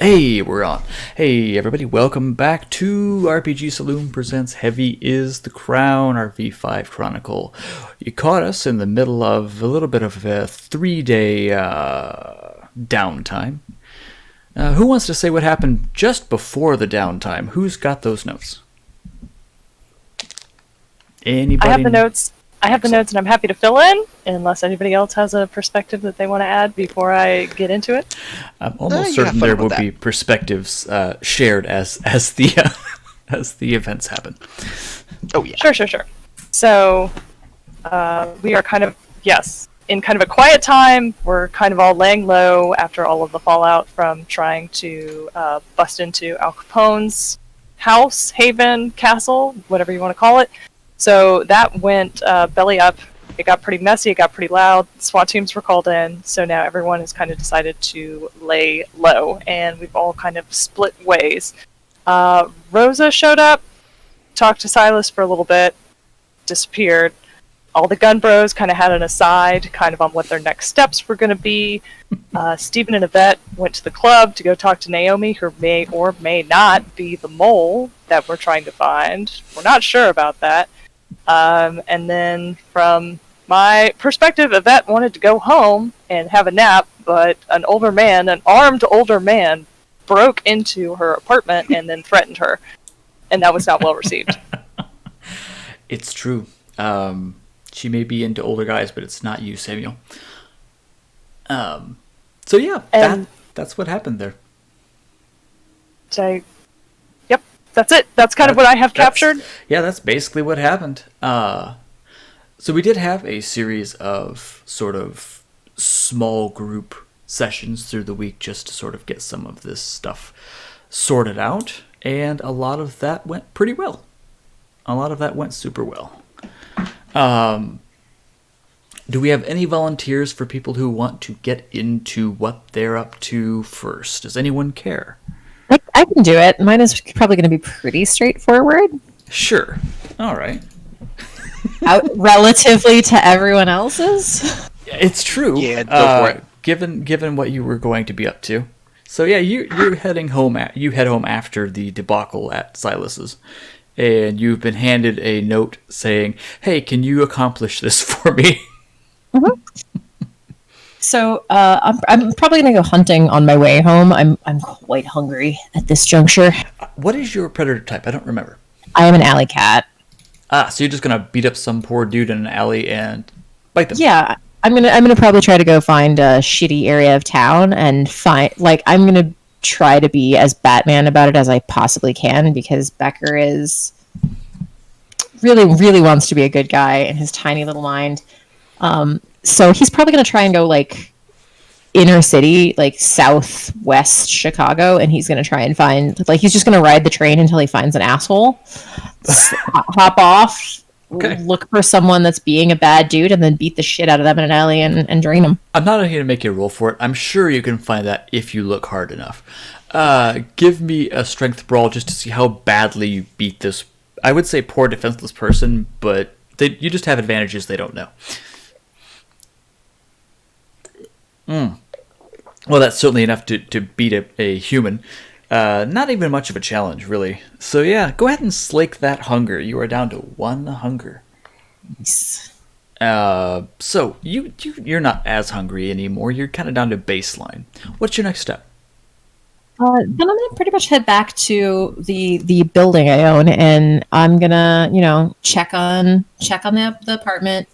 Hey, we're on. Hey, everybody, welcome back to RPG Saloon Presents Heavy is the Crown, our V5 Chronicle. You caught us in the middle of a little bit of a 3-day downtime. Who wants to say what happened just before the downtime? Who's got those notes? Anybody? I have the notes, and I'm happy to fill in, unless anybody else has a perspective that they want to add before I get into it. I'm almost certain there will be perspectives shared as the as the events happen. Oh yeah. Sure. So we are in kind of a quiet time. We're kind of all laying low after all of the fallout from trying to bust into Al Capone's house, haven, castle, whatever you want to call it. So that went belly up. It got pretty messy. It got pretty loud. SWAT teams were called in. So now everyone has kind of decided to lay low, and we've all kind of split ways. Rosa showed up, talked to Silas for a little bit, disappeared. All the gun bros kind of had an aside, kind of on what their next steps were going to be. Stephen and Yvette went to the club to go talk to Naomi, who may or may not be the mole that we're trying to find. We're not sure about that. And then from my perspective, Yvette wanted to go home and have a nap, but an armed older man, broke into her apartment and then threatened her. And that was not well received. It's true. She may be into older guys, but it's not you, Samuel. So yeah, that's what happened there. Yep, that's it. That's kind of what I have captured. Yeah, that's basically what happened. So we did have a series of sort of small group sessions through the week just to sort of get some of this stuff sorted out, and a lot of that went pretty well. A lot of that went super well. Do we have any volunteers for people who want to get into what they're up to first? Does anyone care? I can do it. Mine is probably going to be pretty straightforward. Sure. All right. Relatively to everyone else's. It's true. Yeah, go for it. Given what you were going to be up to. So yeah, you're heading home. You head home after the debacle at Silas's, and you've been handed a note saying, "Hey, can you accomplish this for me?" Mm-hmm. So I'm probably gonna go hunting on my way home. I'm quite hungry at this juncture. What is your predator type? I don't remember. I am an alley cat. So you're just gonna beat up some poor dude in an alley and bite them? Yeah, I'm gonna probably try to go find a shitty area of town and I'm gonna try to be as Batman about it as I possibly can, because Becker is really, really wants to be a good guy in his tiny little mind. So he's probably going to try and go like inner city, like southwest Chicago, and he's going to try and find, like, he's just going to ride the train until he finds an asshole, hop off, okay, look for someone that's being a bad dude, and then beat the shit out of them in an alley and drain them. I'm not here to make you roll for it. I'm sure you can find that if you look hard enough. Give me a strength brawl just to see how badly you beat this, I would say, poor defenseless person, but you just have advantages they don't know. Well, that's certainly enough to beat a human. Not even much of a challenge, really. So yeah, go ahead and slake that hunger. You are down to 1 hunger. Nice. So you're not as hungry anymore. You're kind of down to baseline. What's your next step? Then I'm gonna pretty much head back to the building I own, and I'm gonna check on the apartment,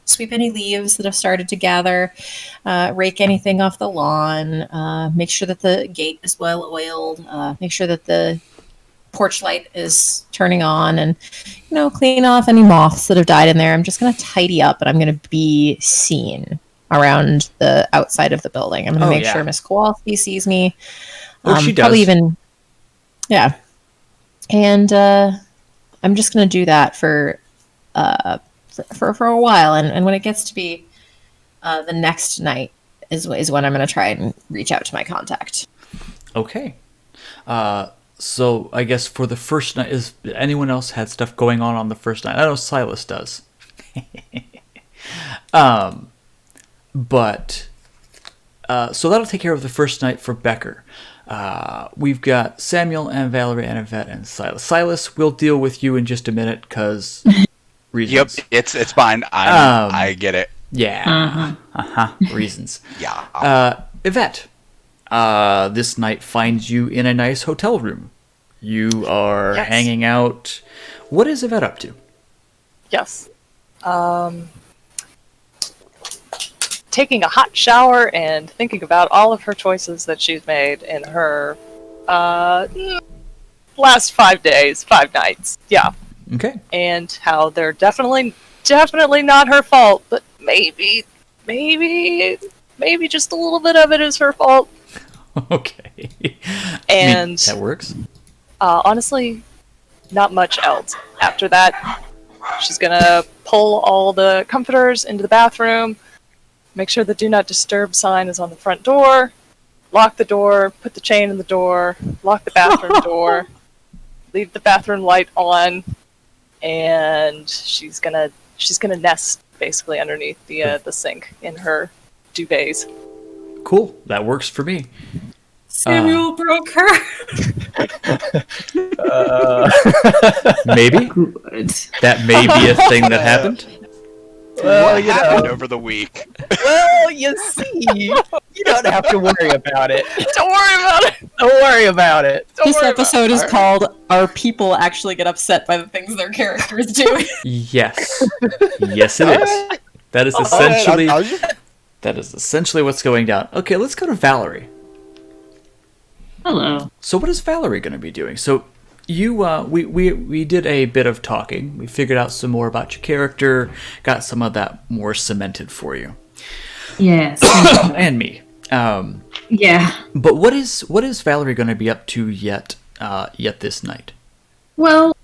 sweep any leaves that have started to gather, rake anything off the lawn, make sure that the gate is well oiled, make sure that the porch light is turning on, and clean off any moths that have died in there. I'm just gonna tidy up, and I'm gonna be seen around the outside of the building. I'm going to make sure Miss Kowalski sees me. She does. Probably even, yeah. And I'm just going to do that for a while. And when it gets to be the next night is when I'm going to try and reach out to my contact. Okay. So I guess for the first night, is anyone else had stuff going on the first night? I know Silas does. But So that'll take care of the first night for Becker. We've got Samuel and Valerie and Yvette and Silas. Silas, we'll deal with you in just a minute because reasons. Yep, it's fine. I get it. Yeah. Reasons. Yeah. Yvette, this night finds you in a nice hotel room. You are hanging out. What is Yvette up to? Yes. Taking a hot shower and thinking about all of her choices that she's made in her last 5 days, 5 nights. Yeah. Okay. And how they're definitely not her fault, but maybe just a little bit of it is her fault. Okay. And that works. Honestly, not much else. After that, she's gonna pull all the comforters into the bathroom, make sure the do not disturb sign is on the front door, lock the door, put the chain in the door, lock the bathroom door, leave the bathroom light on, and she's gonna nest basically underneath the sink in her duvets. Cool. That works for me. Samuel broke her. Maybe. Good. That may be a thing that happened. Well, What happened over the week? Well, you see, you don't have to worry about it. Don't worry about it! Don't worry about it. This episode is called "Are People Actually Get Upset by the Things Their Characters Do?" Yes. Yes, it is. That is essentially what's going down. Okay, let's go to Valerie. Hello. So what is Valerie going to be doing? So you, we did a bit of talking. We figured out some more about your character, got some of that more cemented for you. Yes. And me. Yeah. But what is Valerie going to be up to yet this night? Well,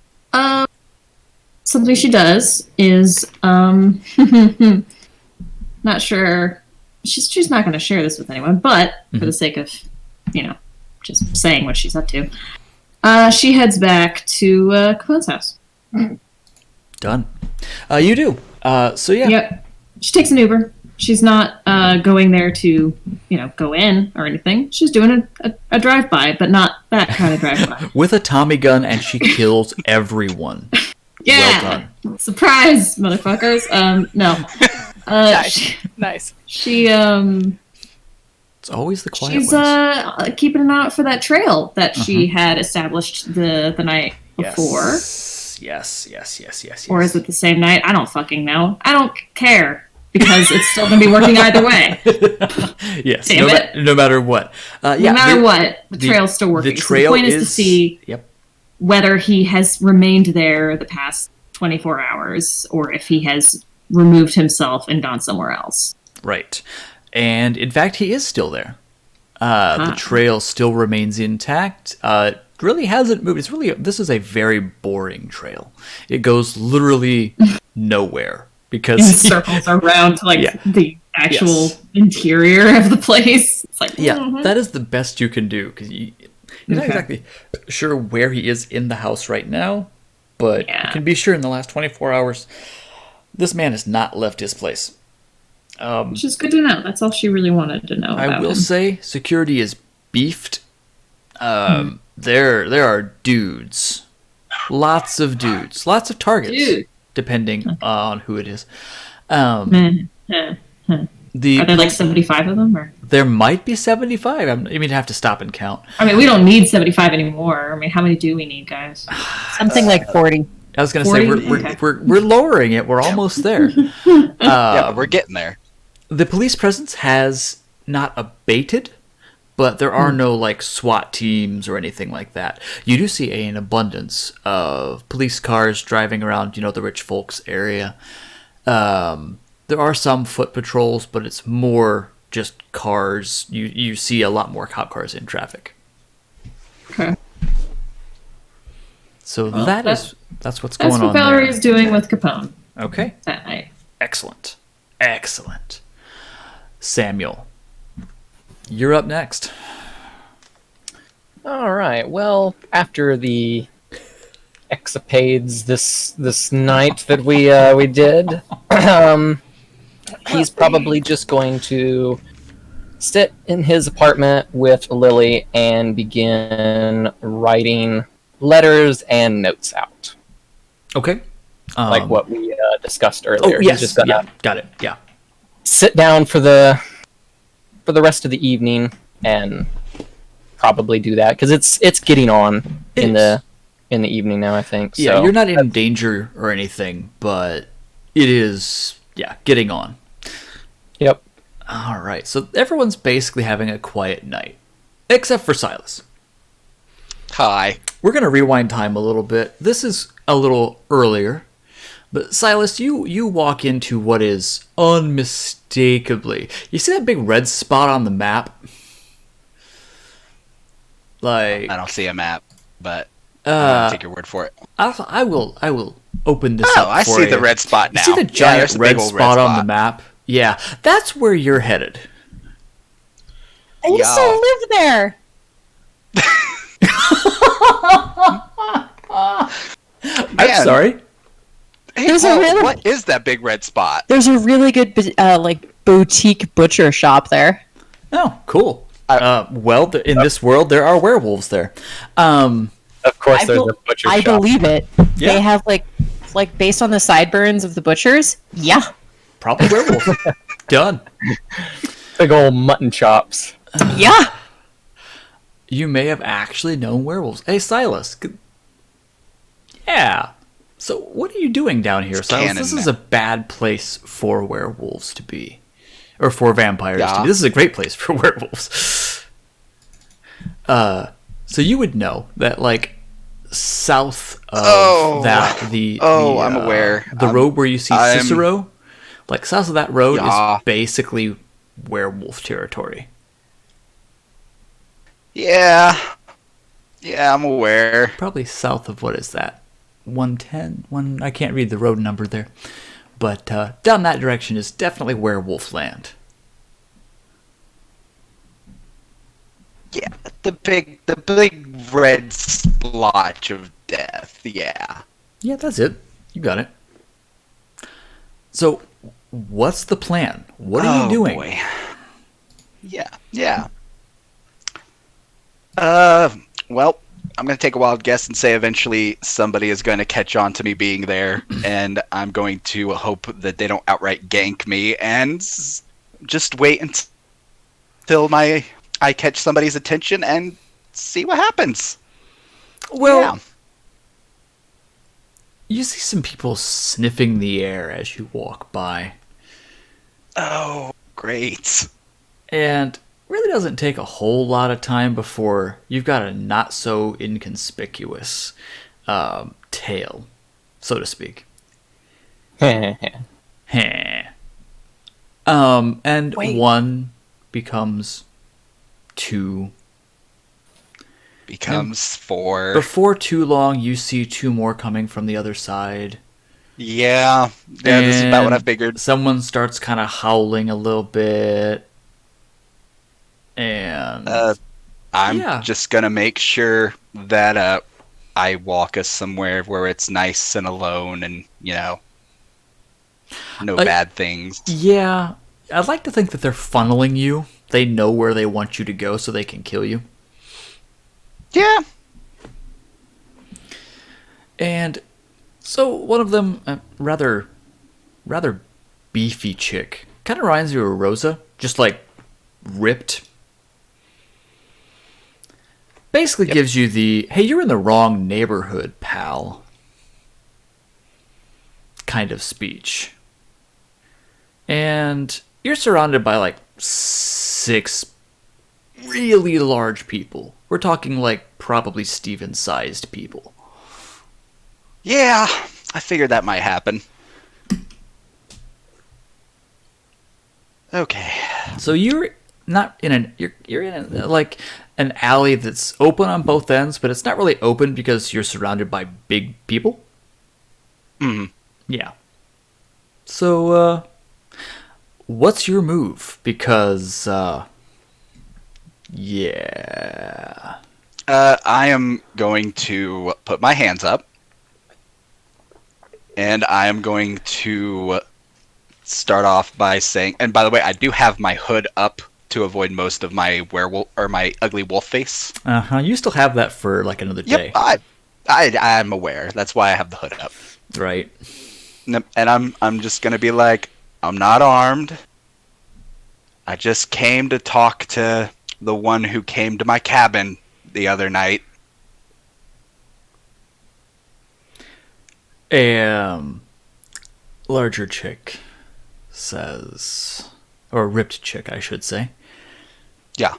something she does is not sure. She's not going to share this with anyone, but for the sake of, just saying what she's up to, she heads back to Capone's house. Done. You do. So yeah. Yep. She takes an Uber. She's not going there to, go in or anything. She's doing a drive-by, but not that kind of drive-by. With a Tommy gun, and she kills everyone. Yeah. Well done. Surprise, motherfuckers. No. Nice. She It's always the quiet she's ones. keeping an eye out for that trail that she had established the night before. Yes. Or is it the same night? I don't fucking know. I don't care because it's still going to be working either way. Yes. Damn it. No matter what. No matter what, the trail's still working. The trail so the point is to see whether he has remained there the past 24 hours or if he has removed himself and gone somewhere else. Right. And in fact, he is still there. The trail still remains intact. It really hasn't moved. This is a very boring trail. It goes literally nowhere because in circles around the actual interior of the place. It's like that is the best you can do because you're not exactly sure where he is in the house right now, but you can be sure in the last 24 hours, this man has not left his place. Which is good to know. That's all she really wanted to know. I will say security is beefed. There are dudes. Lots of dudes. Lots of targets. Depending on who it is. Are there like 75 of them? Or? There might be 75. I mean, have to stop and count. I mean, we don't need 75 anymore. I mean, how many do we need, guys? Something like 40. I was going to say, we're lowering it. We're almost there. Yeah, we're getting there. The police presence has not abated, but there are no SWAT teams or anything like that. You do see an abundance of police cars driving around, the rich folks area. There are some foot patrols, but it's more just cars. You see a lot more cop cars in traffic. Okay. So that's what's going on. That's what Valerie is doing with Capone. Okay. That night. Excellent. Samuel, you're up next. All right. Well, after the escapades this night that we did, he's probably just going to sit in his apartment with Lily and begin writing letters and notes out, Okay. like what we discussed earlier. Oh yes, He's just gonna yeah, got it. Yeah. sit down for the rest of the evening and probably do that because it's getting on in the evening now, I think. Yeah, So you're not in danger or anything, but it is getting on. Yep. All right, so everyone's basically having a quiet night, except for Silas. Hi. We're gonna rewind time a little bit. This is a little earlier, but Silas, you walk into what is unmistakably. You see that big red spot on the map? Like I don't see a map, but I'll take your word for it. I will open this Oh, up I for see you. the red spot now. You see the Yeah, giant there's a red big old spot red on the spot. map? Yeah, that's where you're headed. I used to Yeah. live there. I'm Man. sorry. Hey, There's a Paul, really- what is that big red spot? There's a really good like boutique butcher shop there. Oh, cool. Well, in this world, there are werewolves there. Of course, I there's bel- a butcher I shop. believe it. Yeah. They have like based on the sideburns of the butchers. Yeah. Probably werewolves. Done. Big old mutton chops. Yeah. You may have actually known werewolves. Hey, Silas. Yeah. So, what are you doing down here, Silas? canon This is now. a bad place for werewolves to be. Or for vampires to Yeah. be. This is a great place for werewolves. So you would know that, like, south of Oh. I'm aware. The road where you see I'm- Cicero, like, south of that road Yeah. is basically werewolf territory. Yeah. Yeah, I'm aware. Probably south of, what is that? 110? I can't read the road number there. But down that direction is definitely werewolf land. Yeah, the big red splotch of death. Yeah. Yeah, that's it. You got it. So, what's the plan? What are you doing? Boy. Yeah. Well, I'm going to take a wild guess and say eventually somebody is going to catch on to me being there, and I'm going to hope that they don't outright gank me, and just wait until I catch somebody's attention and see what happens. Well, Yeah. you see some people sniffing the air as you walk by. Oh, great. And really doesn't take a whole lot of time before you've got a not so inconspicuous tail, so to speak. Heh. And Wait. one becomes two. Becomes 4. Before too long, you see two more coming from the other side. Yeah, this is about what I And figured. Someone starts kind of howling a little bit. And I'm Yeah. just gonna make sure that I walk us somewhere where it's nice and alone, and no bad things. yeah, I'd like to think that they're funneling you. They know where they want you to go so they can kill you. Yeah, And so one of them, rather beefy chick, kind of reminds you of Rosa, just like ripped. Basically gives you the, hey, you're in the wrong neighborhood, pal, kind of speech. And you're surrounded by like 6 really large people. We're talking like probably Steven-sized people. yeah. I figured that might happen. Okay. So you're not in an you're in like an alley that's open on both ends, but it's not really open because you're surrounded by big people. Mhm. Yeah. So what's your move? Because yeah. I am going to put my hands up, and I am going to start off by saying, and by the way, I do have my hood up to avoid most of my werewolf or my ugly wolf face. You still have that for like another day. Yep, I'm aware. That's why I have the hood up. Right. And I'm just gonna be like, I'm not armed. I just came to talk to the one who came to my cabin the other night. Larger chick says, or ripped chick, I should say. Yeah.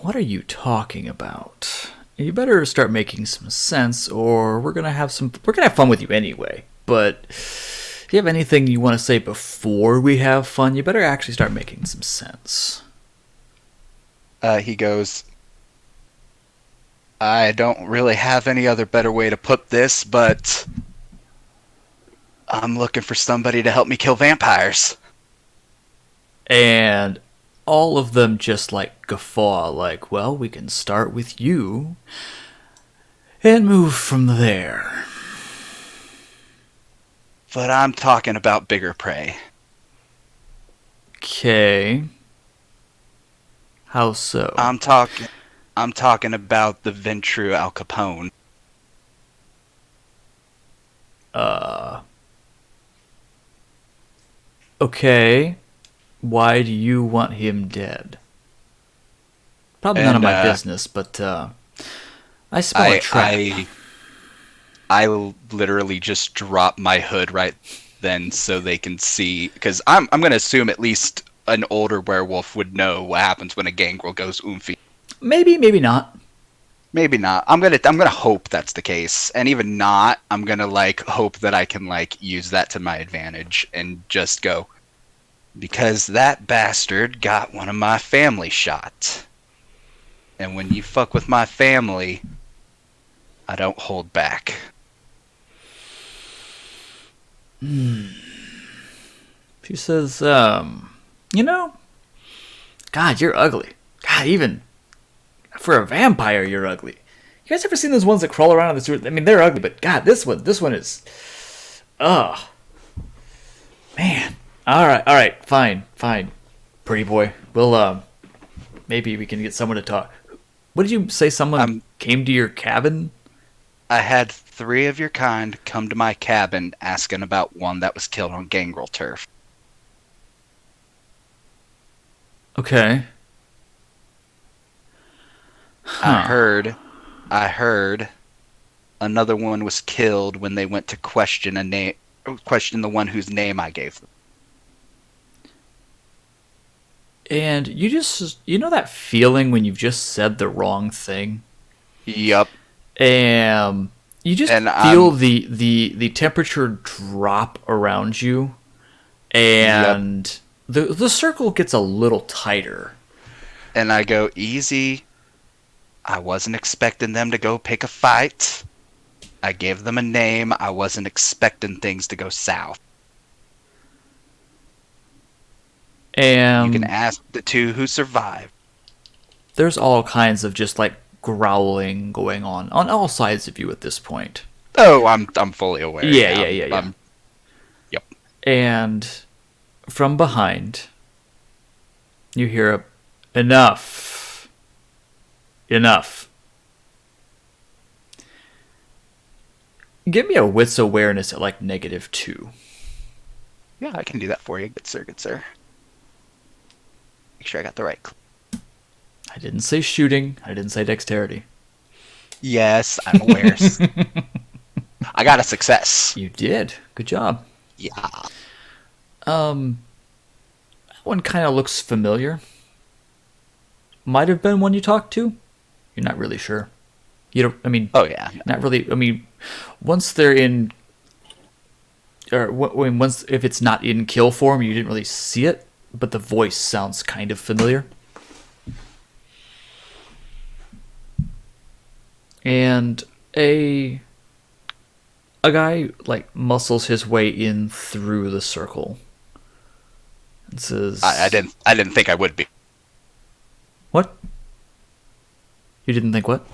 What are you talking about? You better start making some sense, or we're gonna have fun with you anyway. But if you have anything you want to say before we have fun, you better actually start making some sense. He goes, I don't really have any other better way to put this, but I'm looking for somebody to help me kill vampires. And all of them just like guffaw, like, well, we can start with you and move from there. But I'm talking about bigger prey. Okay. How so? I'm talking about the Ventru Al Capone. Okay. Why do you want him dead? Probably none of my business, but I smell a trap. I literally just drop my hood right then so they can see, because I'm going to assume at least an older werewolf would know what happens when a gangrel goes oomphy. Maybe, maybe not. Maybe not. I'm gonna hope that's the case, and even not, I'm gonna like hope that I can like use that to my advantage and just go, because that bastard got one of my family shot, and when you fuck with my family, I don't hold back. She says, you know, God, you're ugly. God, even for a vampire, you're ugly. You guys ever seen those ones that crawl around in the sewer? I mean, they're ugly, but God, this one is, man. All right, fine, pretty boy. We'll, maybe we can get someone to talk. What did you say? Someone came to your cabin? I had 3 of your kind come to my cabin asking about one that was killed on gangrel turf. Okay. Huh. I heard another one was killed when they went to question the one whose name I gave them. And you know that feeling when you've just said the wrong thing? Yup. You just feel the temperature drop around you, and the circle gets a little tighter. And I go, easy. I wasn't expecting them to go pick a fight. I gave them a name. I wasn't expecting things to go south. And you can ask the 2 who survived. There's all kinds of just like growling going on all sides of you at this point. Oh, I'm fully aware. Yeah. Yep. And from behind, you hear enough. Give me a wits awareness at like -2. Yeah, I can do that for you. Good sir. Make sure I got the right clue. I didn't say shooting. I didn't say dexterity. Yes, I'm aware. I got a success. You did. Good job. Yeah. That one kind of looks familiar. Might have been one you talked to. You're not really sure. You don't. I mean. Oh yeah. Not really. I mean, once they're in, or once if it's not in kill form, you didn't really see it, but the voice sounds kind of familiar. And a guy like muscles his way in through the circle and says, I didn't think I would be. What? You didn't think what?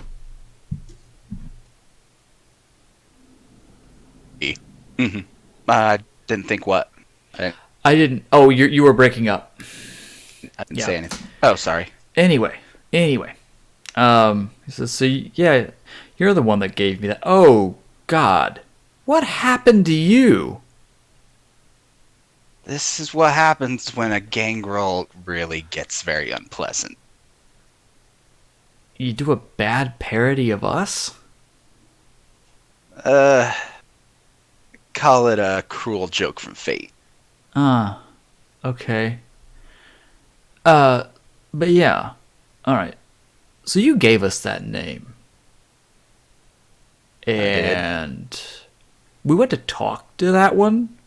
Mm-hmm. I didn't think what. I didn't. Oh, you were breaking up. I didn't Yeah. say anything. Oh, sorry. Anyway. He says, so yeah, you're the one that gave me that. Oh, God. What happened to you? This is what happens when a gangrel really gets very unpleasant. You do a bad parody of us? Call it a cruel joke from fate. Okay. But yeah. Alright. So you gave us that name. did. And we went to talk to that one.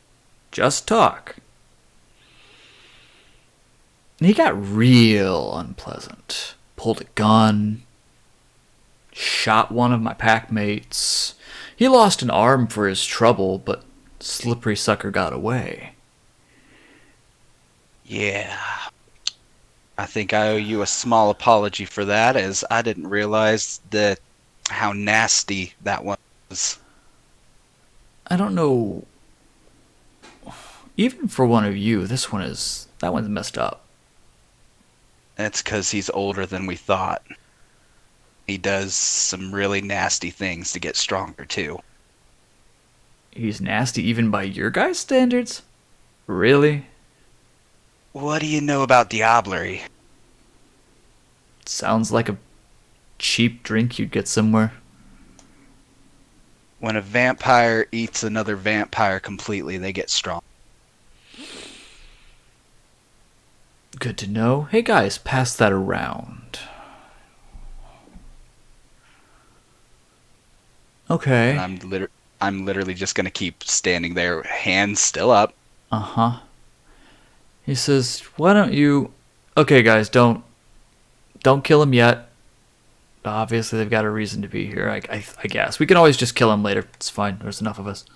Just talk. And he got real unpleasant. Pulled a gun. Shot one of my pack mates. He lost an arm for his trouble, but Slippery Sucker got away. Yeah. I think I owe you a small apology for that, as I didn't realize that how nasty that one was. I don't know. Even for one of you, that one's messed up. That's because he's older than we thought. He does some really nasty things to get stronger, too. He's nasty even by your guys' standards? Really? What do you know about Diablerie? Sounds like a cheap drink you'd get somewhere. When a vampire eats another vampire completely, they get strong. Good to know. Hey guys, pass that around. Okay. And I'm literally just gonna keep standing there, hands still up. Uh-huh. He says, why don't you... Okay, guys, don't kill him yet. Obviously, they've got a reason to be here, I guess. We can always just kill him later. It's fine. There's enough of us.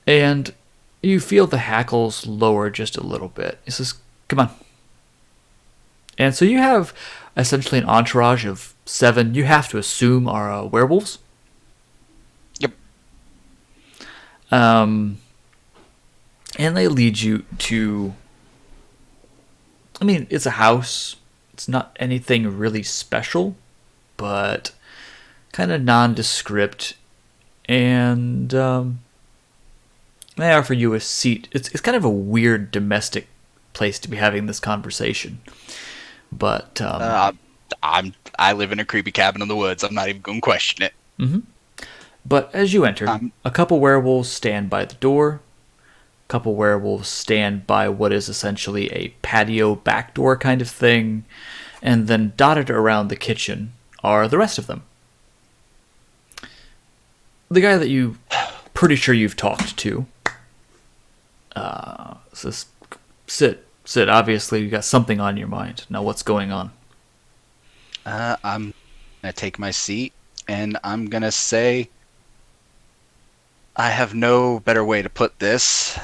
And you feel the hackles lower just a little bit. He says, come on. And so you have essentially an entourage of 7, you have to assume are werewolves. Yep. And they lead you to... I mean, it's a house. It's not anything really special, but kind of nondescript. And they offer you a seat. It's kind of a weird domestic place to be having this conversation. But I live in a creepy cabin in the woods. I'm not even going to question it. Mm-hmm. But as you enter, a couple werewolves stand by the door. A couple werewolves stand by what is essentially a patio back door kind of thing. And then dotted around the kitchen are the rest of them. The guy that you pretty sure you've talked to says, sit. Obviously, you got something on your mind. Now, what's going on? I'm going to take my seat, and I'm going to say, I have no better way to put this.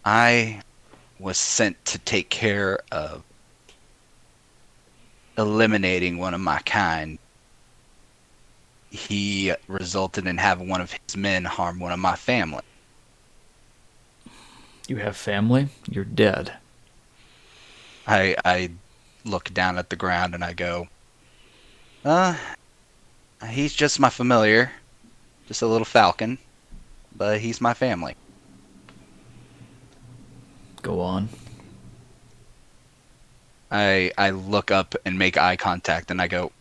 I was sent to take care of eliminating one of my kind. He resulted in having one of his men harm one of my family. You have family? You're dead. I look down at the ground and I go, he's just my familiar. Just a little falcon. But he's my family. Go on. I look up and make eye contact and I go,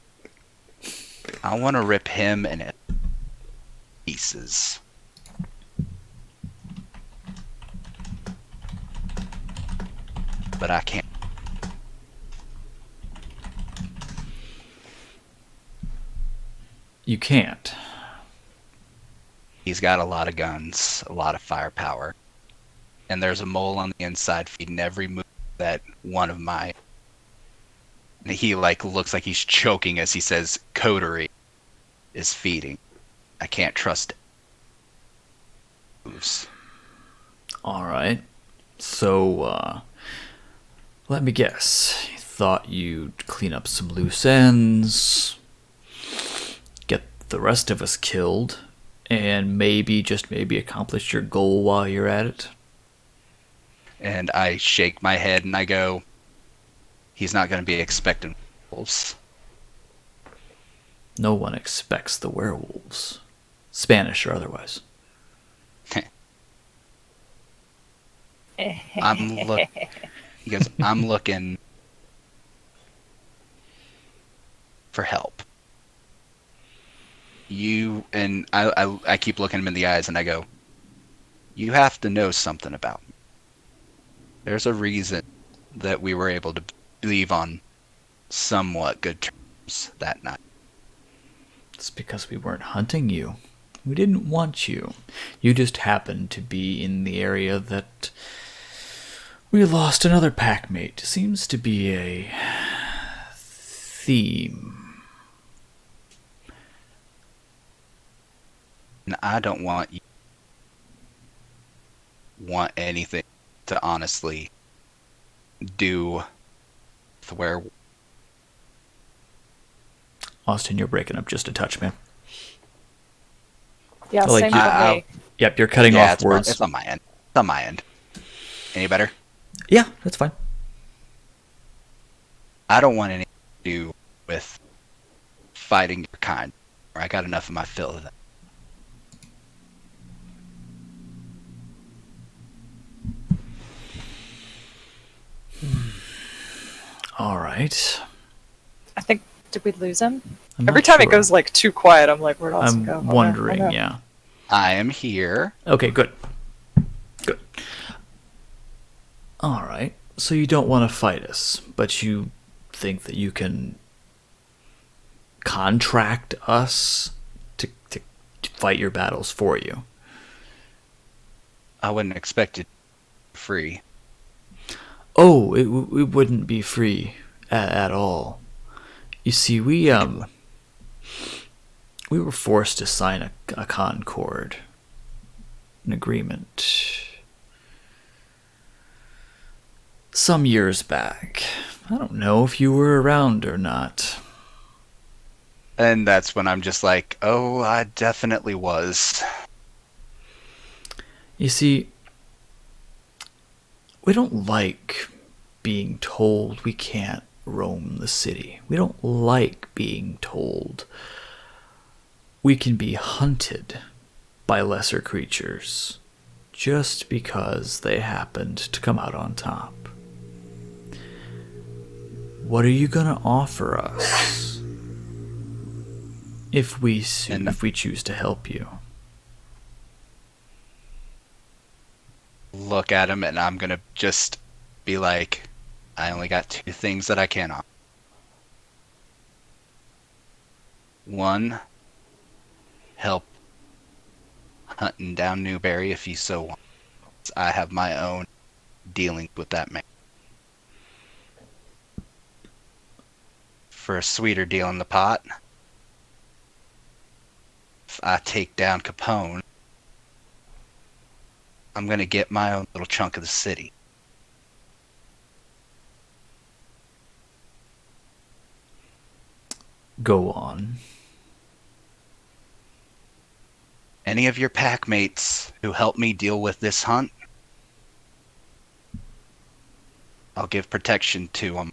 I want to rip him in pieces. But I can't. You can't. He's got a lot of guns, a lot of firepower. And there's a mole on the inside feeding every move that one of my... He looks like he's choking as he says coterie is feeding. I can't trust it. Moves. Alright. So, let me guess. You thought you'd clean up some loose ends, get the rest of us killed, and maybe, just maybe, accomplish your goal while you're at it? And I shake my head and I go, he's not going to be expecting wolves. No one expects the werewolves, Spanish or otherwise. He goes, I'm looking for help. And I keep looking him in the eyes and I go, you have to know something about me. There's a reason that we were able to leave on somewhat good terms that night. It's because we weren't hunting you. We didn't want you. You just happened to be in the area that we lost another packmate. Seems to be a theme. And I don't want anything to honestly do with werewolf. Austin, you're breaking up just a touch, man. Yeah, like same you- for me. Yep, you're cutting Yeah, off words. it's on my end. It's on my end. Any better? Yeah, that's fine. I don't want anything to do with fighting your kind. I got enough of my fill of that. All right. I think, did we lose him? I'm Every not time it sure. goes like too quiet, I'm like, where'd Austin go? I'm Oh, no, wondering, oh, no. yeah. I am here. Okay, good. Good. All right. So you don't want to fight us, but you think that you can contract us to fight your battles for you. I wouldn't expect it free. Oh, it wouldn't be free at all. You see, we were forced to sign a concord, an agreement, some years back. I don't know if you were around or not. And that's when I'm just like, oh, I definitely was. You see, we don't like being told we can't roam the city. We don't like being told we can be hunted by lesser creatures just because they happened to come out on top. What are you gonna offer us if we choose to help you? Look at him and I'm gonna just be like, I only got two things that I can offer. One, help hunting down Newberry if he so wants. I have my own dealings with that man. For a sweeter deal in the pot, if I take down Capone, I'm gonna get my own little chunk of the city. Go on. Any of your pack mates who help me deal with this hunt, I'll give protection to them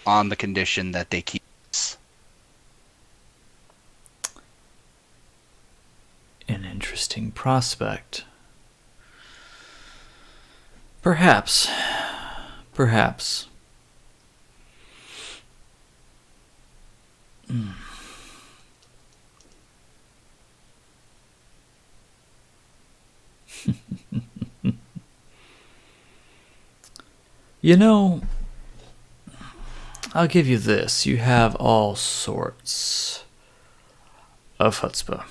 on the condition that they keep us. An interesting prospect. Perhaps. Perhaps. You know, I'll give you this. You have all sorts of chutzpah.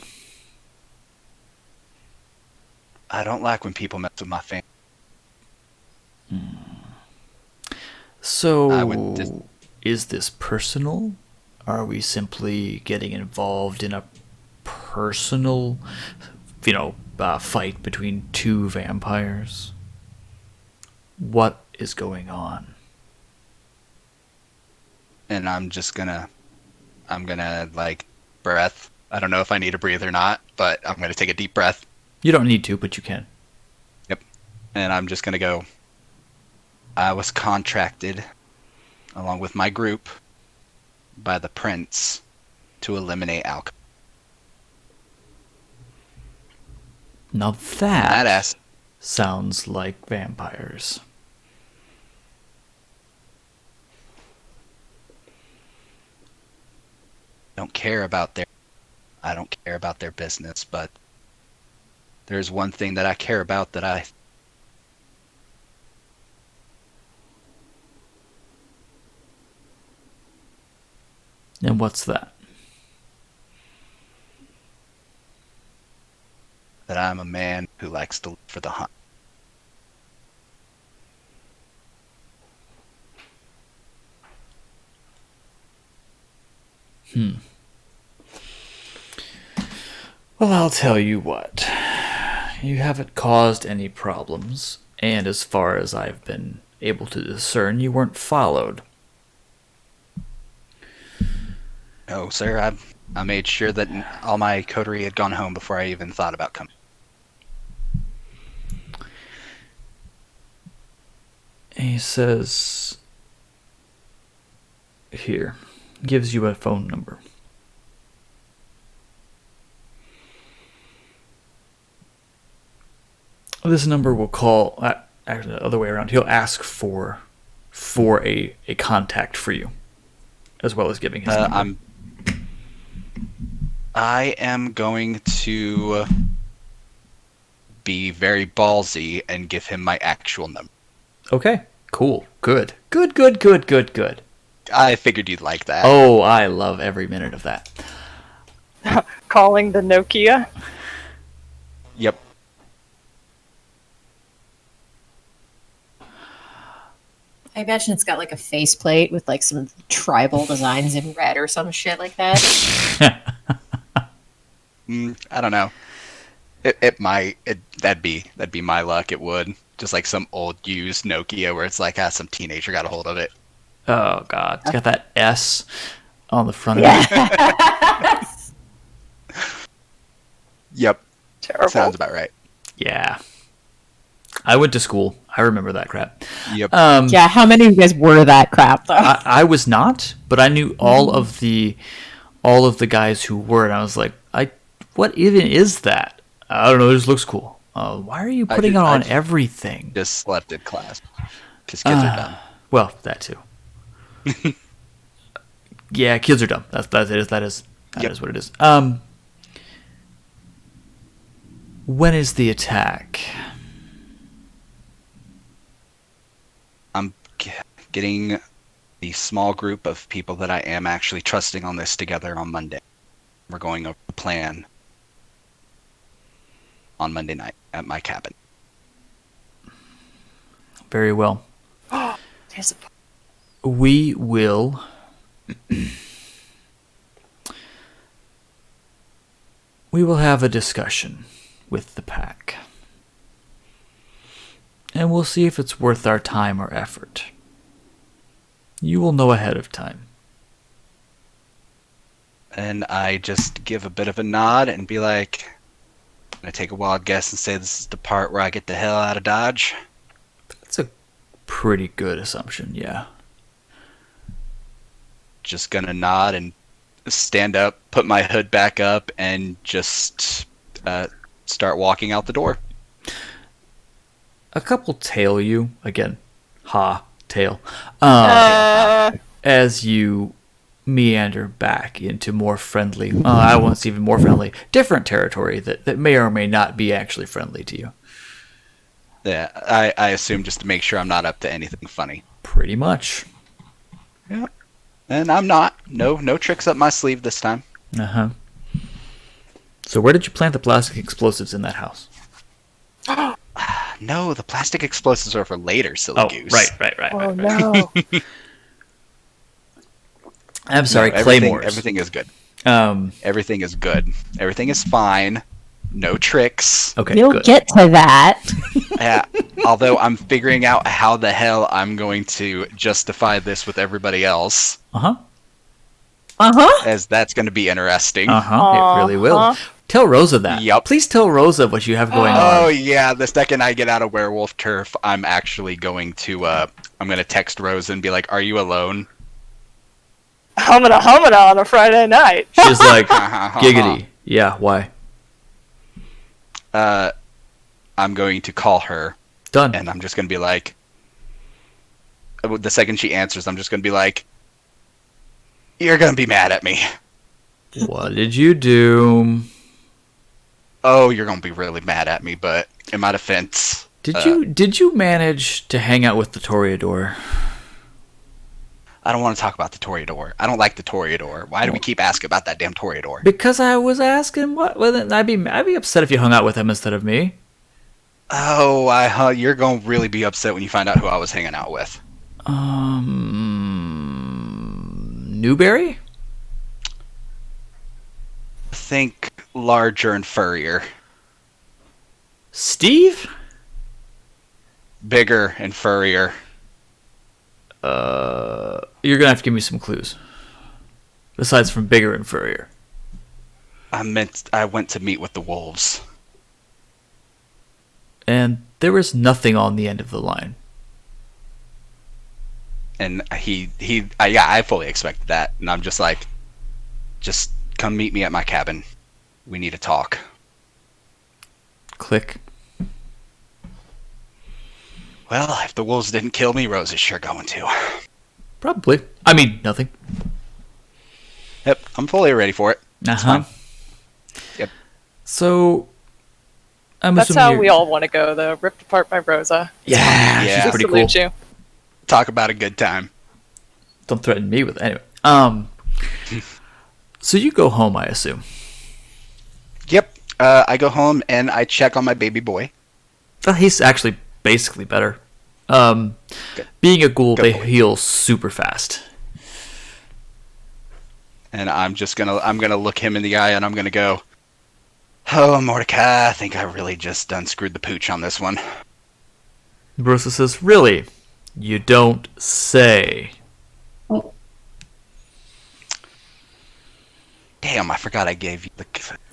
I don't like when people mess with my family. So, I would just- is this personal? Are we simply getting involved in a personal, fight between two vampires? What is going on? And I'm gonna like breath. I don't know if I need to breathe or not, but I'm gonna take a deep breath. You don't need to, but you can. Yep. And I'm just going to go, I was contracted, along with my group, by the prince to eliminate alcohol. Now that Badass. sounds like vampires. I don't care about their business, but there's one thing that I care about that And what's that? I'm a man who likes to live for the hunt. Well, I'll tell you what. You haven't caused any problems, and as far as I've been able to discern, you weren't followed. No, sir, I made sure that all my coterie had gone home before I even thought about coming. He says, here, gives you a phone number. This number will call, actually the other way around, he'll ask for a contact for you, as well as giving his number. I am going to be very ballsy and give him my actual number. Okay, cool, good. I figured you'd like that. Oh, I love every minute of that. Calling the Nokia. Yep. I imagine it's got like a faceplate with like some tribal designs in red or some shit like that. I don't know. It might. That'd be my luck. It would. Just like some old used Nokia where it's like, some teenager got a hold of it. Oh god, it's got that S on the front of Yeah. it. Yep. Terrible. Sounds about right. Yeah. I went to school. I remember that crap. Yep. Yeah, how many of you guys were that crap though? I was not, but I knew all of the guys who were, and I was like, what even is that? I don't know. It just looks cool. Why are you putting it on everything? Just slept in class because kids are dumb. Well, that too. Yeah, kids are dumb. That is what it is. When is the attack? I'm getting the small group of people that I am actually trusting on this together on Monday. We're going over the plan on Monday night at my cabin. Very well. There's a We will have a discussion with the pack. And we'll see if it's worth our time or effort. You will know ahead of time. And I just give a bit of a nod and be like, I'm going to take a wild guess and say this is the part where I get the hell out of Dodge. That's a pretty good assumption, yeah. Just going to nod and stand up, put my hood back up, and just start walking out the door. A couple tail you, again, tail, as you meander back into more friendly, I won't say even more friendly, different territory that may or may not be actually friendly to you. Yeah, I assume just to make sure I'm not up to anything funny. Pretty much. Yeah. And I'm not. No tricks up my sleeve this time. Uh-huh. So where did you plant the plastic explosives in that house? No, the plastic explosives are for later, silly goose. Right. Oh no. I'm sorry, No, claymores. Everything is good. Um, Everything is good. Everything is fine. No tricks. okay, You'll good. get to that. Yeah. Although I'm figuring out how the hell I'm going to justify this with everybody else, Uh-huh. Uh-huh. as that's going to be interesting. Uh-huh. It really will. Uh-huh. Tell Rosa that. Yup. Please tell Rosa what you have going Oh on. yeah, the second I get out of werewolf turf, I'm actually going to I'm gonna text Rose and be like, "Are you alone?" Humana on a Friday night. She's like, giggity. Yeah, why? I'm going to call her, Done. and I'm just gonna be like, the second she answers, I'm just gonna be like, "You're gonna be mad at me." What did you do? Oh, you're gonna be really mad at me, but in my defense, Did you manage to hang out with the Toreador? I don't want to talk about the Toreador. I don't like the Toreador. Why do we keep asking about that damn Toreador? Because I was asking what. Well, then I'd be upset if you hung out with him instead of me. Oh, you're gonna really be upset when you find out who I was hanging out with. Newberry? Think larger and furrier, Steve? bigger and furrier. You're gonna have to give me some clues. Besides from bigger and furrier. I went to meet with the wolves. And there was nothing on the end of the line. And I fully expected that, and I'm just like, just come meet me at my cabin. We need to talk. Click. Well, if the wolves didn't kill me, Rose is sure going to. Probably. I mean, nothing. Yep, I'm fully ready for it. Uh-huh. Yep. So, I'm That's assuming how you're- we all want to go, though. Ripped apart by Rosa. Yeah, Yeah. she's To pretty cool. salute you. Talk about a good time. Don't threaten me with it. Anyway. So you go home, I assume. Yep. I go home and I check on my baby boy. Well, he's actually basically better. Being a ghoul, Good they boy. heal super fast. And I'm gonna look him in the eye and I'm gonna go, "Oh, Mordecai, I think I really just done screwed the pooch on this one." Brosa says, "Really? You don't say." Damn, I forgot I gave you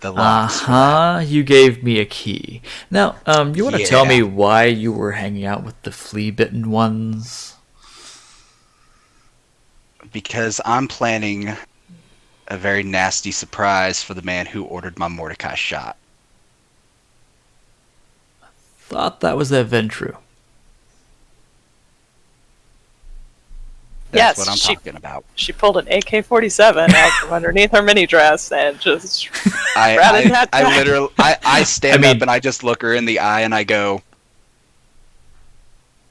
the locks. You gave me a key. Now, you want to tell me Yeah. why you were hanging out with the flea-bitten ones? Because I'm planning a very nasty surprise for the man who ordered my Mordecai shot. Thought that was that Ventru. That's Yes, what I'm she- talking about. She pulled an AK-47 out from underneath her mini dress and just I Rat-a-tat-tat. literally I stand I mean- up and I just look her in the eye and I go,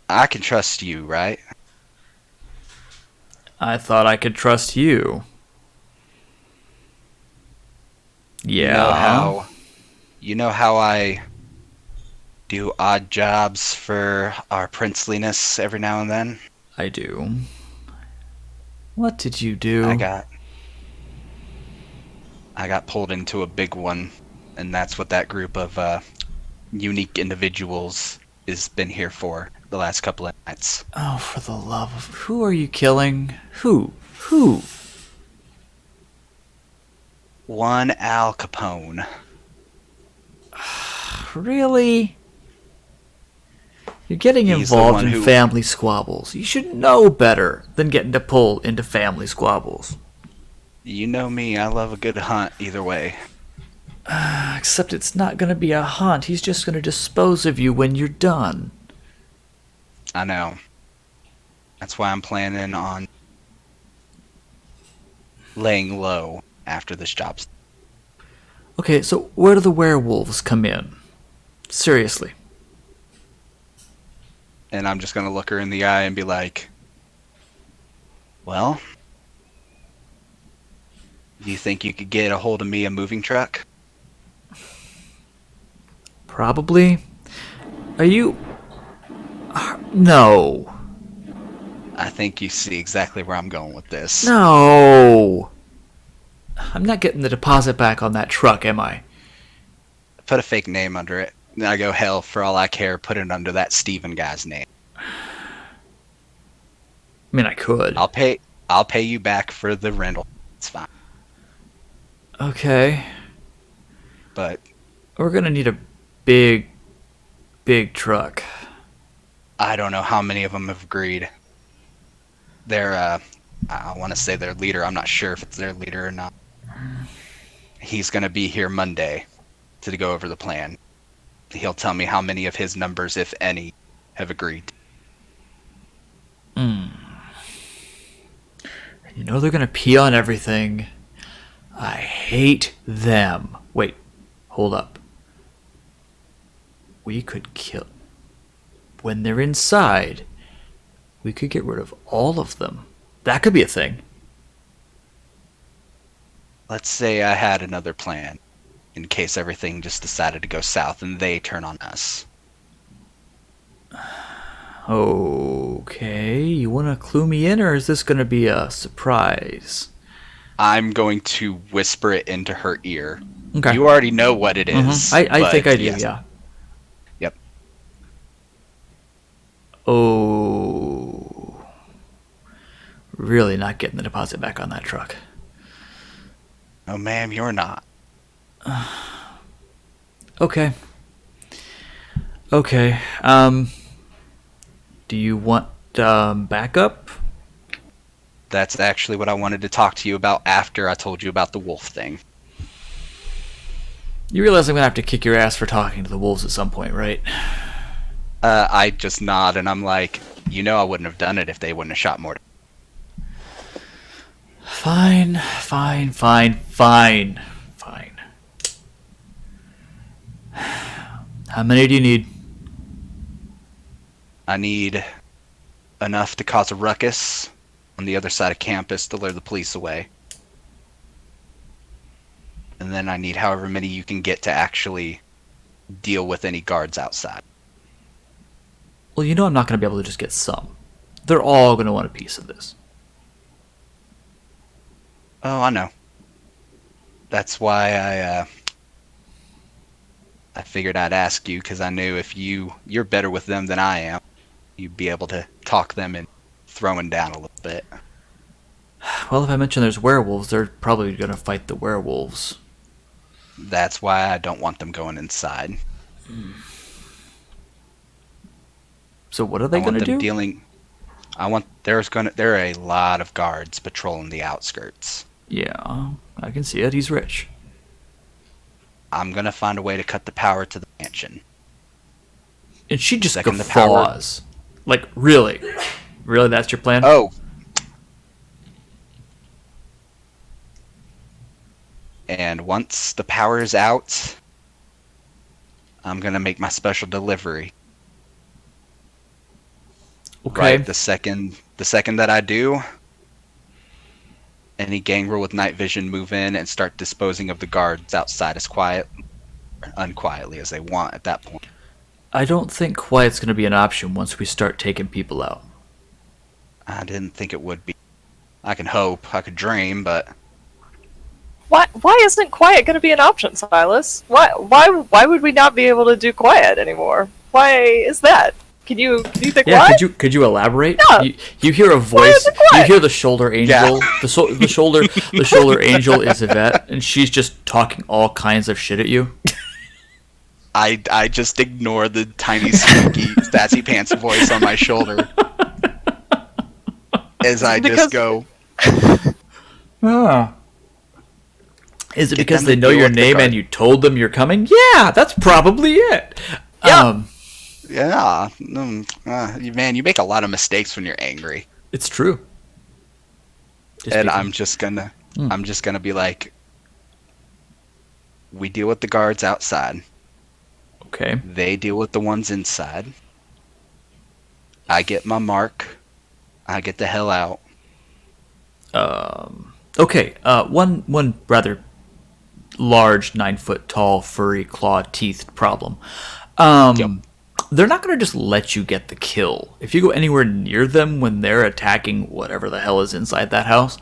"I can trust you, right?" I thought I could trust you. Yeah. You know how I do odd jobs for our princeliness every now and then? I do. What did you do? I got pulled into a big one, and that's what that group of unique individuals has been here for the last couple of nights. Oh, for the love of... Who are you killing? Who? Who? One Al Capone. Really? You're getting He's the involved one in who- family squabbles. You should know better than getting to pull into family squabbles. You know me, I love a good hunt either way. Except it's not going to be a hunt. He's just going to dispose of you when you're done. I know. That's why I'm planning on laying low after this job's. Okay, so where do the werewolves come in? Seriously. And I'm just gonna look her in the eye and be like, "Well, do you think you could get a hold of me a moving truck?" Probably. Are you... No. I think you see exactly where I'm going with this. No. I'm not getting the deposit back on that truck, am I? Put a fake name under it. And I go, "Hell, for all I care, put it under that Steven guy's name. I mean, I could. I'll pay you back for the rental. It's fine. Okay. but We're gonna need a big truck. I don't know how many of them have agreed. Their, I want to say their leader. I'm not sure if it's their leader or not. He's going to be here Monday to go over the plan. He'll tell me how many of his numbers, if any, have agreed. You know they're gonna pee on everything. I hate them. Wait, hold up. We could kill... When they're inside, we could get rid of all of them. That could be a thing. Let's say I had another plan in case everything just decided to go south and they turn on us. Okay, you want to clue me in, or is this going to be a surprise? I'm going to whisper it into her ear. Okay. You already know what it is. I think I do, yes. yeah. Yep. Oh. Really not getting the deposit back on that truck. No, ma'am, you're not. Okay. Okay. Do you want backup? That's actually what I wanted to talk to you about after I told you about the wolf thing. You realize I'm gonna have to kick your ass for talking to the wolves at some point, right? I just nod and I'm like, you know I wouldn't have done it if they wouldn't have shot Morty. Fine. How many do you need? I need enough to cause a ruckus on the other side of campus to lure the police away. And then I need however many you can get to actually deal with any guards outside. Well, you know I'm not going to be able to just get some. They're all going to want a piece of this. Oh, I know. That's why I figured I'd ask you, because I knew if you're better with them than I am, you'd be able to talk them in throwing down a little bit. Well, if I mention there's werewolves, they're probably going to fight the werewolves. That's why I don't want them going inside. So what are they going to do? There are a lot of guards patrolling the outskirts. Yeah, I can see it. He's rich. I'm gonna find a way to cut the power to the mansion. And she just Second the power. guffaws. Like, really? Really, that's your plan? Oh. And once the power is out, I'm gonna make my special delivery. Okay. Right, the second that I do, any gangrel with night vision move in and start disposing of the guards outside as unquietly as they want at that point. I don't think quiet's going to be an option once we start taking people out. I didn't think it would be. I can hope, I could dream, but Why isn't quiet going to be an option, Silas? Why would we not be able to do quiet anymore? Why is that? Can you think Yeah, why? could you elaborate? Yeah. You hear a Why is voice. it You quiet? hear the shoulder angel. Yeah. The shoulder angel is Yvette, and she's just talking all kinds of shit at you. I just ignore the tiny squeaky sassy pants voice on my shoulder as I just go. Is it Get because them they to know deal your with the name guard. and you told them you're coming? Yeah, that's probably it. Yeah. Yeah, man, you make a lot of mistakes when you're angry. It's true. Just And because- I'm just gonna be like, we deal with the guards outside. Okay. They deal with the ones inside. I get my mark. I get the hell out. Okay. One rather large, 9-foot tall, furry, claw-teethed problem. Yep. They're not going to just let you get the kill. If you go anywhere near them when they're attacking whatever the hell is inside that house,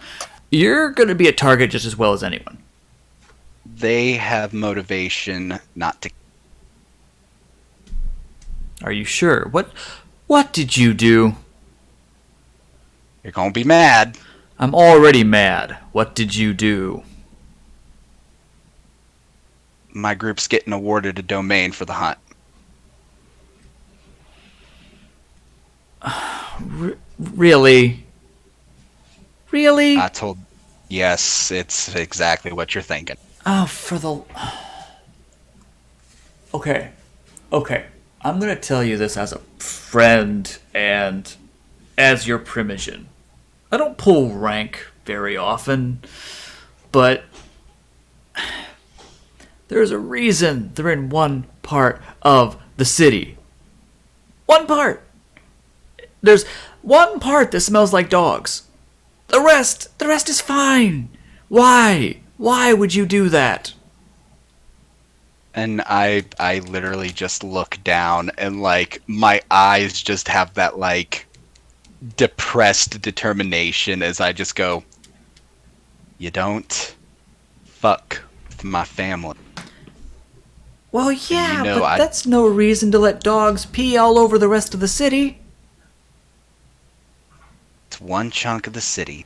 you're going to be a target just as well as anyone. They have motivation not to. Are you sure? What did you do? You're gonna be mad. I'm already mad. What did you do? my group's getting awarded a domain for the hunt. Really? Really? I told. Yes, it's exactly what you're thinking. Oh, for the... Okay. I'm gonna tell you this as a friend and as your primogen. I don't pull rank very often, but there's a reason they're in one part of the city. One part! There's one part that smells like dogs. The rest is fine. Why? Why would you do that? And I literally just look down and like my eyes just have that like depressed determination as I just go, you don't fuck with my family. Well, yeah, know, but that's no reason to let dogs pee all over the rest of the city. It's one chunk of the city.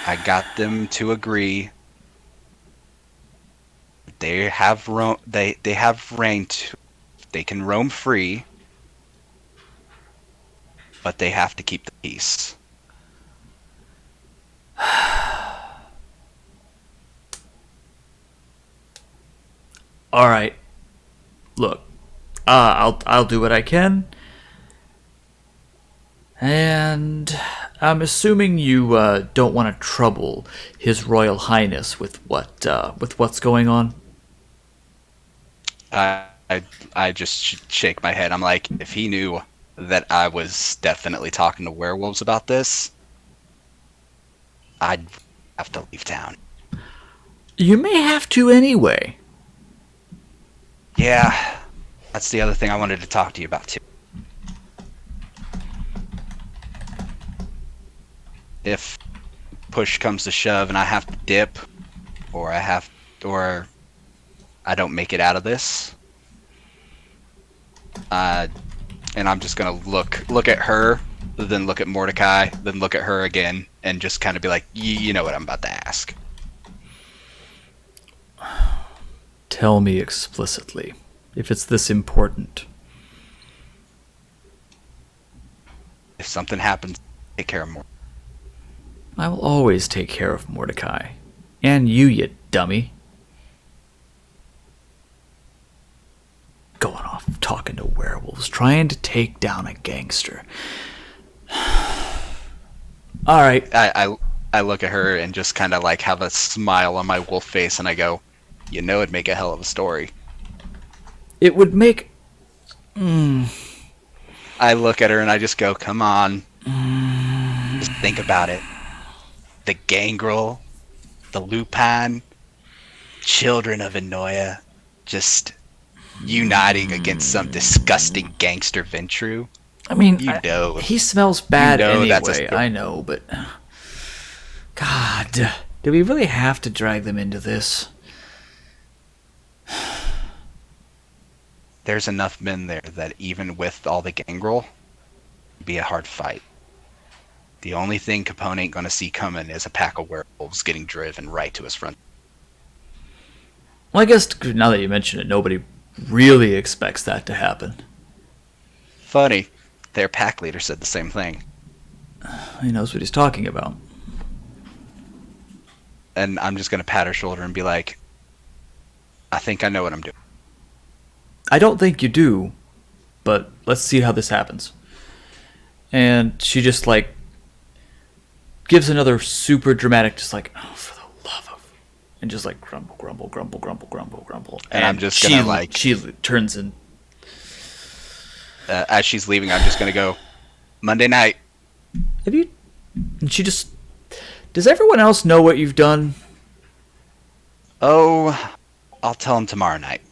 I got them to agree. They have they have reign to, they can roam free, but they have to keep the peace. All right. Look, I'll do what I can. And I'm assuming you don't want to trouble His Royal Highness with what's going on. I just shake my head. I'm like, if he knew that I was definitely talking to werewolves about this, I'd have to leave town. You may have to anyway. Yeah, that's the other thing I wanted to talk to you about too. If push comes to shove and I have to dip, or I don't make it out of this, and I'm just gonna look at her, then look at Mordecai, then look at her again, and just kind of be like, you know what I'm about to ask. Tell me explicitly, if it's this important. If something happens, take care of Mordecai. I will always take care of Mordecai. And you dummy. Going off talking to werewolves, trying to take down a gangster. Alright. I look at her and just kind of like have a smile on my wolf face, and I go, you know it'd make a hell of a story. It would make... I look at her and I just go, come on. Just think about it. The Gangrel, the Lupine, children of Enoya, just uniting against some disgusting gangster Ventrue. I mean, know. He smells bad anyway, that's I know, but... God, do we really have to drag them into this? There's enough men there that even with all the Gangrel, it'd be a hard fight. The only thing Capone ain't gonna see coming is a pack of werewolves getting driven right to his front. Well, I guess now that you mention it, nobody really expects that to happen. Funny, their pack leader said the same thing. He knows what he's talking about. And I'm just gonna pat her shoulder and be like, I think I know what I'm doing. I don't think you do, but let's see how this happens. And she just like gives another super dramatic, just like, oh, for the love of, and just like grumble, grumble, grumble, grumble, grumble, grumble. And I'm just gonna like, she turns in. As she's leaving, I'm just gonna go, Monday night. Have you? And she just. Does everyone else know what you've done? Oh, I'll tell him tomorrow night.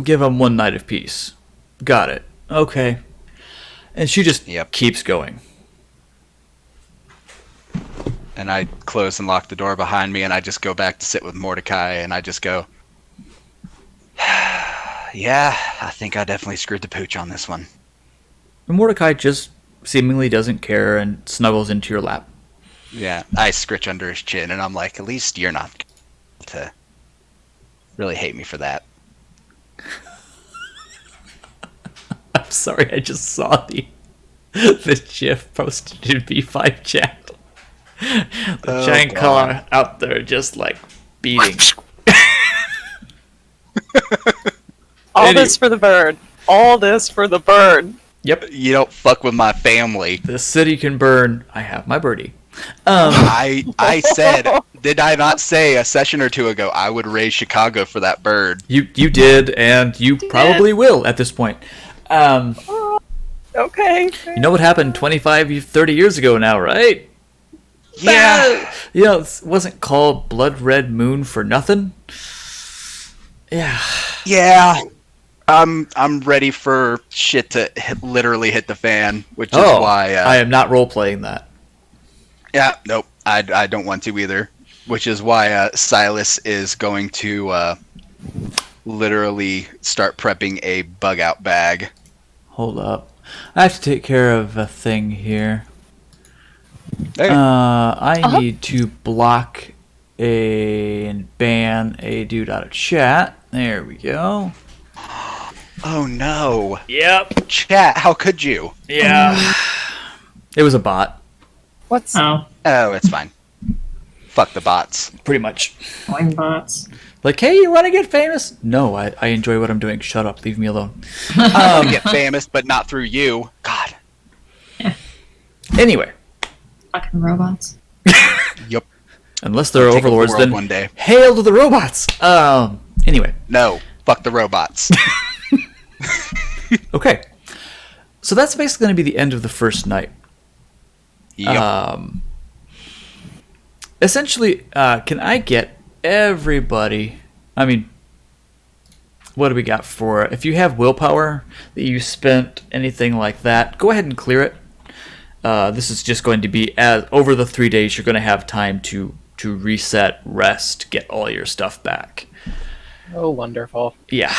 Give them one night of peace. Got it. Okay. And she just keeps going. And I close and lock the door behind me, and I just go back to sit with Mordecai, and I just go, yeah, I think I definitely screwed the pooch on this one. And Mordecai just seemingly doesn't care and snuggles into your lap. Yeah, I scritch under his chin, and I'm like, at least you're not to really hate me for that. I'm sorry, I just saw the GIF posted in B5 chat. The giant collar out there just like beating. All this for the bird. All this for the bird. Yep. You don't fuck with my family. The city can burn. I have my birdie. I said, did I not say a session or two ago I would raise Chicago for that bird? You did, and you probably will at this point. Okay. You know what happened 25, 30 years ago now, right? Yeah. You know, it wasn't called Blood Red Moon for nothing. Yeah. Yeah. I'm ready for shit to literally hit the fan, which is why I am not role playing that. Yeah, nope. I don't want to either. Which is why Silas is going to literally start prepping a bug out bag. Hold up. I have to take care of a thing here. Okay. I need to block and ban a dude out of chat. There we go. Oh no. Yep. Chat, how could you? Yeah. It was a bot, What's Oh, Oh, it's fine. Fuck the bots. pretty much. coin bots. Like, hey, you want to get famous? No, I enjoy what I'm doing. Shut up. Leave me alone. Get famous, but not through you. God. Anyway, Fucking robots. Yup. unless there are Take over the overlords, world then one day. hail to the robots. Anyway. No. Fuck the robots. Okay. So that's basically going to be the end of the first night. Yup. Essentially, can I get everybody? I mean, what do we got for? If you have willpower that you spent anything like that, go ahead and clear it. This is just going to be as over the 3 days. You're going to have time to reset, rest, get all your stuff back. Oh, wonderful. Yeah.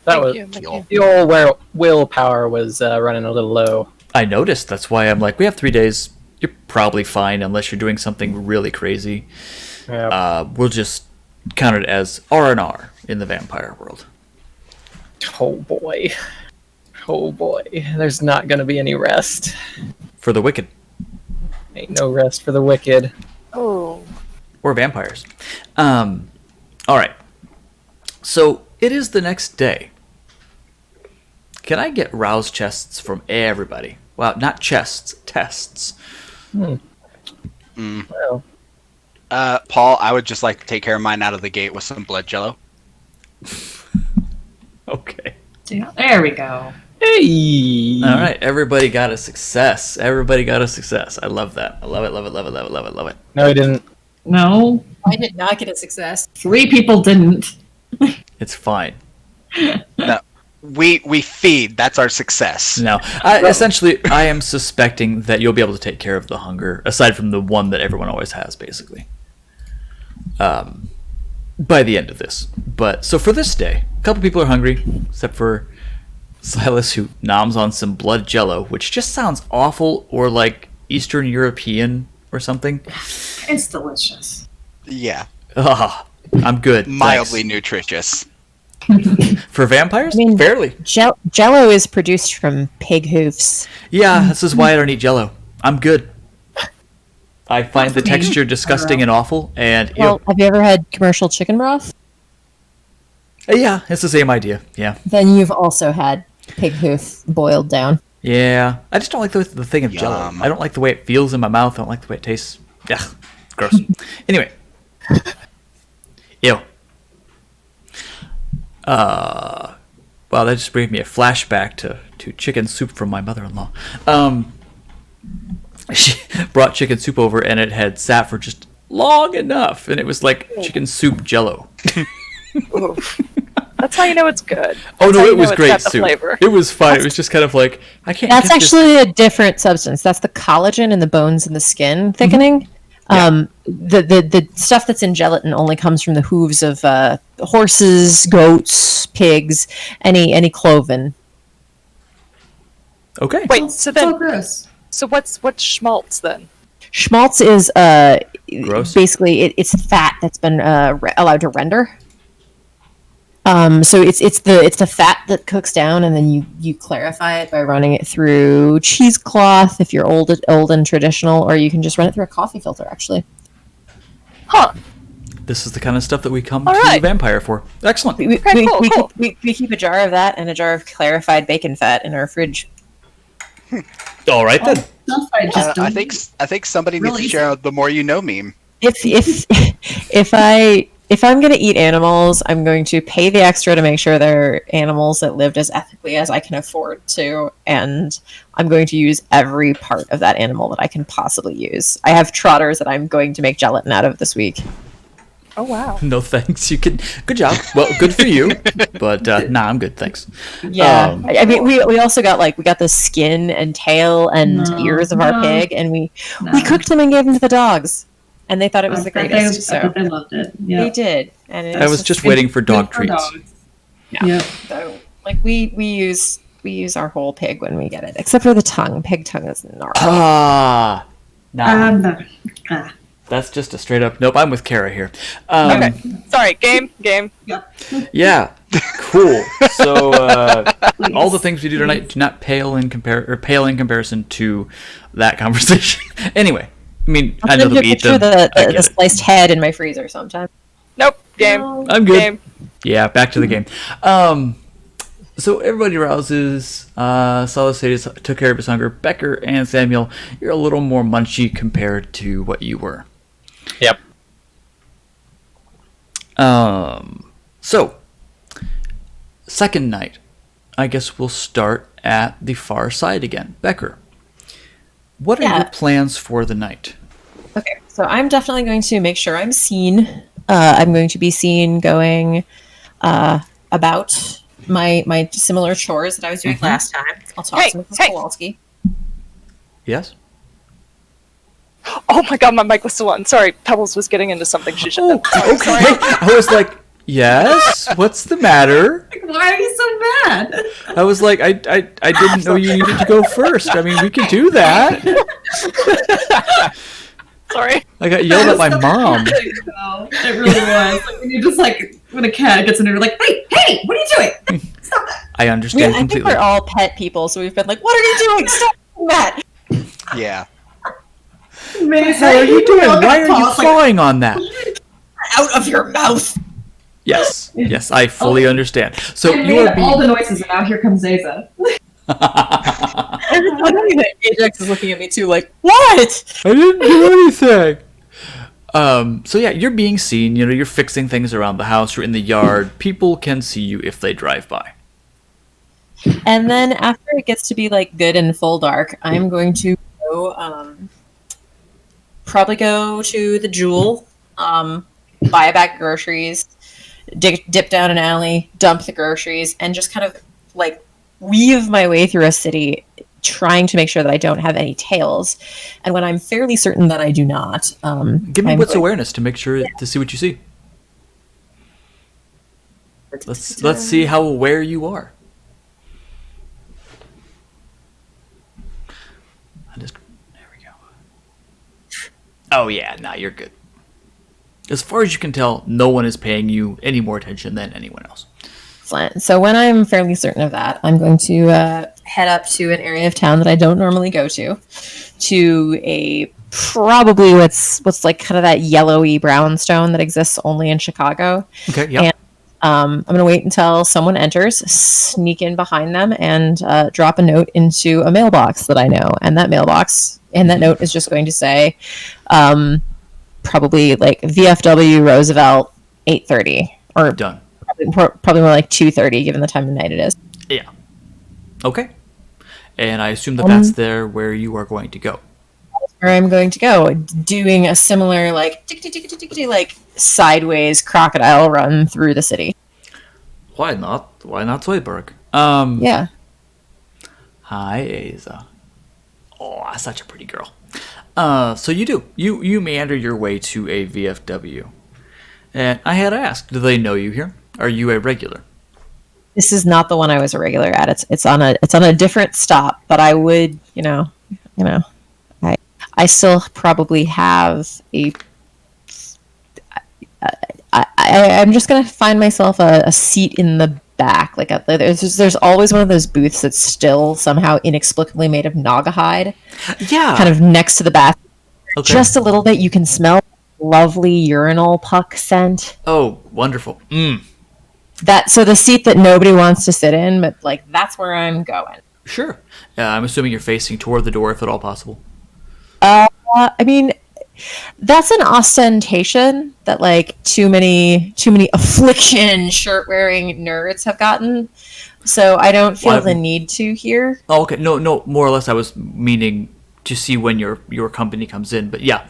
That was the old willpower was running a little low. I noticed. That's why I'm like, we have 3 days. You're probably fine unless you're doing something really crazy. Yeah. We'll just count it as R&R in the vampire world. Oh boy. Oh boy. There's not gonna be any rest. For the wicked. Ain't no rest for the wicked. Oh. Or vampires. Alright. So, it is the next day. Can I get rouse chests from everybody? Well, not chests, tests. Well, Paul, I would just like to take care of mine out of the gate with some blood jello. Okay. Yeah, there we go. hey. Alright, everybody got a success. Everybody got a success. I love that. I love it, love it, love it, love it, love it, love it. No, he didn't. No, I did not get a success. 3 people didn't. It's fine. No. We feed. That's our success. No, essentially, I am suspecting that you'll be able to take care of the hunger, aside from the one that everyone always has, basically. By the end of this. But so for this day, a couple people are hungry, except for Silas, who noms on some blood jello, which just sounds awful, or like Eastern European or something. It's delicious. Yeah. Ugh, I'm good. Mildly thanks. nutritious. For vampires, I mean- fairly. Jello is produced from pig hoofs. Yeah, this is why I don't eat jello. I'm good. I find the texture disgusting and awful, and Well, have you ever had commercial chicken broth? yeah, it's the same idea. Yeah, Then you've also had pig hoof boiled down. yeah. I just don't like the thing of jello. Yum. I don't like the way it feels in my mouth. I don't like the way it tastes. Yeah, gross. Anyway, ew. Wow, that just brings me a flashback to chicken soup from my mother-in-law. She brought chicken soup over, and it had sat for just long enough, and it was like chicken soup jello. Oof. That's how you know it's good. Oh That's no, how you it was know it's great got the soup. flavor. It was fine. It was just kind of like I can't. That's get this- actually a different substance. That's the collagen in the bones and the skin thickening. The stuff that's in gelatin only comes from the hooves of horses, goats, pigs, any cloven. Okay. Wait, so It's all then, gross. so what's schmaltz then? Schmaltz is Gross. basically it's fat that's been allowed to render. So it's the fat that cooks down, and then you clarify it by running it through cheesecloth if you're old and traditional, or you can just run it through a coffee filter. Actually, Huh. This is the kind of stuff that we come All to right. Vampire for. Excellent. we Cool. keep a jar of that and a jar of clarified bacon fat in our fridge. All right then. Stuff I just don't. I think somebody needs Really to share out the more you know meme. If I'm going to eat animals, I'm going to pay the extra to make sure they're animals that lived as ethically as I can afford to, and I'm going to use every part of that animal that I can possibly use. I have trotters that I'm going to make gelatin out of this week. Oh wow. No thanks. You can. Good job. Well, good for you. But nah, I'm good. Thanks. Yeah, Um, I mean, we also got we got the skin and tail and No, ears of our no, pig, and we No. cooked them and gave them to the dogs, and they thought it was the I greatest. bet So they loved it. they Yeah. did, and it I was just waiting for dog Good for treats. dogs. Yeah. Yeah. So, we use our whole pig when we get it, except for the tongue. Pig tongue is gnarly. Ah. Nah. No. That's just a straight up. Nope. I'm with Kara here. Okay. Sorry. Game. Yeah. Cool. So Please. all the things we do tonight do not pale in comparison to that conversation. Anyway, I mean, I know that we eat them. the I get it. sliced head in my freezer sometime. Nope. Game. No. I'm good. Game. Yeah, back to the game. So everybody rouses. Solidatus took care of his hunger. Becker and Samuel, you're a little more munchy compared to what you were. Yep. So second night, I guess we'll start at the far side again. Becker, what are Yeah. your plans for the night? Okay, so I'm definitely going to make sure I'm seen. I'm going to be seen going about my similar chores that I was doing last time. I'll talk Hey, to Mrs. hey. Kowalski. Yes. Oh my god, my mic was still on. Sorry, Pebbles was getting into something she shouldn't have. Okay. I was like, yes. What's the matter? Why are you so mad? I was like, I didn't know you needed to go first. I mean, we could do that. Sorry. I got yelled at by mom. No, it really was. When you just when a cat gets in there, you're like, hey, what are you doing? Stop that. I understand I think completely. we're all pet people, so we've been like, "What are you doing? Stop doing that!" Yeah. What the hell are you doing? Why are you clawing on that? Out of your mouth! Yes, I fully understand. So I you made are all being. the noises, and now here comes Zaza. Ajax is looking at me too, like, "What?" I didn't do anything. So yeah, you're being seen. You know, you're fixing things around the house. You're in the yard. People can see you if they drive by. And then after it gets to be good and full dark, I'm going to go, probably go to the Jewel, buy a bag of groceries, dip down an alley, dump the groceries, and just kind of weave my way through a city, trying to make sure that I don't have any tails. And when I'm fairly certain that I do not, Give me I'm wits going- awareness to make sure to see what you see. Let's see how aware you are. There we go. Oh yeah, nah, you're good. As far as you can tell, no one is paying you any more attention than anyone else. Excellent. So when I'm fairly certain of that, I'm going to head up to an area of town that I don't normally go to a probably what's kind of that yellowy brownstone that exists only in Chicago. Okay, yeah. And I'm going to wait until someone enters, sneak in behind them, and drop a note into a mailbox that I know. And that note is just going to say, probably VFW Roosevelt 8:30 or Done. probably more like 2:30 given the time of night it is. Yeah. Okay. And I assume that that's there where you are going to go. Where I'm going to go, doing a similar sideways crocodile run through the city. Why not? Why not Zoidberg? Yeah. Hi, Aza. Oh, such a pretty girl. So you do. You meander your way to a VFW. And I had asked, do they know you here? Are you a regular? This is not the one I was a regular at. It's on a different stop, but I would, I still probably have I'm just gonna find myself a seat in the back. Like there's always one of those booths that's still somehow inexplicably made of naga hide, Yeah. kind of next to the bath. Okay. Just a little bit. You can smell lovely urinal puck scent. Oh, wonderful. So the seat that nobody wants to sit in, but like that's where I'm going. Sure. I'm assuming you're facing toward the door, if at all possible. I mean, that's an ostentation that like too many affliction shirt wearing nerds have gotten. So I don't feel the need to here. Oh, okay. No. More or less, I was meaning to see when your company comes in. But yeah.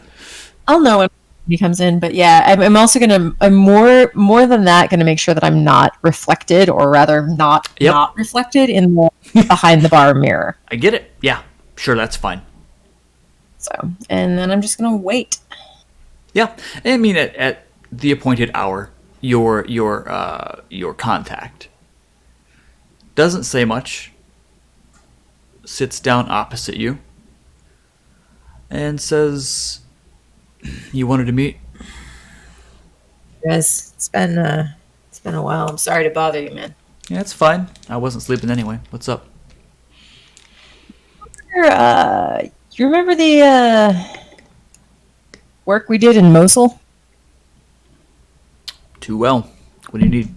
I'll know when he comes in, but yeah, I'm also I'm more than that gonna make sure that I'm not reflected, or rather not reflected in the behind the bar mirror. I get it. Yeah. Sure. That's fine. So, and then I'm just gonna wait. Yeah. I mean, at the appointed hour, your contact doesn't say much. Sits down opposite you and says, "You wanted to meet?" Guys, it's been a while. I'm sorry to bother you, man. Yeah, it's fine. I wasn't sleeping anyway. What's up? You remember the work we did in Mosul? Too well. What do you need?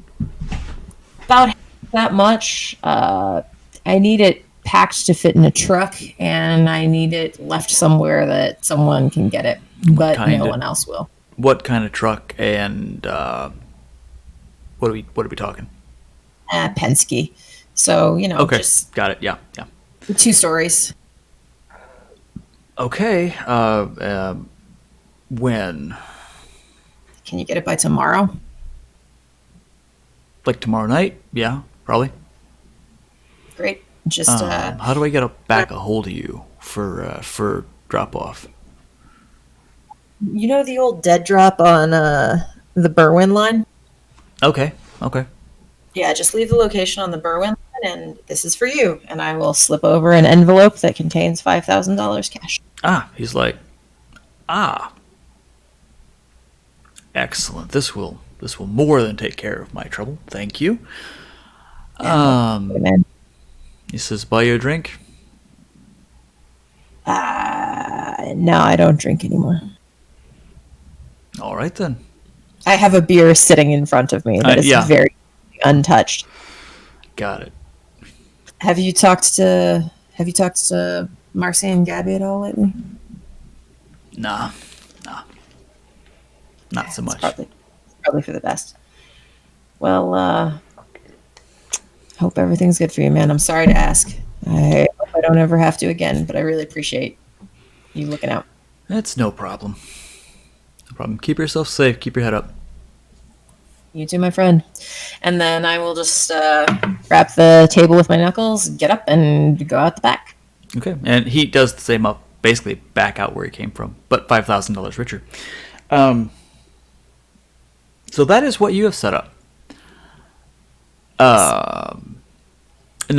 About that much. I need it packed to fit in a truck, and I need it left somewhere that someone can get it, but no one else will. What kind of truck, and what are we talking? Penske. So, Okay, just got it. Yeah. 2 stories. Okay. When? Can you get it by tomorrow? Like tomorrow night? Yeah, probably. Great. Just how do I get back a hold of you for drop off? you know the old dead drop on the Berwyn line? Okay. Yeah, just leave the location on the Berwyn line, and this is for you. And I will slip over an envelope that contains $5,000 cash. He's like, excellent. This will more than take care of my trouble. Thank you. Man. He says, buy you a drink? No, I don't drink anymore. All right, then. I have a beer sitting in front of me that is yeah. very untouched. Got it. Have you talked to Marcy and Gabby at all lately? Nah. Not so much. Probably for the best. Well, hope everything's good for you, man. I'm sorry to ask. I hope I don't ever have to again, but I really appreciate you looking out. It's no problem. No problem. Keep yourself safe. Keep your head up. You too, my friend. And then I will just wrap the table with my knuckles, get up, and go out the back. Okay. And he does the same up, basically back out where he came from, but $5,000 richer. So that is what you have set up. Now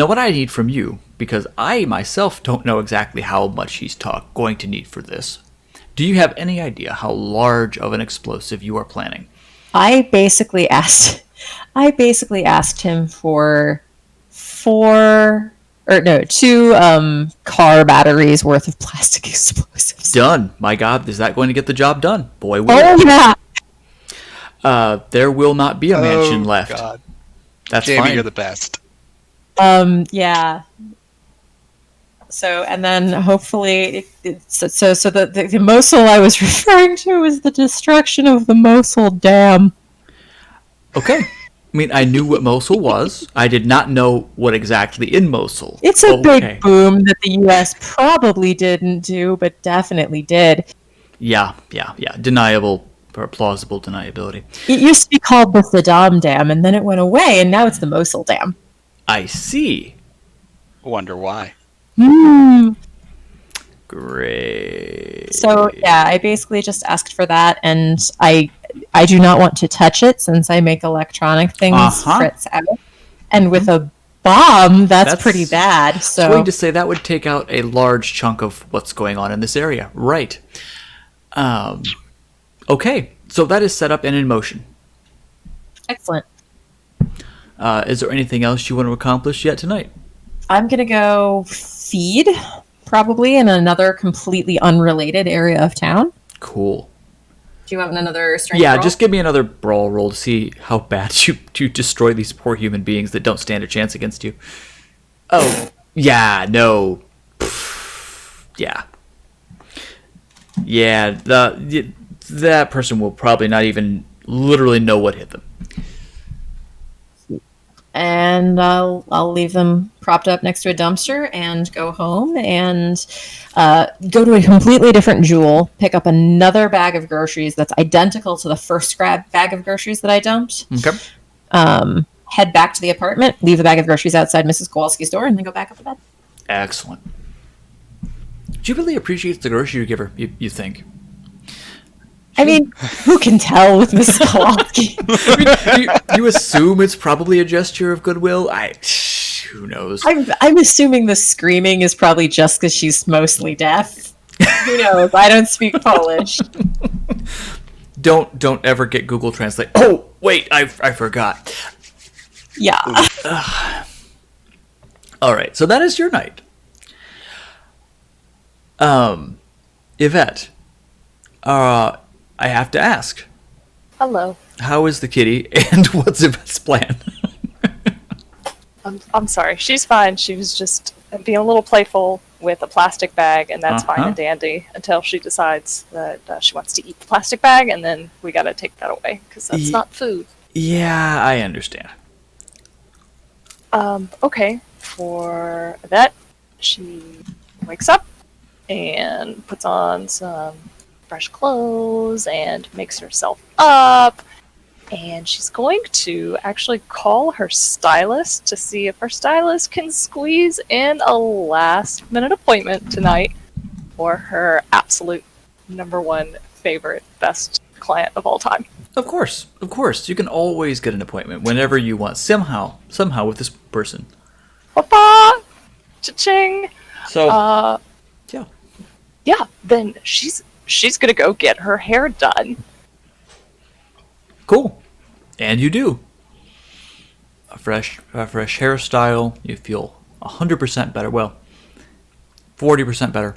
what I need from you, because I myself don't know exactly how much he's going to need for this. Do you have any idea how large of an explosive you are planning? I basically asked him for 2 car batteries worth of plastic explosives. Done. My God, is that going to get the job done? Boy, will Oh it. yeah. There will not be a mansion left. God. That's Jamie, fine. you're the best. Yeah. So, and then hopefully, the Mosul I was referring to is the destruction of the Mosul Dam. Okay. I mean, I knew what Mosul was. I did not know what exactly in Mosul. It's a big boom that the U.S. probably didn't do, but definitely did. Yeah. Deniable or plausible deniability. It used to be called the Saddam Dam, and then it went away, and now it's the Mosul Dam. I see. Wonder why. Great. So yeah, I basically just asked for that, and I do not want to touch it since I make electronic things fritz out, and with a bomb, that's pretty bad. So I was going to say that would take out a large chunk of what's going on in this area, right? Okay, so that is set up and in motion. Excellent. Is there anything else you want to accomplish yet tonight? I'm gonna go feed, probably in another completely unrelated area of town. Cool. Do you want another strength Yeah, roll? just give me another brawl roll to see how bad you destroy these poor human beings that don't stand a chance against you. Oh, yeah, no. Yeah. Yeah, that person will probably not even literally know what hit them. And I'll leave them propped up next to a dumpster and go home and go to a completely different Jewel, pick up another bag of groceries that's identical to the first bag of groceries that I dumped. Okay. Head back to the apartment, leave the bag of groceries outside Mrs. Kowalski's door, and then go back up to bed. Excellent. Jubilee appreciates the grocery you give her, you think? I mean, who can tell with Mrs. Kowalski? I mean, you assume it's probably a gesture of goodwill? Who knows? I'm assuming the screaming is probably just because she's mostly deaf. Who knows? I don't speak Polish. Don't ever get Google Translate. Oh, wait, I forgot. Yeah. All right, so that is your night. Yvette, I have to ask, Hello. how is the kitty, and what's Yvette's plan? I'm sorry. She's fine. She was just being a little playful with a plastic bag, and that's fine and dandy until she decides that she wants to eat the plastic bag, and then we gotta take that away because that's not food. Yeah, I understand. Okay. For that, she wakes up and puts on some fresh clothes and makes herself up. And she's going to actually call her stylist to see if her stylist can squeeze in a last-minute appointment tonight for her absolute #1 favorite, best client of all time. Of course. You can always get an appointment whenever you want, somehow with this person. Papa! Cha-ching! So, Yeah, then she's gonna go get her hair done. cool. And you do. A fresh hairstyle. You feel 100% better. Well, 40% better.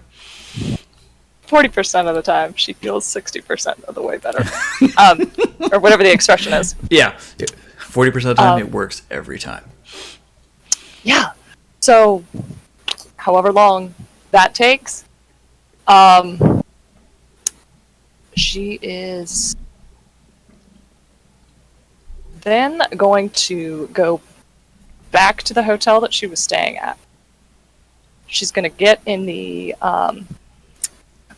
40% of the time, she feels 60% of the way better. Or whatever the expression is. Yeah. 40% of the time, it works every time. Yeah. So, however long that takes, she is then going to go back to the hotel that she was staying at. She's going to get in the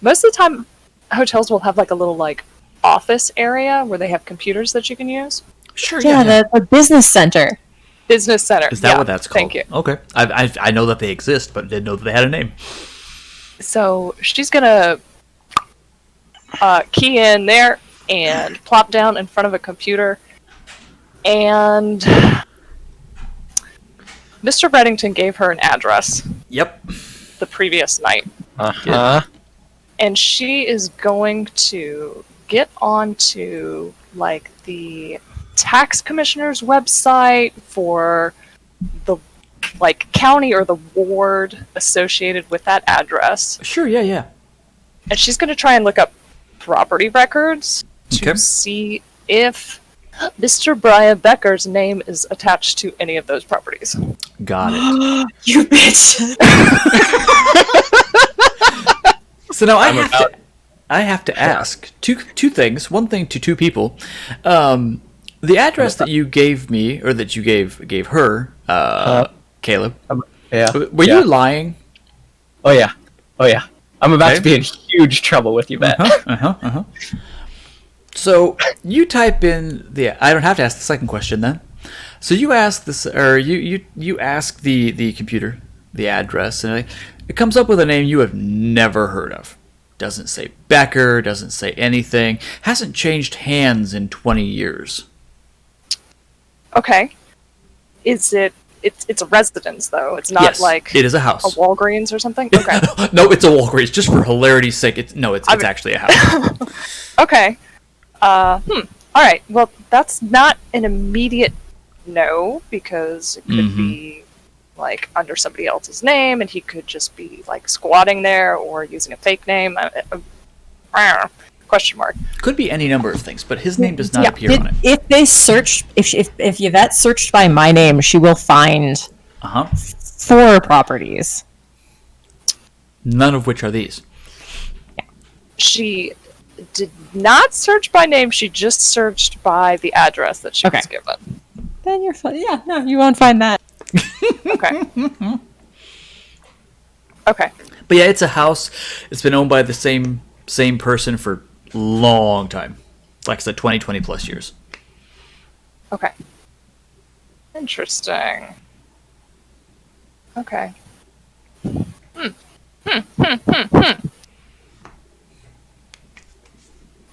most of the time hotels will have like a little like office area where they have computers that you can use. Sure. Yeah, the business center. Business center. Is that what that's called? Thank you. Okay. I know that they exist, but didn't know that they had a name. So she's gonna key in there and plop down in front of a computer, and Mr. Reddington gave her an address Yep. the previous night, and she is going to get onto like the tax commissioner's website for the like county or the ward associated with that address. Sure, yeah. And she's going to try and look up property records to Okay. see if Mr. Brian Becker's name is attached to any of those properties. Got it. You bitch. So now I have to ask two things. One thing to two people. The address that you gave me, or that you gave her, Caleb. Yeah. Were you lying? Oh yeah. I'm about to be in huge trouble with you, Matt. So you type in I don't have to ask the second question then. So you ask this, or you ask the computer the address, and it comes up with a name you have never heard of. Doesn't say Becker. Doesn't say anything. Hasn't changed hands in 20 years. Okay. Is it... It's a residence, though. It's not Yes, like it is a a house. Walgreens or something? Okay. No, it's a Walgreens. Just for hilarity's sake, it's actually a house. Okay. All right. Well, that's not an immediate no, because it could be like under somebody else's name, and he could just be like squatting there or using a fake name. Question mark. Could be any number of things, but his name does not appear on it. If they searched, if Yvette searched by my name, she will find 4 properties. None of which are these. She did not search by name. She just searched by the address that she was given. Then you're fine. Yeah, no, you won't find that. Okay. Okay. But yeah, it's a house. It's been owned by the same person for a long time. Like I said, 20 plus years. Okay. Interesting. Okay.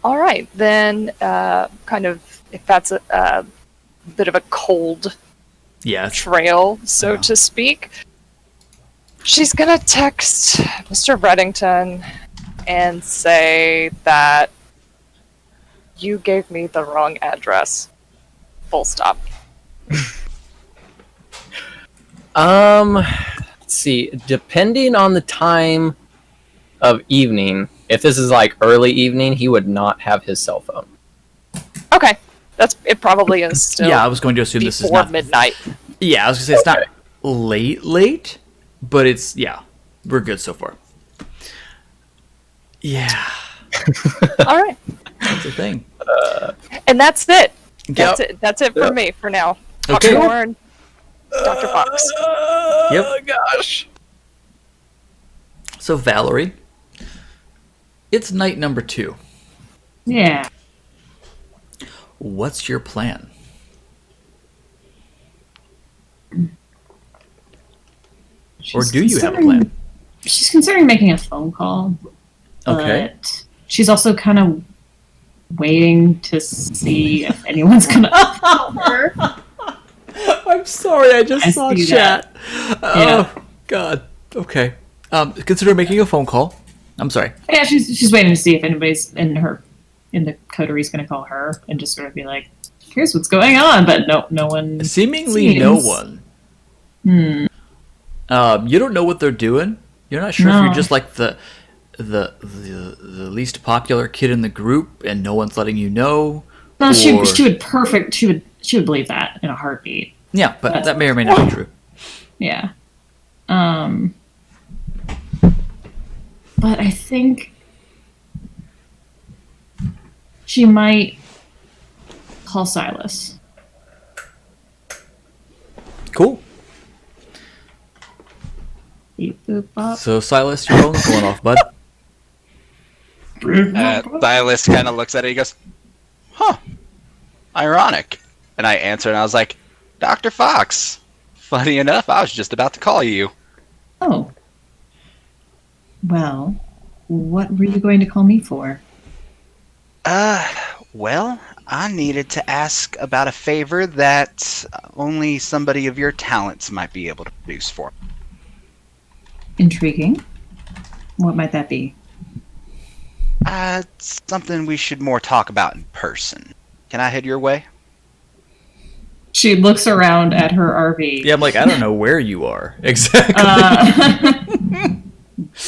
All right, then, kind of, if that's a bit of a cold trail, so to speak, she's gonna text Mr. Reddington and say that you gave me the wrong address. Full stop. Let's see. Depending on the time of evening, if this is like early evening, he would not have his cell phone. Okay, it probably is still. Yeah, I was going to assume this is before not midnight. Yeah, I was going to say it's not late, but it's we're good so far. Yeah. All right. That's the thing. And that's it. Yep. That's it for me for now. Okay. Dr. Fox. Yep. Oh gosh. So Valerie, it's night number 2. Yeah. What's your plan? Or do you have a plan? She's considering making a phone call. Okay. But she's also kind of waiting to see if anyone's gonna call her. I'm sorry, I just saw see chat. Yeah. Oh God. Okay. Consider making a phone call. I'm sorry. Yeah, she's waiting to see if anybody's in the coterie is gonna call her and just sort of be like, "Here's what's going on," but no one. Seemingly no one. You don't know what they're doing. You're not sure if you're just like the least popular kid in the group and no one's letting you know. No, she would believe that in a heartbeat. Yeah, but that may or may not be true. Yeah. But I think she might call Silas. Cool. Beep, boop, bop. So Silas, your phone's going off, bud. Silas kind of looks at it. He goes, "Huh, ironic." And I answer, and I was like, "Dr. Fox. Funny enough, I was just about to call you." Oh. Well, what were you going to call me for? Well, I needed to ask about a favor that only somebody of your talents might be able to produce for me. Intriguing. What might that be? It's something we should more talk about in person. Can I head your way? She looks around at her RV. Yeah, I'm like, I don't know where you are exactly.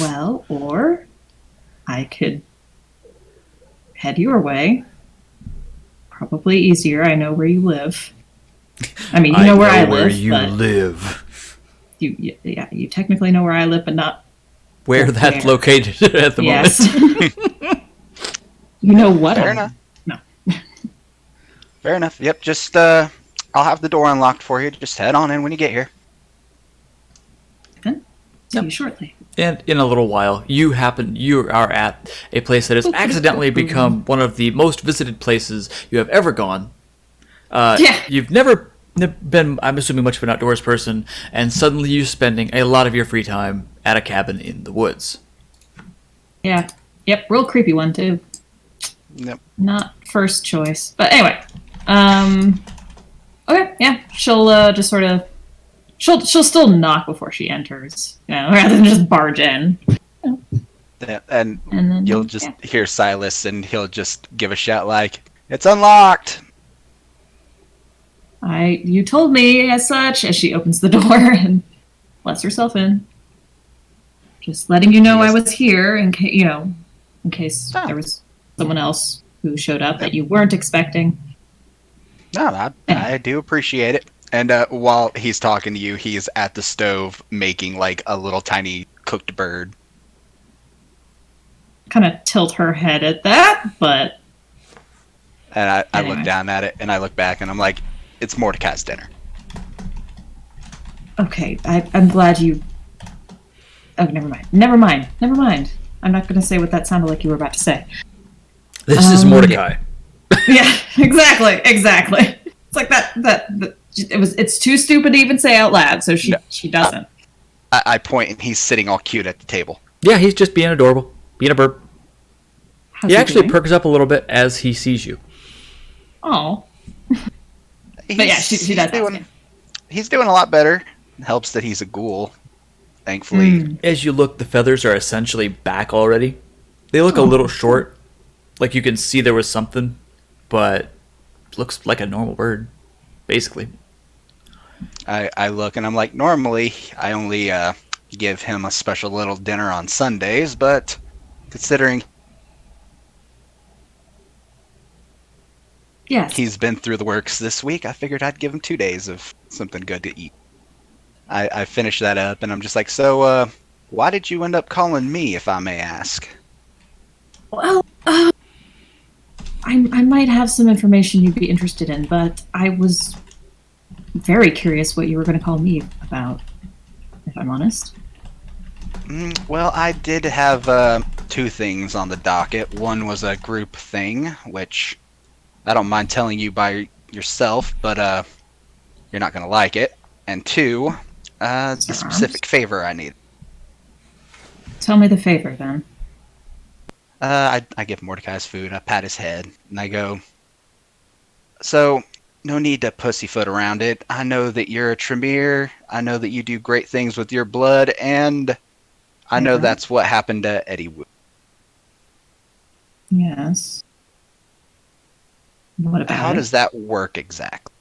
Well, or I could head your way. Probably easier. I know where you live. I mean, you know where I live. Where you but live. You technically know where I live, but not where that's located at the moment. You know what? Fair enough. No. Fair enough. Yep. Just I'll have the door unlocked for you. Just head on in when you get here. See you shortly. And in a little while, you are at a place that has accidentally become one of the most visited places you have ever gone. You've never been, I'm assuming, much of an outdoors person, and suddenly you're spending a lot of your free time at a cabin in the woods. Yeah. Yep. Real creepy one too. Yep. Not first choice, but anyway. Okay. Yeah. She'll just sort of. She'll still knock before she enters, rather than just barge in. Yeah, and then you'll just hear Silas, and he'll just give a shout like, It's unlocked. You told me as such, as she opens the door and lets herself in. Just letting you know Yes. I was here in case Oh. there was someone else who showed up that you weren't expecting. No, I do appreciate it. And while he's talking to you, he's at the stove making like a little tiny cooked bird. Kind of tilt her head at that, but And I Anyway. look down at it, and I look back, and I'm like, it's Mordecai's dinner. okay. I'm glad you. Oh, never mind. I'm not going to say what that sounded like you were about to say. This is Mordecai. Yeah, exactly. It's like that. It's too stupid to even say out loud, so she doesn't. I point, and he's sitting all cute at the table. Yeah, he's just being adorable, being a burp. How's He actually doing? perks up a little bit as he sees you. Oh, but yeah, she does. He's doing a lot better. It helps that he's a ghoul, thankfully. As you look, the feathers are essentially back already. They look a little short. Like you can see there was something, but it looks like a normal bird, basically. I look, and I'm like, normally I only give him a special little dinner on Sundays, but considering Yes. he's been through the works this week, I figured I'd give him 2 days of something good to eat. I finished that up, and I'm just like, so, why did you end up calling me, if I may ask? Well, I might have some information you'd be interested in, but I was very curious what you were going to call me about, if I'm honest. Well, I did have 2 things on the docket. One was a group thing, which I don't mind telling you by yourself, but you're not going to like it. And 2, the specific favor I need. Tell me the favor, then. I give Mordecai's food, I pat his head, and I go, so, no need to pussyfoot around it. I know that you're a Tremere, I know that you do great things with your blood, and I know Mhm. that's what happened to Eddie Wu. Yes. What about How it? does that work exactly?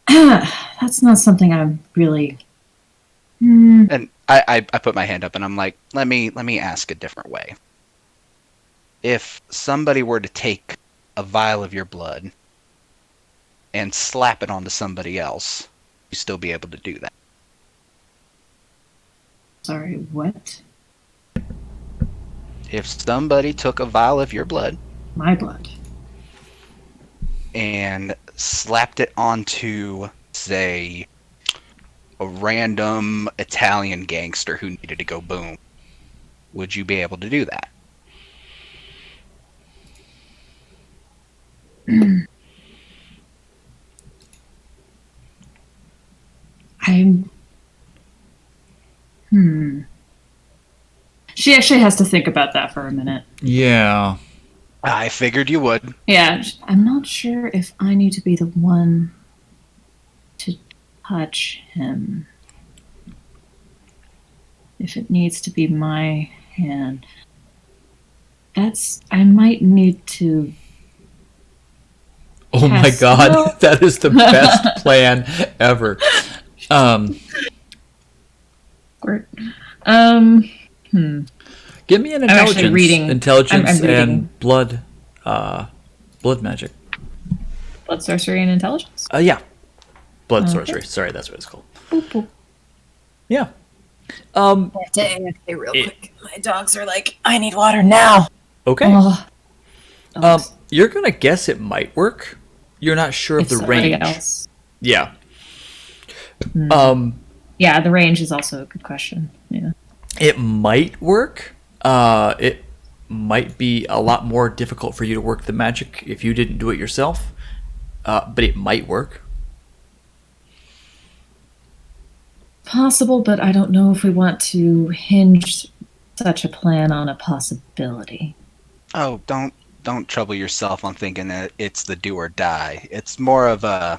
That's not something I'm really. And I put my hand up and I'm like, let me ask a different way. If somebody were to take a vial of your blood and slap it onto somebody else, you still be able to do that. Sorry, what? If somebody took a vial of your blood My blood. and slapped it onto, say, a random Italian gangster who needed to go boom, would you be able to do that? I'm. She actually has to think about that for a minute. Yeah. I figured you would. Yeah, I'm not sure if I need to be the one to touch him. If it needs to be my hand. I might need to. Oh my Yes. god, No. that is the best plan ever. Give me an I'm actually intelligence. reading- Intelligence I'm reading. and blood magic. Blood sorcery and intelligence? Yeah. Blood Okay. sorcery. Sorry, that's what it's called. Boop, boop. Yeah. Real It- quick. My dogs are like, I need water now. Okay. Oh, You're gonna guess it might work. You're not sure of it's the somebody range. else. Yeah. Yeah, the range is also a good question. Yeah. It might work. It might be a lot more difficult for you to work the magic if you didn't do it yourself. But it might work. Possible, but I don't know if we want to hinge such a plan on a possibility. Oh, don't trouble yourself on thinking that it's the do or die. It's more of a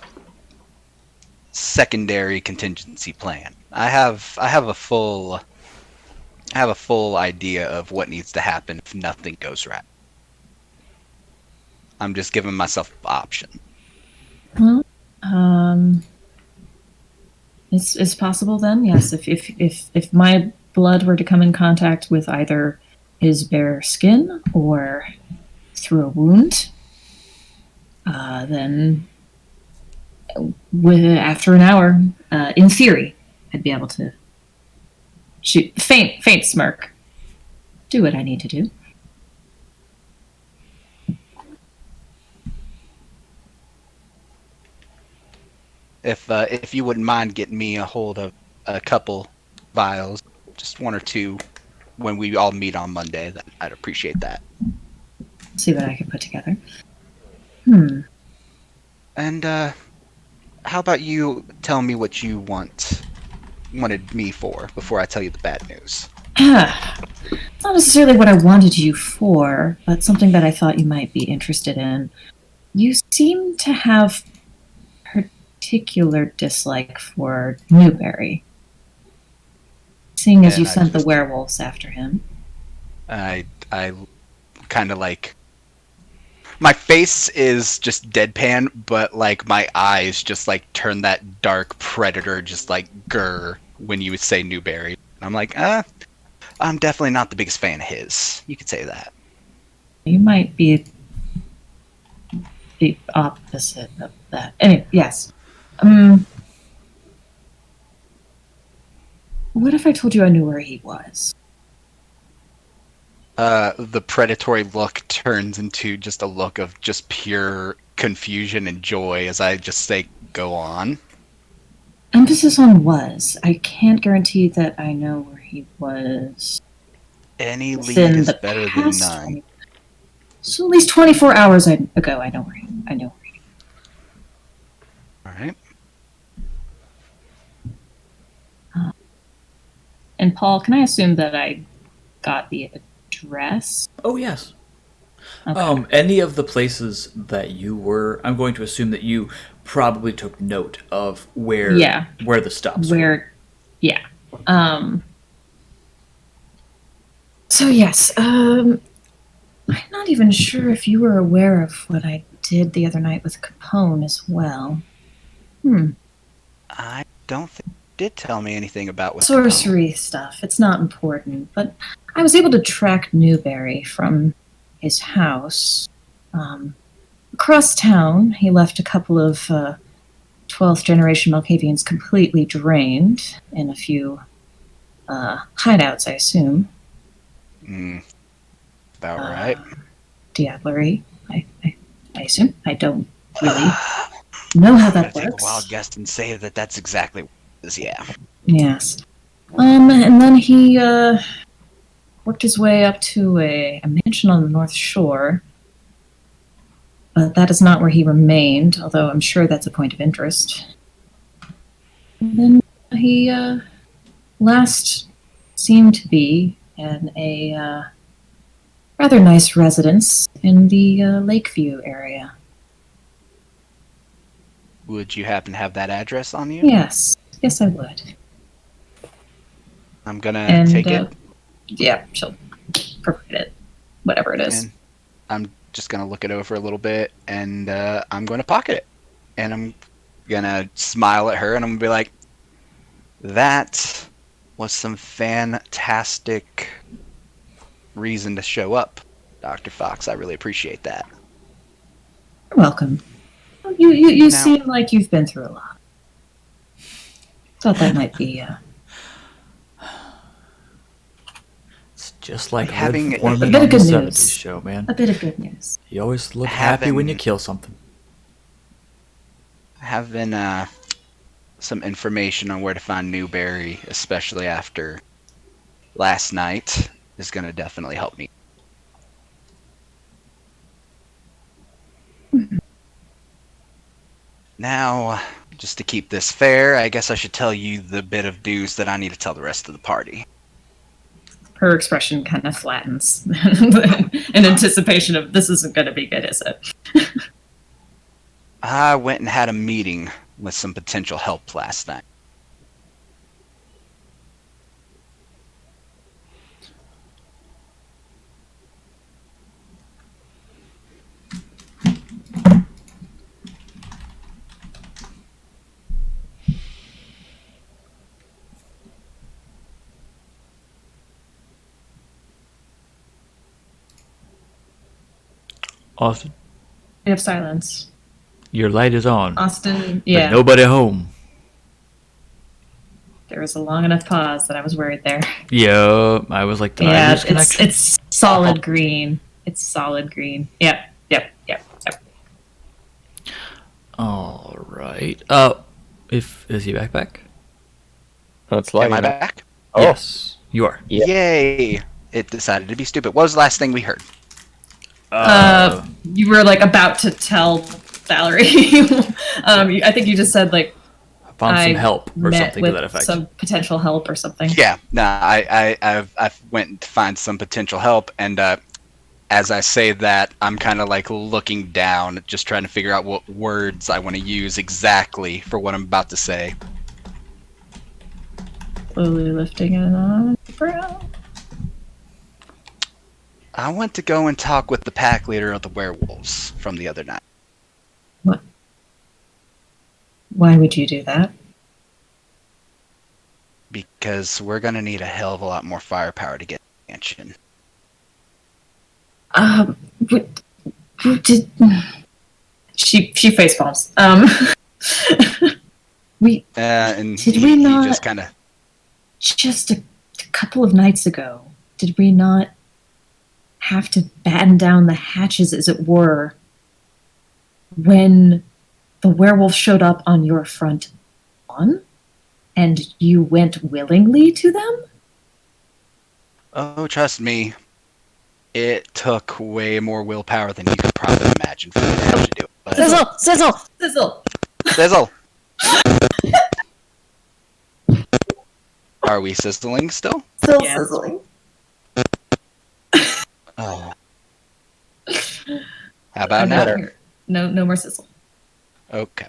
secondary contingency plan. I have a full idea of what needs to happen if nothing goes right. I'm just giving myself the option. Well, it's possible then. Yes, if my blood were to come in contact with either his bare skin or through a wound, then after an hour, in theory, I'd be able to shoot. Faint smirk. Do what I need to do. If you wouldn't mind getting me a hold of a couple vials, just one or two, when we all meet on Monday, then I'd appreciate that. See what I can put together. And how about you tell me what you wanted me for before I tell you the bad news? It's not necessarily what I wanted you for, but something that I thought you might be interested in. You seem to have particular dislike for Newberry, seeing as And you sent the werewolves after him. I kind of like, my face is just deadpan, but like my eyes just like turn that dark predator, just like grr when you would say Newberry. I'm like, I'm definitely not the biggest fan of his. You could say that. You might be the opposite of that. Anyway, yes. What if I told you I knew where he was? The predatory look turns into just a look of just pure confusion and joy as I just say, go on. Emphasis on was. I can't guarantee that I know where he was. Any lead Within is the better than past none. 20 So at least 24 hours ago, I know where he. All right. And Paul, can I assume that I got the address? Oh, yes. Okay. Any of the places that you were, I'm going to assume that you probably took note of where the stops were. Yeah. So yes, I'm not even sure if you were aware of what I did the other night with Capone as well. I don't think you did tell me anything about what Sorcery stuff. It's not important, but I was able to track Newberry from his house. Across town, he left a couple of 12th generation Malkavians completely drained in a few hideouts, I assume. About right. Diablerie, I assume. I don't really know how that Take a works. wild guess and say that that's exactly what it is, yeah. Yes. And then he worked his way up to a mansion on the North Shore. But that is not where he remained, although I'm sure that's a point of interest. And then he last seemed to be in a rather nice residence in the Lakeview area. Would you happen to have that address on you? Yes, I would. I'm gonna take it. Yeah, she'll provide it, whatever it is. And I'm just gonna look it over a little bit, and I'm gonna pocket it. And I'm gonna smile at her, and I'm gonna be like, that was some fantastic reason to show up, Dr. Fox. I really appreciate that. You're welcome. You Now- seem like you've been through a lot. Thought that might be It's just like Having Red a Foreman bit on of the good 70s news. show, man. a bit of good news. You always look happy when you kill something. Having some information on where to find Newberry, especially after last night, is gonna definitely help me. Now, just to keep this fair, I guess I should tell you the bit of news that I need to tell the rest of the party. Her expression kind of flattens in anticipation of this isn't going to be good, is it? I went and had a meeting with some potential help last night. Austin, We have silence. your light is on. Austin, But yeah. nobody home. There was a long enough pause that I was worried there. Yeah, I was like, did I Yeah, lose connection? it's solid green. It's solid green. Yep. All right. Is he back? That's Am lighting I up. back? Oh. Yes, you are. Yeah. Yay! It decided to be stupid. What was the last thing we heard? You were like about to tell Valerie. I think you just said like Found some I help or met something with to that effect. some potential help or something. Yeah, no, I went to find some potential help, and as I say that, I'm kind of like looking down, just trying to figure out what words I want to use exactly for what I'm about to say. Slowly lifting an eyebrow. I went to go and talk with the pack leader of the werewolves from the other night. What? Why would you do that? Because we're gonna need a hell of a lot more firepower to get the mansion. What did she face palms? And Did he, we he not- just kind of just a couple of nights ago, did we not have to batten down the hatches, as it were, when the werewolf showed up on your front lawn, and you went willingly to them? Oh, trust me, it took way more willpower than you could probably imagine for me to actually do it. But Sizzle! Sizzle! sizzle. Are we sizzling still? Still Yeah. sizzling. Oh. How about now? No more sizzle. Okay.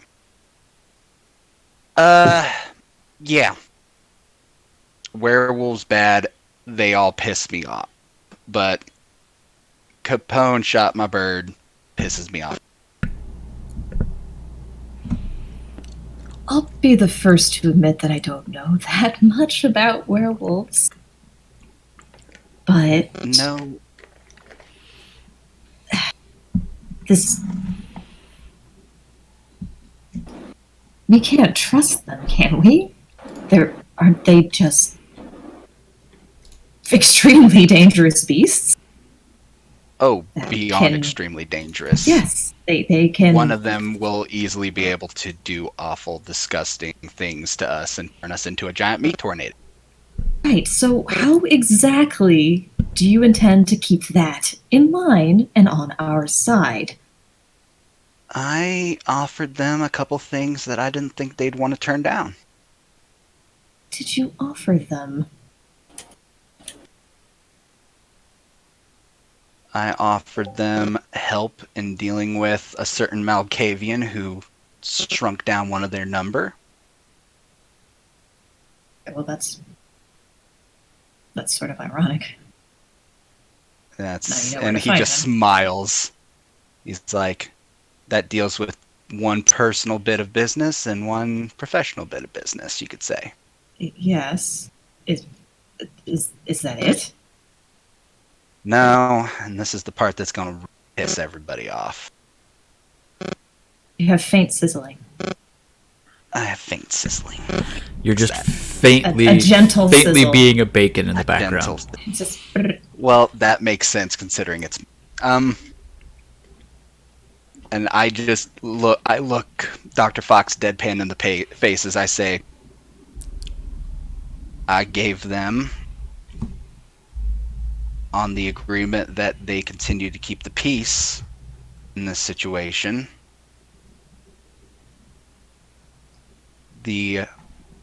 Yeah. Werewolves bad. They all piss me off. But Capone shot my bird. Pisses me off. I'll be the first to admit that I don't know that much about werewolves. But No. this... We can't trust them, can we? Aren't they just extremely dangerous beasts? Oh, That beyond can- extremely dangerous. Yes, they can... One of them will easily be able to do awful, disgusting things to us and turn us into a giant meat tornado. Right, so how exactly do you intend to keep that in line and on our side? I offered them a couple things that I didn't think they'd want to turn down. Did you offer them? I offered them help in dealing with a certain Malkavian who shrunk down one of their number. Well, that's sort of ironic. That's Now you know where and to he find just them. smiles. He's like, that deals with one personal bit of business and one professional bit of business, you could say. Yes. Is that it? No, and this is the part that's going to piss everybody off. You have faint sizzling. I have faint sizzling. You're just Sad. faintly, A gentle faintly sizzle. being a bacon in the A background. gentle- It's just Well, that makes sense considering it's and I look Dr. Fox deadpan in the face as I say, I gave them on the agreement that they continue to keep the peace in this situation. The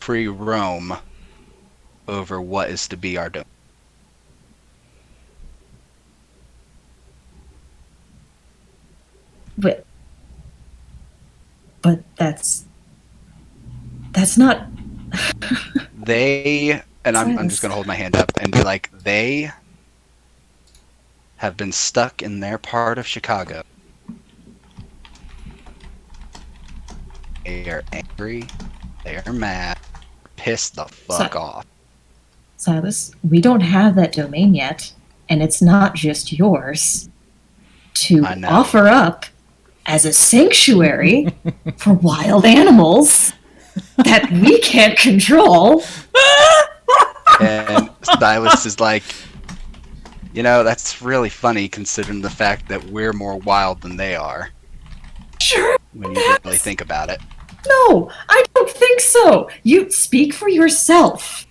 free roam over what is to be our domain. but that's not They, and I'm Silence. just going to hold my hand up and be like, they have been stuck in their part of Chicago. They are angry, they are mad, pissed the fuck off. Silas, we don't have that domain yet, and it's not just yours. to I know. offer up as a sanctuary for wild animals that we can't control. And Silas is like, that's really funny considering the fact that we're more wild than they are. Sure. When you really think about it. No, I don't think so. You speak for yourself,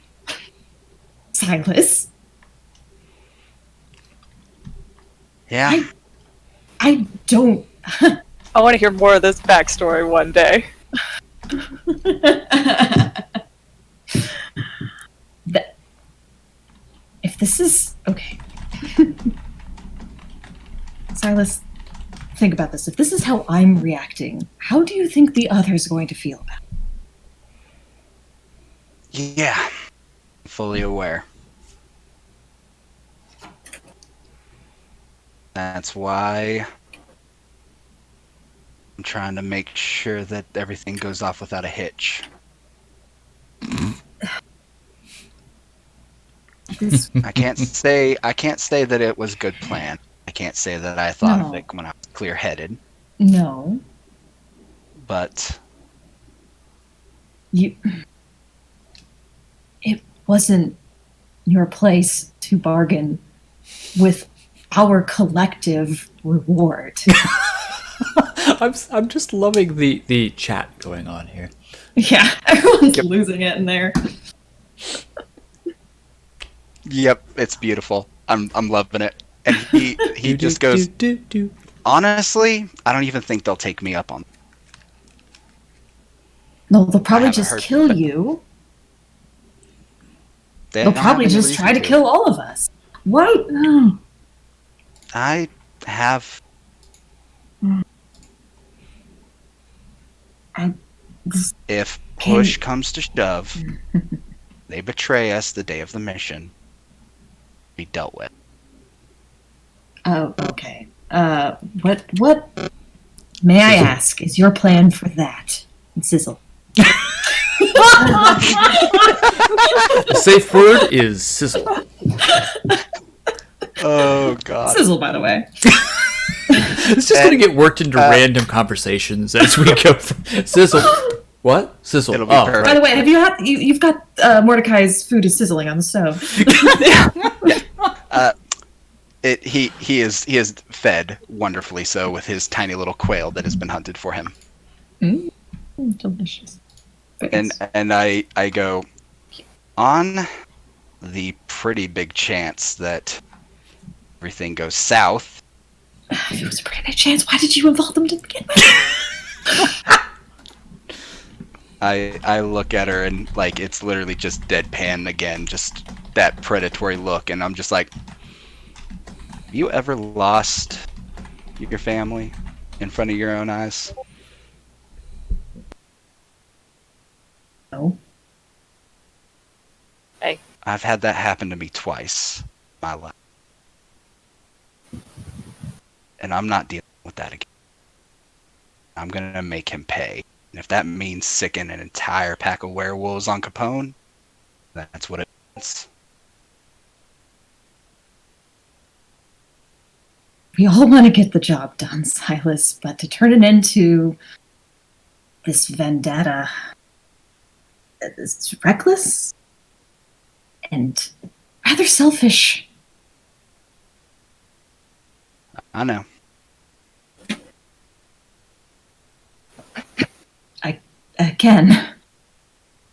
Silas. Yeah. I don't. I want to hear more of this backstory one day. If this is okay, Silas, think about this. If this is how I'm reacting, how do you think the others are going to feel about it? Yeah. Fully aware. That's why I'm trying to make sure that everything goes off without a hitch. I can't say that it was a good plan. I can't say that I thought of No. it when I was clear-headed, No, but it wasn't your place to bargain with our collective reward. I'm just loving the chat going on here. Yeah, everyone's losing it in there. yep, it's beautiful. I'm loving it. And he just goes, honestly, I don't even think they'll take me up on it. No, they'll probably haven't just heard kill that. you. They They'll don't probably have any just reason try to kill all of us. What? No. I have if push comes to shove, they betray us the day of the mission. Be dealt with. Oh, okay. What? May I ask? Is your plan for that? And Sizzle. The safe word is sizzle. Oh god. Sizzle, by the way. It's just going to get worked into random conversations as we go. Sizzle. What? Sizzle. It'll be Oh, perfect. By the way, have you had you've got Mordecai's food is sizzling on the stove. He is fed wonderfully so with his tiny little quail that has been hunted for him. Delicious. And I go, on the pretty big chance that everything goes south. If it was a pretty big chance, why did you involve them to begin with? I look at her and like it's literally just deadpan again, just that predatory look, and I'm just like, you ever lost your family in front of your own eyes? No. Hey. I've had that happen to me twice in my life. And I'm not dealing with that again. I'm gonna make him pay. And if that means sicking an entire pack of werewolves on Capone, that's what it is. We all want to get the job done, Silas, but to turn it into this vendetta is reckless and rather selfish. I know. Again,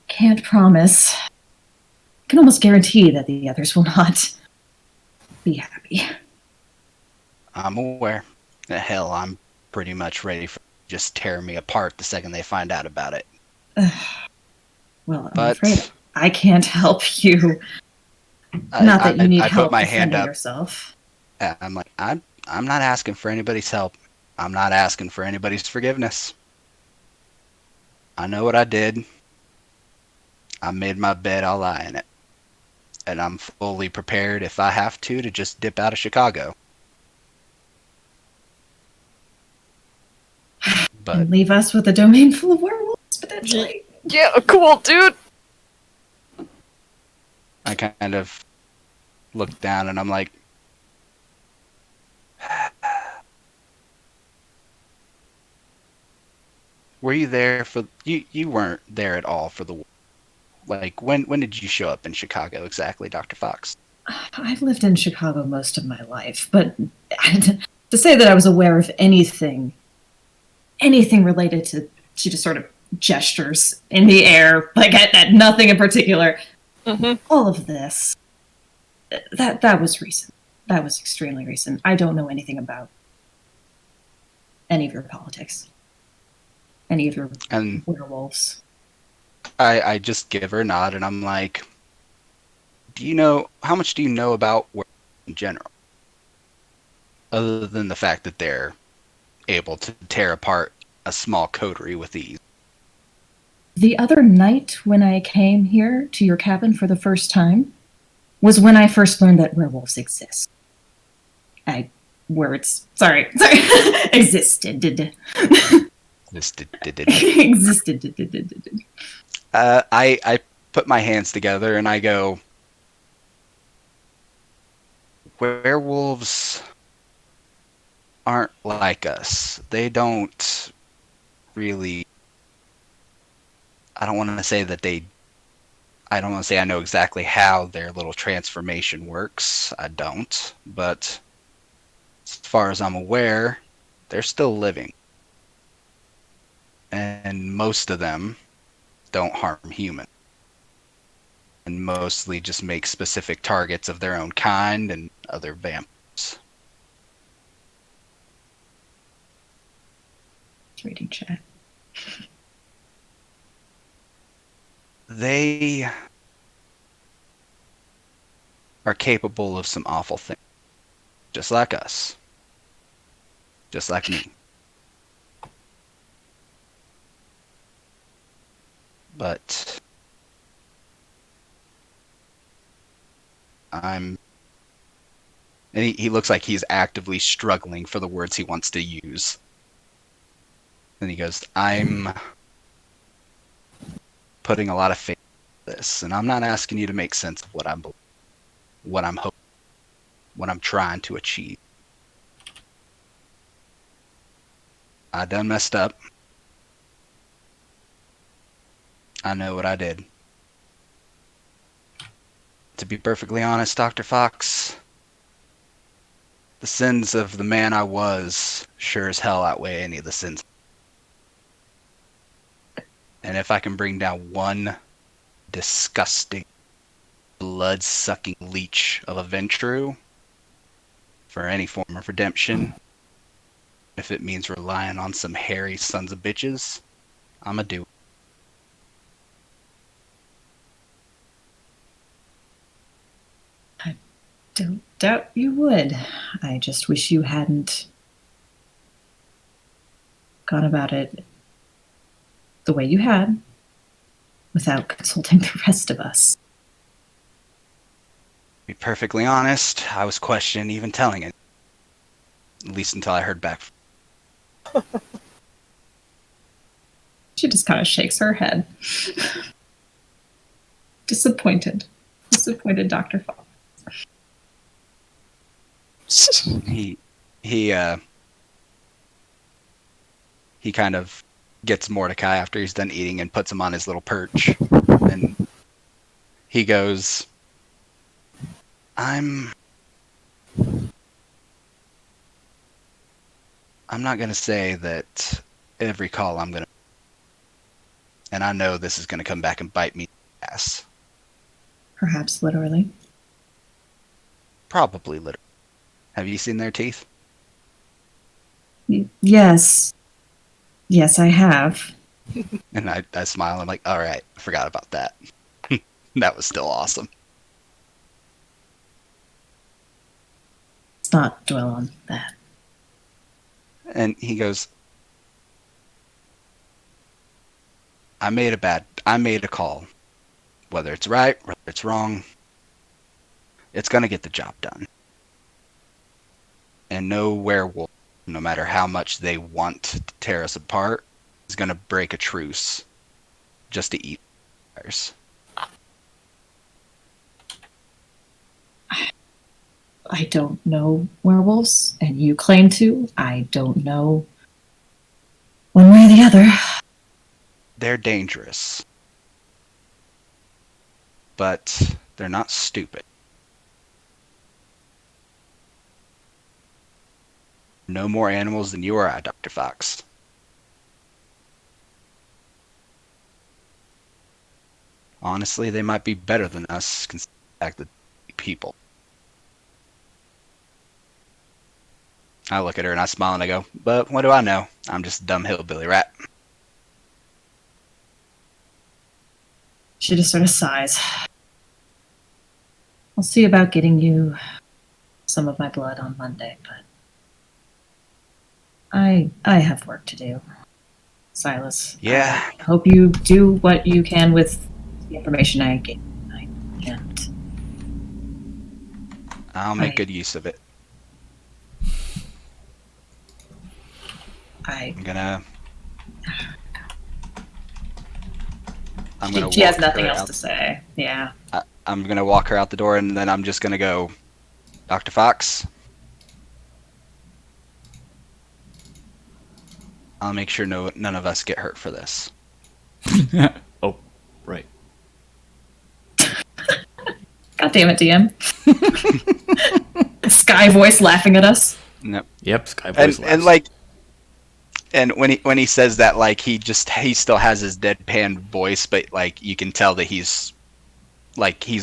can't promise. Can almost guarantee that the others will not be happy. I'm aware. Hell, I'm pretty much ready for just tear me apart the second they find out about it. Well, I'm But afraid I can't help you. Not that you need I help put my hand defending up. yourself. I'm like, I'm not asking for anybody's help. I'm not asking for anybody's forgiveness. I know what I did. I made my bed, I'll lie in it. And I'm fully prepared if I have to just dip out of Chicago. But And leave us with a domain full of werewolves, potentially. Yeah, cool, dude. I kind of look down and I'm like, Were you there for you? You weren't there at all for the like. When did you show up in Chicago exactly, Dr. Fox? I've lived in Chicago most of my life, but to say that I was aware of anything related to, she just sort of gestures in the air, like at nothing in particular. All of this, that was recent. That was extremely recent. I don't know anything about any of your politics, any of your werewolves. I just give her a nod, and I'm like, how much do you know about werewolves in general? Other than the fact that they're able to tear apart a small coterie with ease. The other night when I came here to your cabin for the first time was when I first learned that werewolves exist. Existed. Existed. I put my hands together and I go, werewolves aren't like us. They don't really. I don't want to say I know exactly how their little transformation works. I don't. But as far as I'm aware, they're still living. And most of them don't harm humans. And mostly just make specific targets of their own kind and other vampires. Reading chat. They are capable of some awful things. Just like us. Just like me. But and he looks like he's actively struggling for the words he wants to use. And he goes, I'm putting a lot of faith in this, and I'm not asking you to make sense of what I'm hoping, what I'm trying to achieve. I done messed up. I know what I did. To be perfectly honest, Dr. Fox, the sins of the man I was sure as hell outweigh any of the sins. And if I can bring down one disgusting, blood-sucking leech of a Ventrue for any form of redemption, if it means relying on some hairy sons of bitches, I'ma do it. I don't doubt you would. I just wish you hadn't gone about it the way you had, without consulting the rest of us. To be perfectly honest, I was questioning even telling it. At least until I heard back. She just kind of shakes her head. Disappointed. Disappointed Dr. Fox. He kind of gets Mordecai after he's done eating and puts him on his little perch. And he goes, I'm not going to say that every call I'm going to... And I know this is going to come back and bite me in the ass. Perhaps literally. Probably literally. Have you seen their teeth? Yes. Yes, I have. And I smile. I'm like, all right, I forgot about that. That was still awesome. Let's not dwell on that. And he goes, I made a call. Whether it's right, whether it's wrong, it's going to get the job done. And no werewolf, no matter how much they want to tear us apart, is going to break a truce just to eat vampires. I don't know werewolves, and you claim to. I don't know one way or the other. they're dangerous. But they're not stupid. No more animals than you or I, Dr. Fox. Honestly, they might be better than us, considering the fact that they're people. I look at her and I smile and I go, but what do I know? I'm just a dumb hillbilly rat. She just sort of sighs. I'll see about getting you some of my blood on Monday, but I have work to do. Silas. Yeah. I hope you do what you can with the information I get. I can't. I'll make good use of it. I'm gonna She has walk nothing her else out. to say. Yeah. I'm gonna walk her out the door, and then I'm just gonna go, Dr. Fox. I'll make sure none of us get hurt for this. Oh, right. God damn it, DM. Sky voice laughing at us. No. Yep, Sky voice And laughs. like, and when he says that, like he still has his deadpan voice, but like you can tell that he's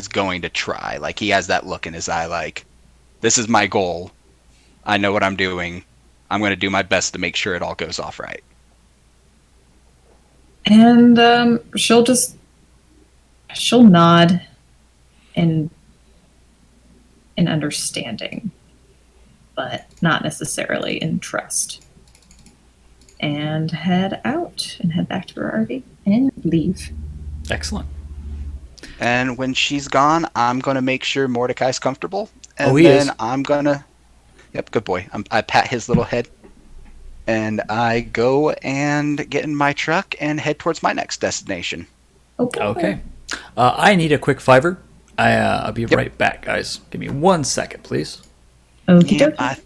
going to try. Like he has that look in his eye, like this is my goal. I know what I'm doing. I'm going to do my best to make sure it all goes off right. And she'll nod in understanding, but not necessarily in trust. And head out and head back to her RV and leave. Excellent. And when she's gone, I'm going to make sure Mordecai's comfortable. And He then is. I'm going to... Yep, good boy. I pat his little head. And I go and get in my truck and head towards my next destination. Okay. I need a quick $5. I'll be right back, guys. Give me 1 second, please. Okie Yeah, dokie.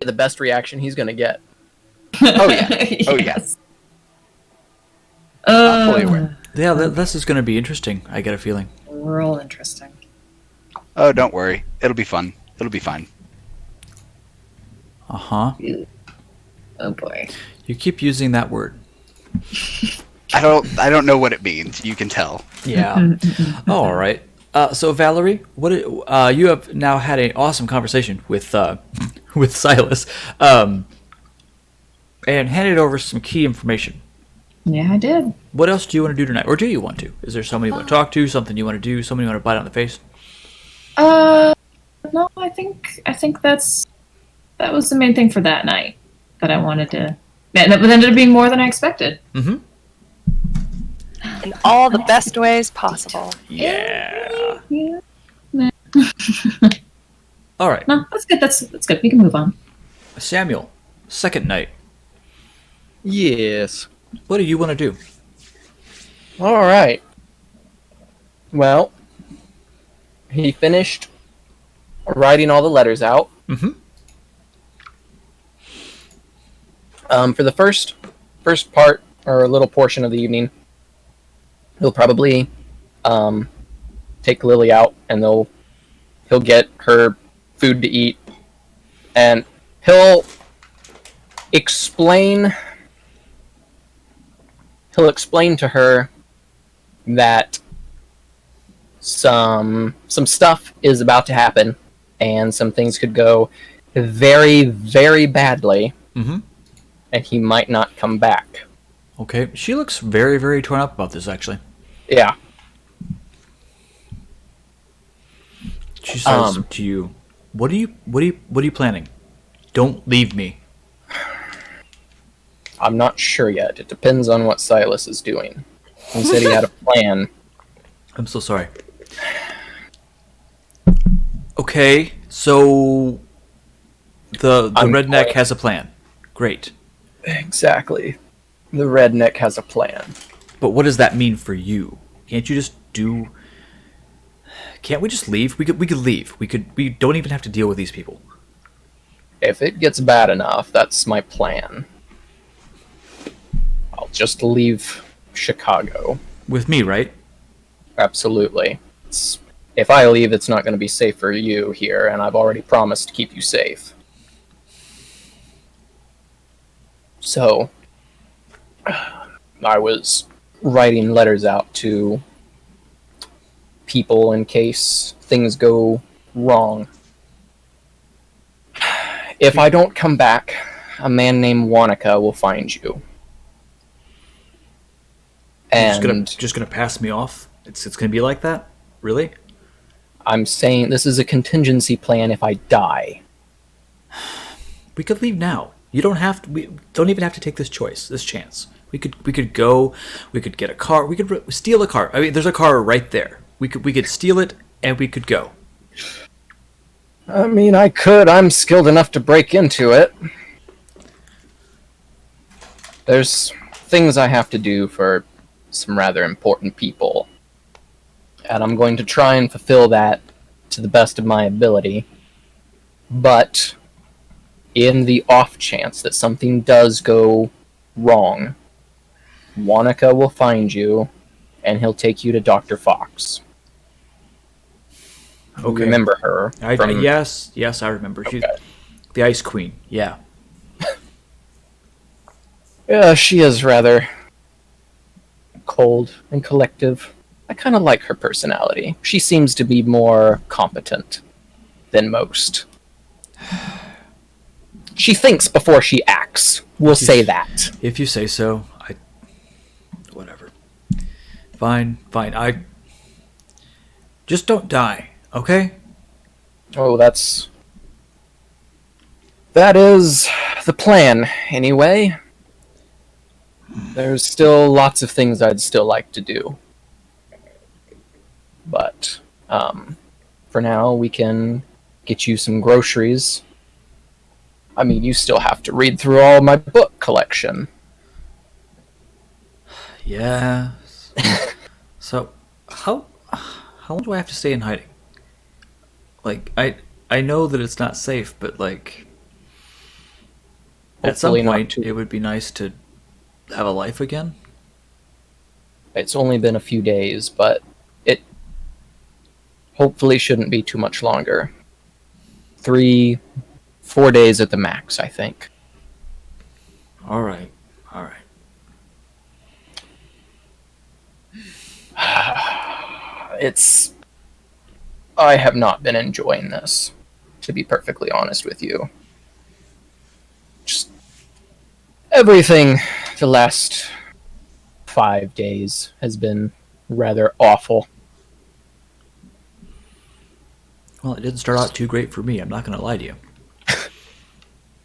the best reaction he's gonna get. Oh, yeah. Oh, yeah. I'm fully aware. Yeah, this is going to be interesting. I get a feeling. Real interesting. Oh, don't worry. It'll be fun. It'll be fine. Uh huh. Oh boy. You keep using that word. I don't know what it means. You can tell. Yeah. All right. So Valerie, you have now had an awesome conversation with with Silas, and handed over some key information. Yeah, I did. What else do you want to do tonight, or do you want to? Is there somebody you want to talk to? Something you want to do? Somebody you want to bite on the face? No, I think that was the main thing for that night that I wanted to. That ended up being more than I expected. Mm-hmm. In all the best ways possible. Yeah. Yeah. All right. No, that's good. That's good. We can move on. Samuel, second night. Yes. What do you want to do? All right. Well, he finished writing all the letters out. Mm-hmm. For the first part or a little portion of the evening, he'll probably take Lily out, and he'll get her food to eat, and he'll explain to her that some stuff is about to happen, and some things could go very, very badly, Mm-hmm. and he might not come back. Okay. She looks very, very torn up about this, actually. Yeah. She says to you, "What are you planning? Don't leave me." I'm not sure yet. It depends on what Silas is doing. He said he had a plan. I'm so sorry. Okay, so the redneck has a plan. Great. Exactly. The redneck has a plan. But what does that mean for you? Can't you just Can't we just leave? We could leave. We don't even have to deal with these people. If it gets bad enough, that's my plan. I'll just leave Chicago. With me, right? Absolutely. If I leave, it's not going to be safe for you here, and I've already promised to keep you safe. So, I was writing letters out to people in case things go wrong. If I don't come back, a man named Wanaka will find you. And just gonna pass me off? It's gonna be like that? Really? I'm saying this is a contingency plan if I die. We could leave now. You don't have to. We don't even have to take this chance. We could go. We could get a car. We could steal a car. I mean, there's a car right there. We could steal it and we could go. I mean, I could. I'm skilled enough to break into it. There's things I have to do for some rather important people. And I'm going to try and fulfill that to the best of my ability. But in the off chance that something does go wrong, Wanaka will find you, and he'll take you to Dr. Fox. Okay. Remember her? Yes, I remember. She's the Ice Queen. Yeah. Yeah, she is rather cold and collective. I kind of like her personality. She seems to be more competent than most. She thinks before she acts. We'll say that. If you say so. Whatever. Fine. I just don't die, okay? Oh, that is the plan, anyway. There's still lots of things I'd still like to do. But, for now, we can get you some groceries. I mean, you still have to read through all my book collection. Yes. So, how long do I have to stay in hiding? Like, I know that it's not safe, but like, At some Hopefully not point, too- it would be nice to have a life again. It's only been a few days, but it hopefully shouldn't be too much longer. 3, 4 days at the max, I think. All right. All right. I have not been enjoying this, to be perfectly honest with you. Just everything the last 5 days has been rather awful. Well, it didn't start out too great for me. I'm not going to lie to you.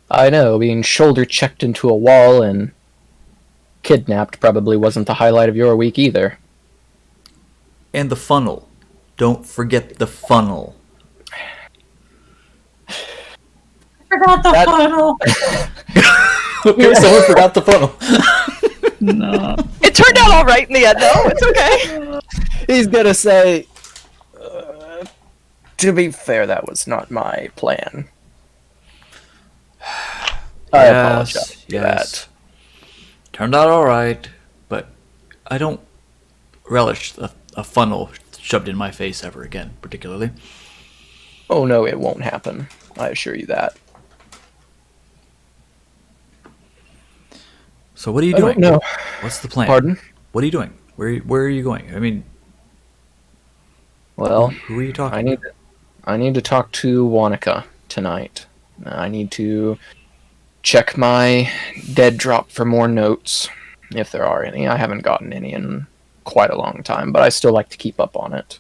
I know, being shoulder checked into a wall and kidnapped probably wasn't the highlight of your week either. And the funnel. Don't forget the funnel. Forgot the funnel. Okay, someone forgot the funnel. No. It turned out all right in the end, though. It's okay. He's gonna say, to be fair, that was not my plan. I apologize for that. Turned out all right, but I don't relish a funnel shoved in my face ever again, particularly. Oh no, it won't happen. I assure you that. So what are you I doing? don't know. What's the plan? Pardon? What are you doing? Where are you going? I mean, Well, who are you talking to? I need to talk to Wanaka tonight. I need to check my dead drop for more notes, if there are any. I haven't gotten any in quite a long time, but I still like to keep up on it.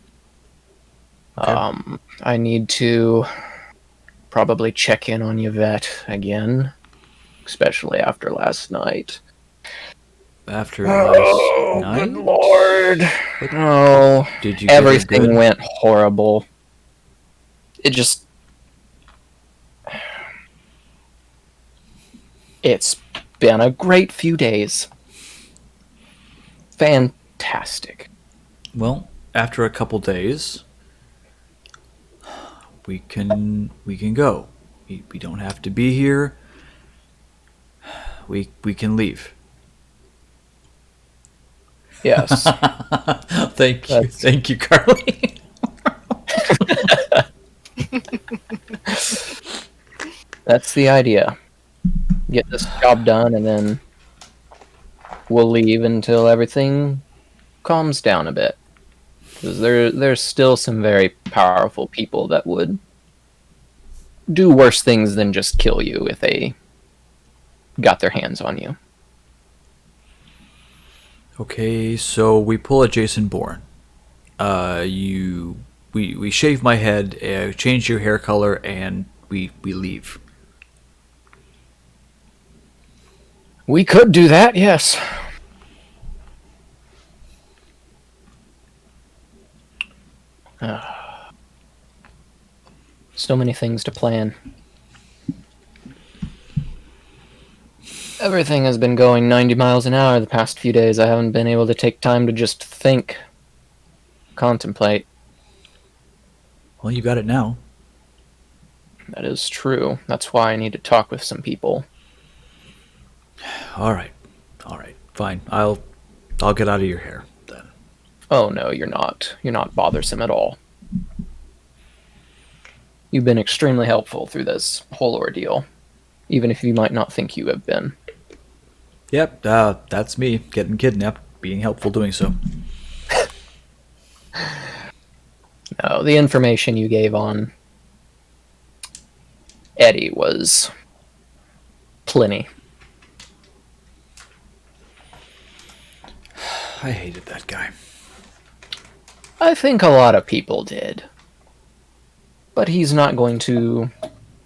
Okay. I need to probably check in on Yvette again, especially after last night. After last night? Good lord! No, Did you get a everything good- went horrible. It just... It's been a great few days. Fantastic. Well, after a couple days, we can go. We don't have to be here. We can leave. Yes. Thank you, That's- thank you, Carly. That's the idea. Get this job done, and then we'll leave until everything calms down a bit. Because there's still some very powerful people that would do worse things than just kill you if they got their hands on you. Okay, so we pull a Jason Bourne. We shave my head, change your hair color, and we leave. We could do that, yes. So many things to plan. Everything has been going 90 miles an hour the past few days. I haven't been able to take time to just think, contemplate. Well, you got it now. That is true. That's why I need to talk with some people. All right, fine. I'll get out of your hair then. Oh no, you're not. You're not bothersome at all. You've been extremely helpful through this whole ordeal, even if you might not think you have been. Yep, that's me getting kidnapped, being helpful doing so. No, the information you gave on Eddie was plenty. I hated that guy. I think a lot of people did. But he's not going to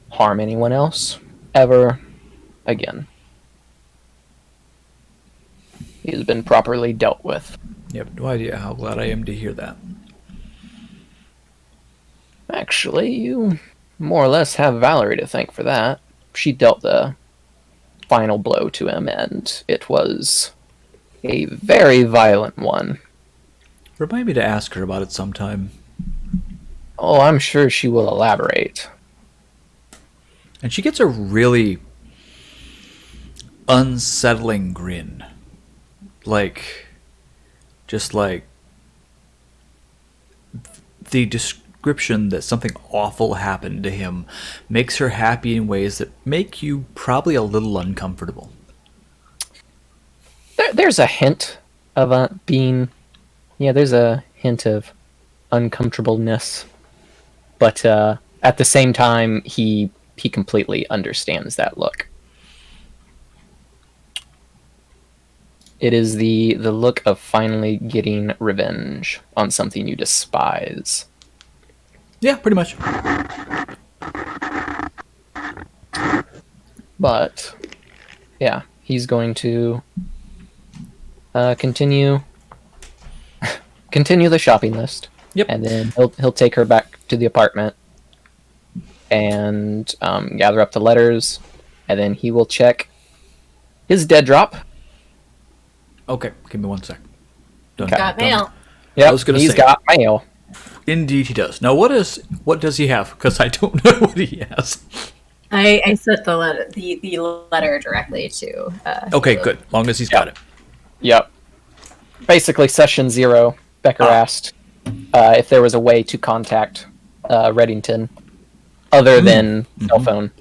harm anyone else ever again. He's been properly dealt with. You have no idea how glad I am to hear that. Actually, you more or less have Valerie to thank for that. She dealt the final blow to him, and it was a very violent one. Remind me to ask her about it sometime. Oh, I'm sure she will elaborate. And she gets a really unsettling grin. Just like the description that something awful happened to him makes her happy in ways that make you probably a little uncomfortable. There's a hint of there's a hint of uncomfortableness, but at the same time, he completely understands that look. It is the look of finally getting revenge on something you despise. Yeah, pretty much. But yeah, he's going to continue the shopping list. Yep. And then he'll take her back to the apartment and gather up the letters, and then he will check his dead drop. Okay, give me 1 sec. Got mail. Yeah, I was gonna he's say- got mail. Indeed, he does. Now, what does he have? Because I don't know what he has. I sent the letter directly to. Okay, to- good. Long as he's got it. Yep. Basically, session 0, Becker asked if there was a way to contact Reddington other than cell phone,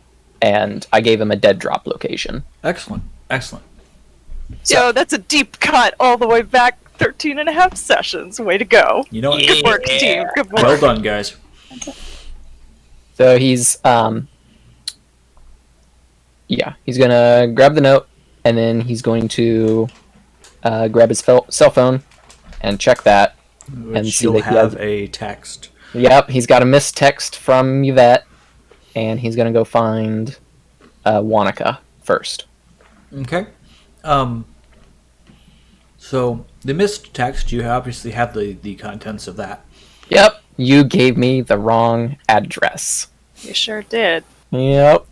and I gave him a dead drop location. Excellent. Excellent. Yo, that's a deep cut all the way back 13 and a half sessions. Way to go. You know what? Good work, team. Good work. Well done, guys. So he's he's gonna grab the note, and then he's going to grab his cell phone and check that. Which see you'll that he have has- a text. Yep, he's got a missed text from Yvette, and he's gonna go find Wanaka first. Okay. So the missed text, you obviously have the contents of that. Yep, you gave me the wrong address. You sure did. Yep.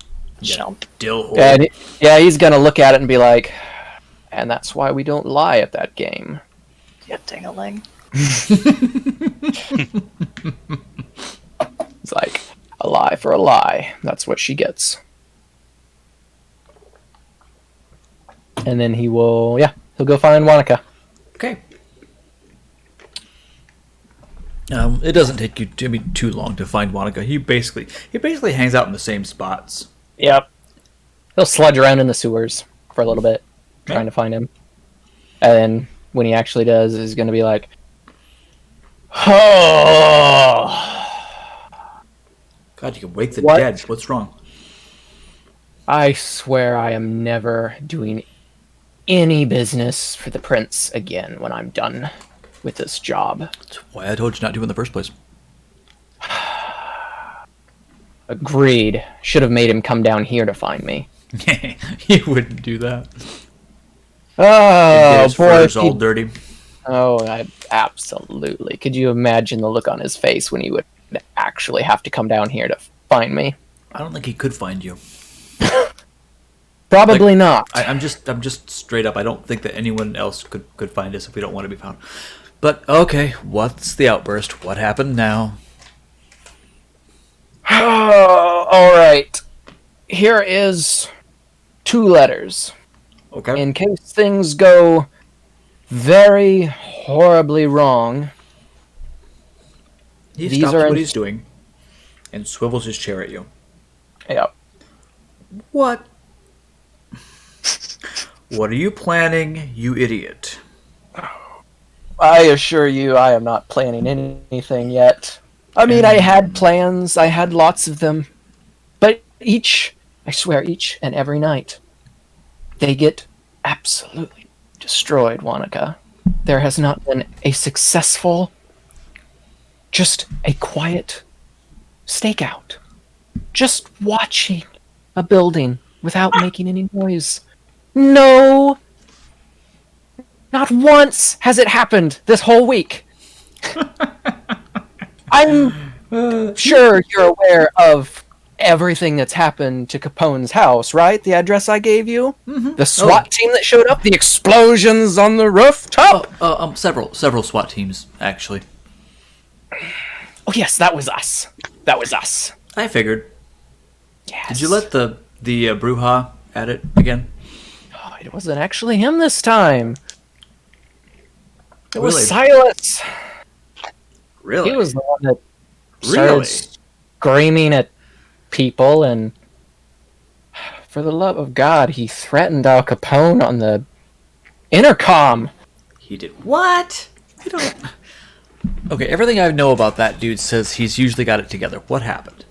Chump. Dill hole. And he's gonna look at it and be like, and that's why we don't lie at that game. Yeah, ding-a-ling. It's like, a lie for a lie. That's what she gets. And then he'll go find Wanaka. Okay. It doesn't take you too long to find Wanaka. He basically hangs out in the same spots. Yep. He'll sludge around in the sewers for a little bit, trying to find him. And then when he actually does, he's going to be like, oh, God, you can wake the What? dead. What's wrong? I swear I am never doing any business for the prince again when I'm done with this job. That's why I told you not to in the first place. Agreed. Should have made him come down here to find me. He wouldn't do that. He'd Oh, get his boy. furs all dirty. Absolutely. Could you imagine the look on his face when he would actually have to come down here to find me? I don't think he could find you. Probably not. I'm just straight up. I don't think that anyone else could find us if we don't want to be found. But okay, what's the outburst? What happened now? Oh, all right. Here is 2 letters. Okay. In case things go very horribly wrong. He these stops are what in- he's doing and swivels his chair at you. Yep. What? What are you planning, you idiot? I assure you, I am not planning anything yet. I mean, I had plans. I had lots of them. But I swear, each and every night, they get absolutely destroyed, Wanaka. There has not been a successful, just a quiet stakeout. Just watching a building without making any noise. No! Not once has it happened this whole week. I'm sure you're aware of everything that's happened to Capone's house, right? The address I gave you? Mm-hmm. The SWAT team that showed up? The explosions on the rooftop? Several SWAT teams, actually. Oh, yes, that was us. That was us. I figured. Yes. Did you let the Bruja at it again? Oh, it wasn't actually him this time. It was Really? Silas. Really? He was the one that started Really? screaming at people, and for the love of God, he threatened Al Capone on the intercom. He did what? I don't. Okay, everything I know about that dude says he's usually got it together. What happened?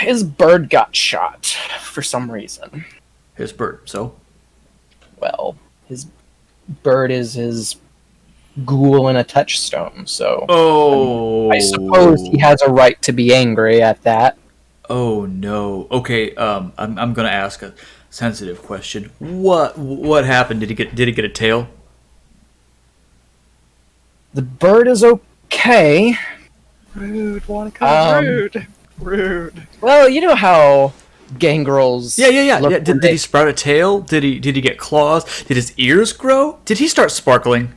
His bird got shot for some reason. His bird. So. Well, his bird is his ghoul in a touchstone, so Oh. I suppose he has a right to be angry at that. Oh no. Okay. I'm gonna ask a sensitive question. What happened? Did he get a tail? The bird is okay. Rude, Wanaka, rude. Rude. Well, you know how gangrels. Yeah. look Did he sprout a tail? Did he get claws? Did his ears grow? Did he start sparkling?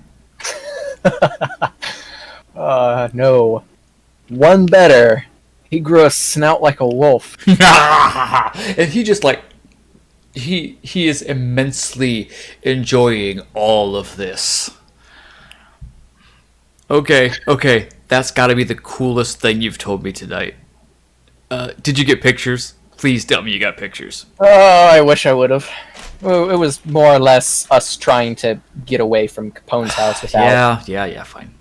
No. One better. He grew a snout like a wolf. And he just like he is immensely enjoying all of this. Okay, that's got to be the coolest thing you've told me tonight. Did you get pictures? Please tell me you got pictures. Oh, I wish I would have. Well, it was more or less us trying to get away from Capone's house without Yeah. Fine.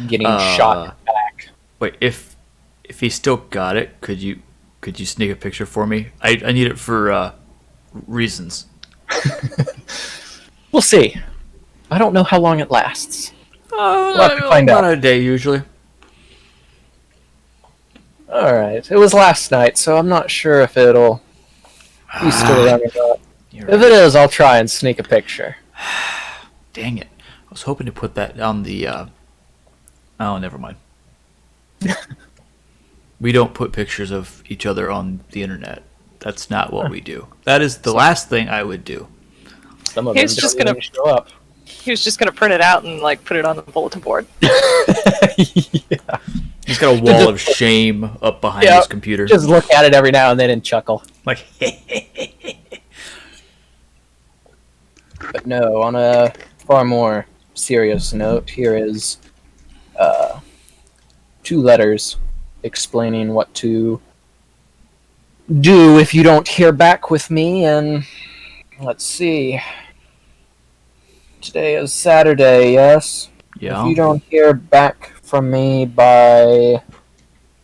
getting shot in the back. Wait, if he still got it, could you sneak a picture for me? I need it for reasons. We'll see. I don't know how long it lasts. We'll have to find about out. a day usually. Alright, it was last night, so I'm not sure if it'll be still around or not. You're If it is, I'll try and sneak a picture. Dang it! I was hoping to put that on the. Oh, never mind. We don't put pictures of each other on the internet. That's not what we do. That is the last thing I would do. Some of He's them just don't gonna- even show up. He was just gonna print it out and like put it on the bulletin board. Yeah. He's got a wall of shame up behind Yeah, his computer. Just look at it every now and then and chuckle. Like, But no, on a far more serious note, here is 2 letters explaining what to do if you don't hear back with me. And let's see. Today is Saturday, yes? yeah. If you don't hear back from me by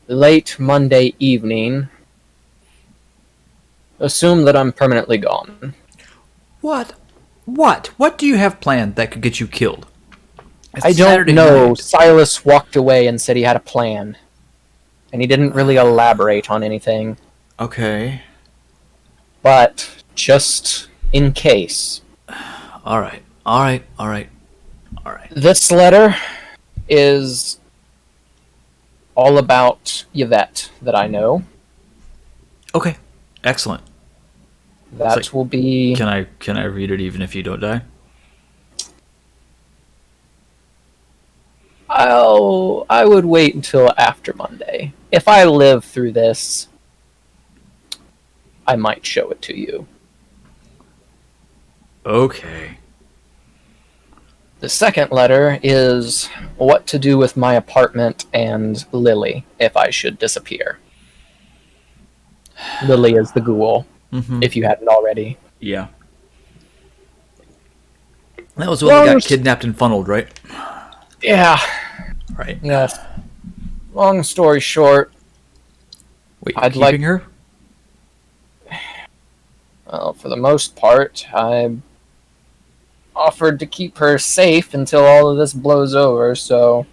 late Monday evening, assume that I'm permanently gone. What? What do you have planned that could get you killed? It's I don't Saturday know. night. Silas walked away and said he had a plan. And he didn't really elaborate on anything. Okay. But just in case, All right. this letter is all about Yvette that I know. Okay. Excellent. That So- will be... Can I read it even if you don't die? I would wait until after Monday. If I live through this, I might show it to you. Okay. The second letter is what to do with my apartment and Lily if I should disappear. Lily is the ghoul, Mm-hmm. if you hadn't already. Yeah. That was when we got kidnapped and funneled, right? Yeah, Right. yes. Long story short, Wait, I'd keeping like- her? well, for the most part, I offered to keep her safe until all of this blows over, so...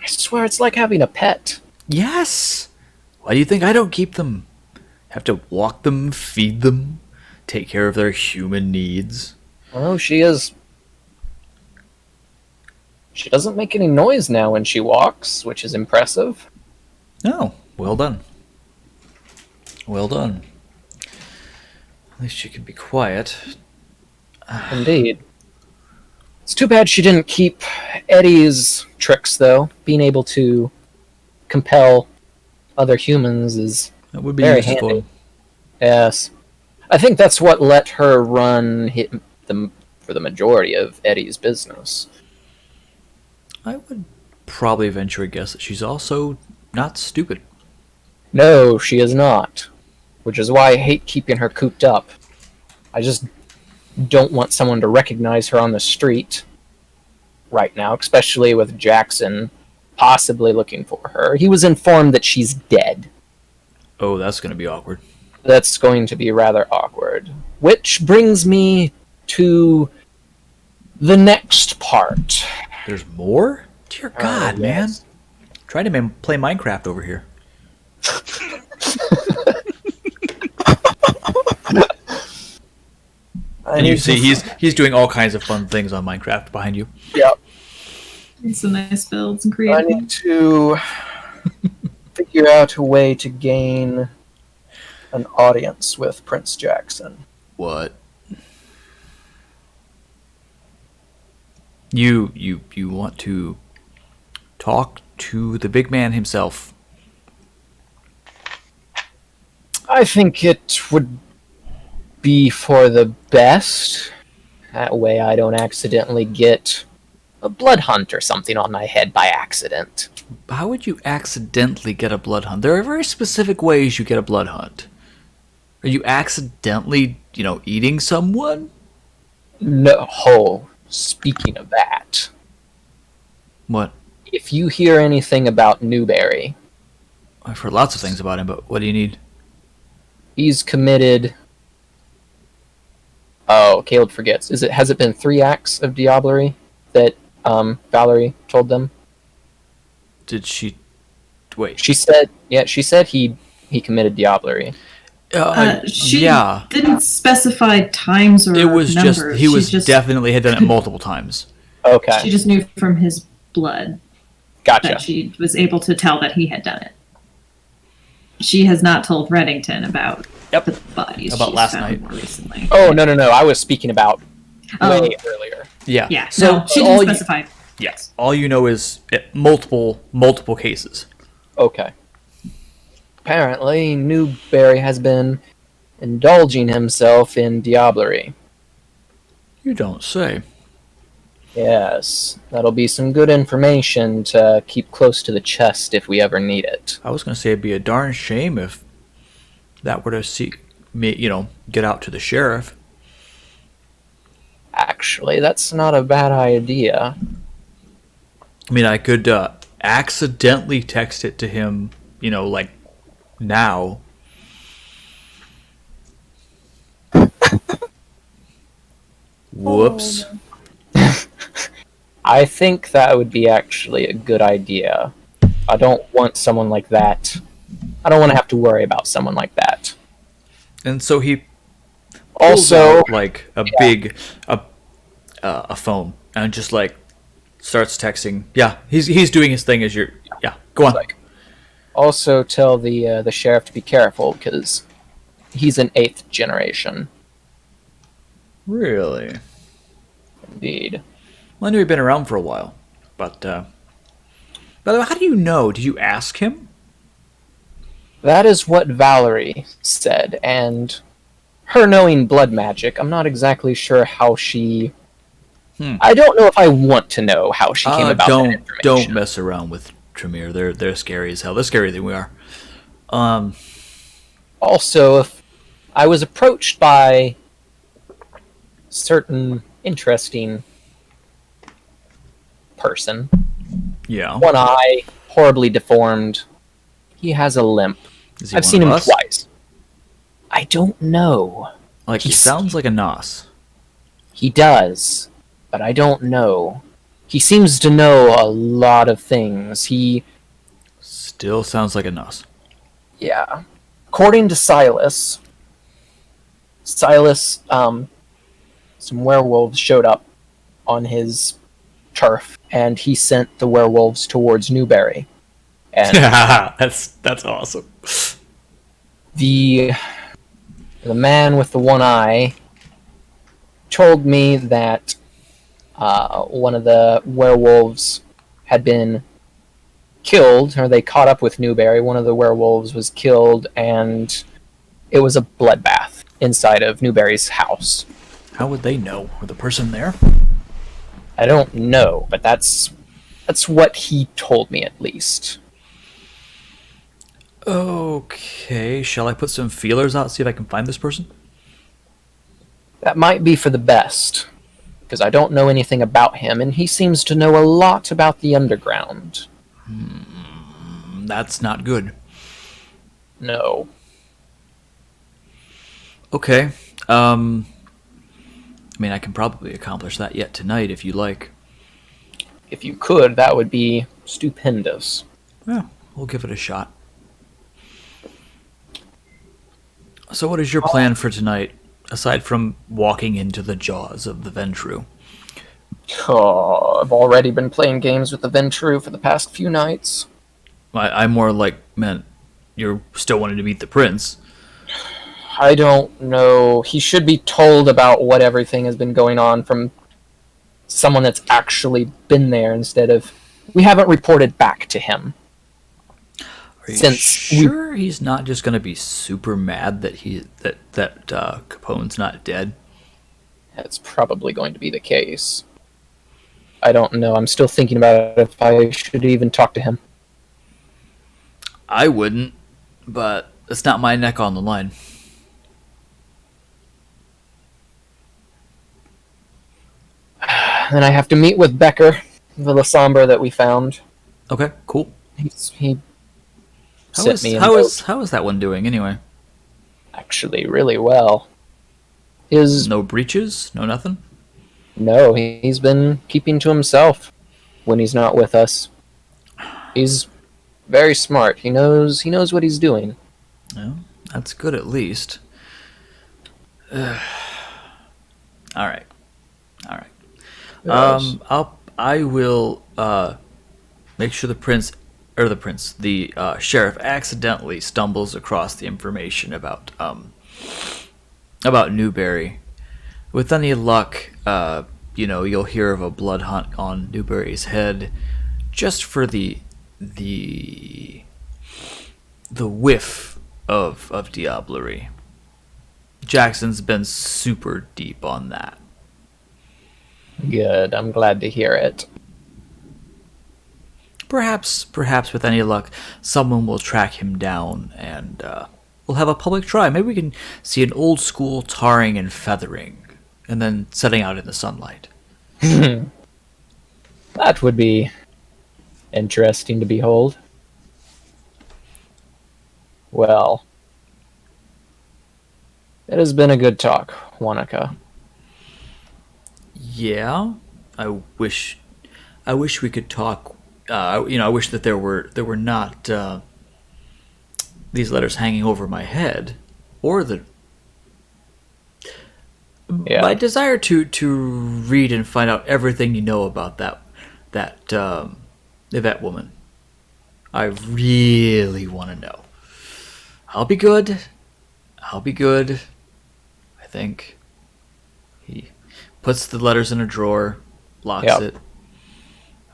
I swear it's like having a pet. Yes. Why do you think I don't keep them? Have to walk them, feed them, take care of their human needs. Well, she is... She doesn't make any noise now when she walks, which is impressive. Oh, well done. Well done. At least she can be quiet. Indeed. It's too bad she didn't keep Eddie's tricks, though. Being able to compel other humans is That would be very useful. handy. Yes. I think that's what let her run for the majority of Eddie's business. I would probably venture a guess that she's also not stupid. No, she is not. Which is why I hate keeping her cooped up. I just don't want someone to recognize her on the street right now, especially with Jackson possibly looking for her. He was informed that she's dead. Oh, that's going to be awkward. That's going to be rather awkward. Which brings me to the next part. There's more? Dear God, man. Yes. Trying to play Minecraft over here. And you see he's doing all kinds of fun things on Minecraft behind you. Yep. Some nice builds and I creative. need to figure out a way to gain an audience with Prince Jackson. What? You want to talk to the big man himself? I think it would be for the best. That way I don't accidentally get a blood hunt or something on my head by accident. How would you accidentally get a blood hunt? There are very specific ways you get a blood hunt. Are you accidentally, eating someone? No. Oh, speaking of that, What? if you hear anything about Newberry, I've heard lots of things about him, but what do you need? he's committed... Oh, Caleb forgets. Has it been 3 acts of diablerie that Valerie told them? Did she... Wait. She said he committed diablerie. She yeah. didn't specify times or It was numbers. definitely had done it multiple times. Okay, She just knew from his blood gotcha. that she was able to tell that he had done it. She has not told Reddington about Yep. the bodies About she's last found night. more recently. Oh, no. I was speaking about Oh. way earlier. Yeah. Yeah, So no, she all didn't you- specify. Yes. All you know is multiple cases. Okay. Apparently, Newberry has been indulging himself in diablerie. You don't say. Yes, that'll be some good information to keep close to the chest if we ever need it. I was going to say it'd be a darn shame if that were to get out to the sheriff. Actually, that's not a bad idea. I mean, I could accidentally text it to him, like now. Whoops. I think that would be actually a good idea. I don't want someone like that. I don't want to have to worry about someone like that. And so he Also, pulls out, like a big a phone and just like starts texting. Yeah, he's doing his thing as you're. Yeah, go on. also tell the sheriff to be careful because he's an 8th generation. Really? Indeed. Well, I knew he'd been around for a while, but by the way, how do you know? Did you ask him? That is what Valerie said, and her knowing blood magic, I'm not exactly sure how she... I don't know if I want to know how she came about that information. Don't mess around with Tremere. They're scary as hell. They're scarier than we are. Also, if I was approached by certain interesting person, Yeah. one eye, horribly deformed, he has a limp. Is he I've one seen of him us? twice. I don't know. Like, he He's- sounds like a Nos. He does, but I don't know. He seems to know a lot of things. Still sounds like a Nos. Yeah. According to Silas, some werewolves showed up on his turf, and he sent the werewolves towards Newberry. And that's awesome. the man with the one eye told me that one of the werewolves had been killed, or they caught up with Newberry. One of the werewolves was killed, and It was a bloodbath inside of Newberry's house. How would they know? Were the person there? I don't know, but that's what he told me at least. Okay, shall I put some feelers out, see if I can find this person? That might be for the best, because I don't know anything about him, and he seems to know a lot about the underground. That's not good. No. Okay. I mean, I can probably accomplish that yet tonight if you like. If you could, that would be stupendous. Yeah, we'll give it a shot. So what is your plan for tonight, aside from walking into the jaws of the Ventrue? Oh, I've already been playing games with the Ventrue for the past few nights. I more like meant you're still wanting to meet the prince. I don't know. He should be told about what everything has been going on from someone that's actually been there instead of... We haven't reported back to him. Are you sure he's not just going to be super mad that Capone's not dead? That's probably going to be the case. I don't know. I'm still thinking about if I should even talk to him. I wouldn't, but it's not my neck on the line. Then I have to meet with Becker, the Lasombra that we found. Okay, cool. He How sent is, me a how note. is how is that one doing anyway? Actually really well. His No breaches? No nothing? No, he's been keeping to himself when he's not with us. He's very smart. He knows what he's doing. No, that's good at least. All right. Yes. I will make sure the sheriff accidentally stumbles across the information about Newberry. With any luck, you'll hear of a blood hunt on Newberry's head, just for the whiff of diablerie. Jackson's been super deep on that. Good. I'm glad to hear it. Perhaps with any luck, someone will track him down, and we'll have a public try. Maybe we can see an old school tarring and feathering, and then setting out in the sunlight. That would be interesting to behold. Well, it has been a good talk, Wanaka. Yeah, I wish we could talk. I wish that there were not these letters hanging over my head, or my desire to read and find out everything you know about that Yvette woman. I really want to know. I'll be good. I think. He puts the letters in a drawer, locks it.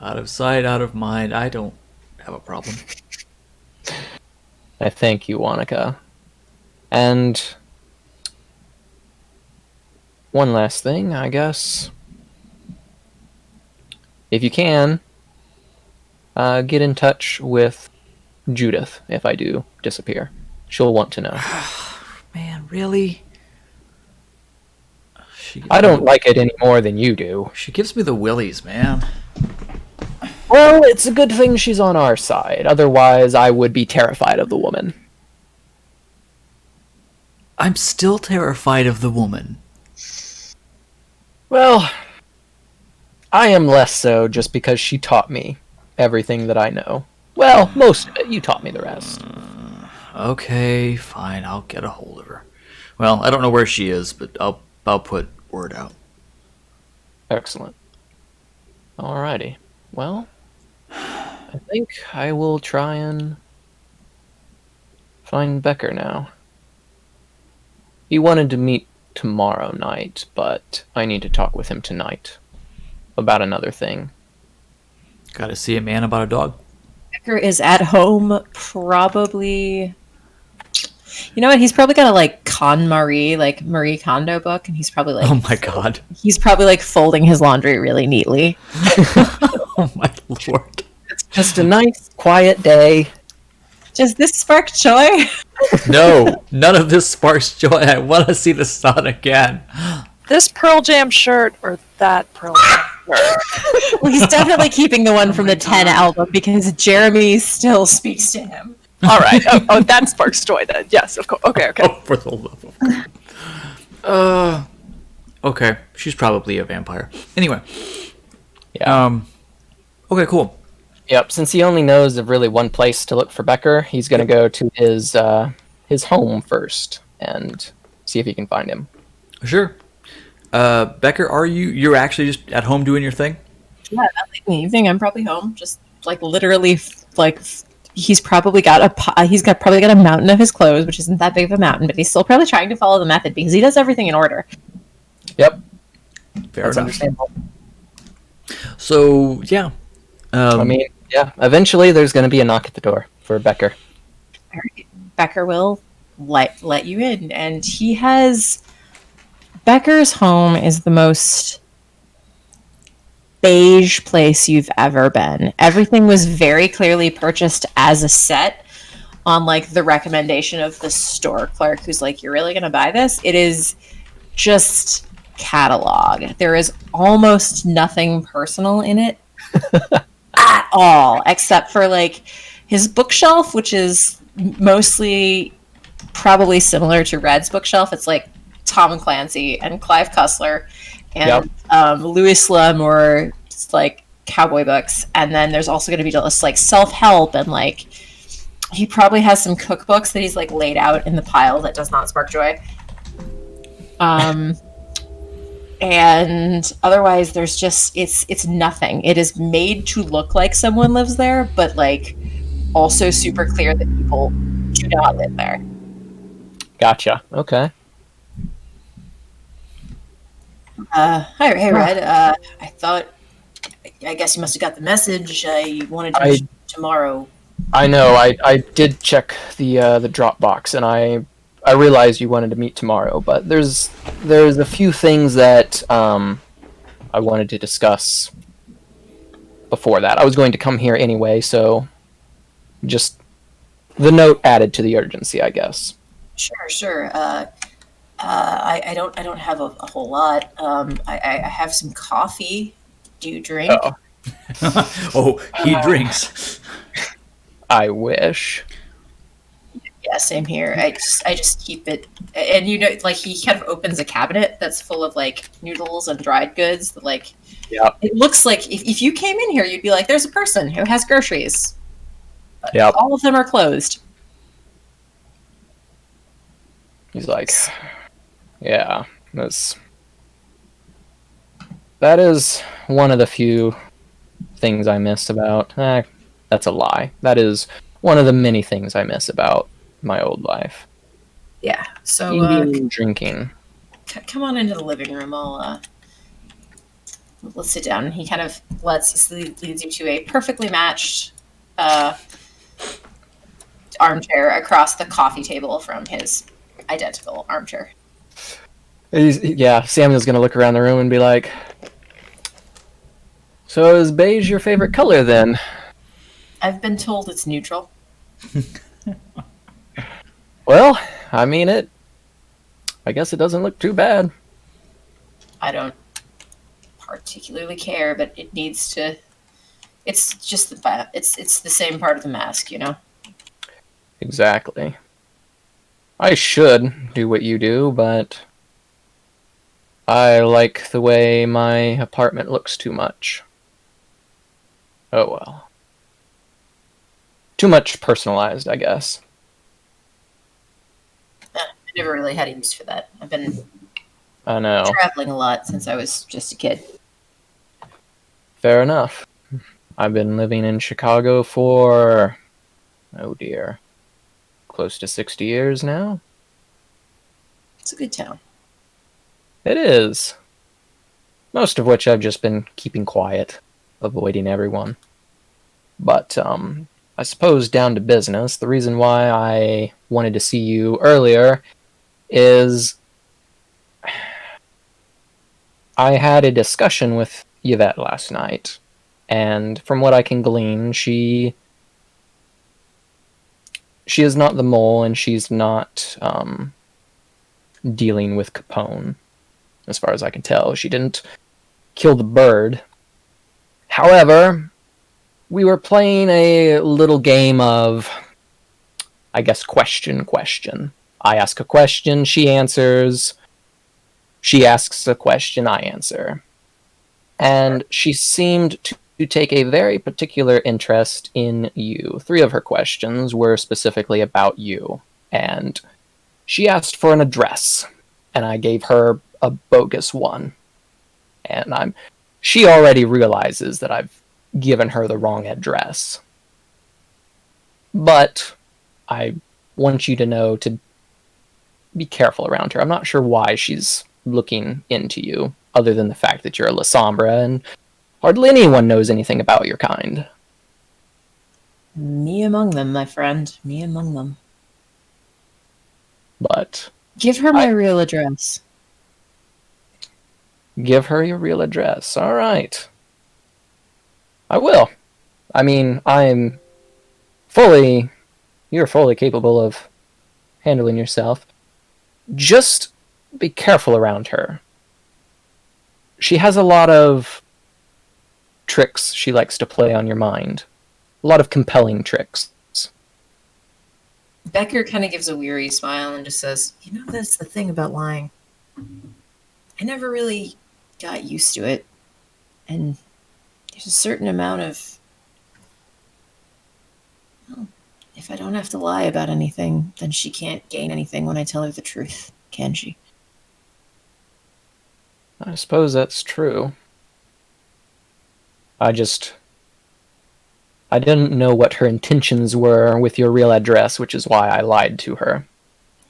Out of sight, out of mind. I don't have a problem. I thank you, Wanaka. And one last thing, I guess. If you can, get in touch with Judith if I do disappear. She'll want to know. Man, really? I don't like it any more than you do. She gives me the willies, man. Well, it's a good thing she's on our side. Otherwise, I would be terrified of the woman. I'm still terrified of the woman. Well, I am less so just because she taught me everything that I know. Well, most of it. You taught me the rest. Okay, fine. I'll get a hold of her. Well, I don't know where she is, but I'll put word out. Excellent. Alrighty. Well, I think I will try and find Becker now. He wanted to meet tomorrow night, but I need to talk with him tonight about another thing. Gotta see a man about a dog. Becker is at home, probably You know what? He's probably got a like KonMari, like Marie Kondo book, and he's probably like, Oh my god. he's probably like folding his laundry really neatly. Oh my lord. It's just a nice, quiet day. Does this spark joy? No, none of this sparks joy. I want to see the sun again. This Pearl Jam shirt or that Pearl Jam shirt? Well, he's definitely keeping the one from the 10 album because Jeremy still speaks to him. All right. Oh, that sparks joy then. Yes, of course. Okay. Oh, for the love of God. Okay. She's probably a vampire. Anyway. Yeah. Okay, cool. Yep. Since he only knows of really one place to look for Becker, he's going to go to his home first and see if he can find him. Sure. Becker, you're actually just at home doing your thing? Yeah, like in the evening, I'm probably home. Just like literally, like he's probably got a mountain of his clothes, which isn't that big of a mountain, but he's still probably trying to follow the method because he does everything in order. Yep. Fair That's enough. understandable. So, yeah. I mean, yeah. Eventually, there's going to be a knock at the door for Becker. Becker will let you in, and he has. Becker's home is the most beige place you've ever been. Everything was very clearly purchased as a set on like the recommendation of the store clerk who's like, you're really gonna buy this? It is just catalog. There is almost nothing personal in it at all, except for like his bookshelf, which is mostly probably similar to Red's bookshelf. It's like Tom and Clancy and Clive Cussler and Louis L'Amour, like cowboy books. And then there's also going to be just like self-help and like he probably has some cookbooks that he's like laid out in the pile that does not spark joy. And otherwise there's just it's nothing. It is made to look like someone lives there, but like also super clear that people do not live there. Gotcha. Okay. Hey, Red. I guess you must have got the message. I wanted to meet you tomorrow. I know. I did check the Dropbox, and I realized you wanted to meet tomorrow. But there's a few things that I wanted to discuss before that. I was going to come here anyway, so just the note added to the urgency, I guess. Sure. I don't have a whole lot. I have some coffee. Do you drink? Oh, he drinks. I wish. Yeah, same here. I just keep it, and you know, like he kind of opens a cabinet that's full of like noodles and dried goods. That like, yeah, it looks like if you came in here, you'd be like, "There's a person who has groceries." Yeah, all of them are closed. He's like, yeah, that is one of the few things I miss about. That's a lie. That is one of the many things I miss about my old life. Yeah. So drinking. Come on into the living room. Let's sit down. He kind of leads you to a perfectly matched armchair across the coffee table from his identical armchair. Samuel's gonna look around the room and be like, "So is beige your favorite color then?" I've been told it's neutral. Well, I mean it. I guess it doesn't look too bad. I don't particularly care, but it needs to. It's just it's the same part of the mask, you know. Exactly. I should do what you do, but I like the way my apartment looks too much. Oh well. Too much personalized, I guess. I never really had a use for that. I've been traveling a lot since I was just a kid. Fair enough. I've been living in Chicago for, oh dear, close to 60 years now. It's a good town. It is. Most of which I've just been keeping quiet, avoiding everyone. But I suppose down to business. The reason why I wanted to see you earlier is I had a discussion with Yvette last night, and from what I can glean, she is not the mole, and she's not dealing with Capone, as far as I can tell. She didn't kill the bird. However, we were playing a little game of, I guess, question. I ask a question, she answers. She asks a question, I answer. And she seemed to take a very particular interest in you. 3 of her questions were specifically about you. And she asked for an address, and I gave her a bogus one. And she already realizes that I've given her the wrong address. But I want you to know to be careful around her. I'm not sure why she's looking into you, other than the fact that you're a Lasombra, and hardly anyone knows anything about your kind. Me among them, my friend. Me among them. But Give her my real address. give her your real address. All right. I will. I mean, you're fully capable of handling yourself. Just be careful around her. She has a lot of tricks she likes to play on your mind. A lot of compelling tricks. Becker kind of gives a weary smile and just says, that's the thing about lying. I never really got used to it. And there's a certain amount of... Well, if I don't have to lie about anything, then she can't gain anything when I tell her the truth, can she? I suppose that's true. I didn't know what her intentions were with your real address, which is why I lied to her.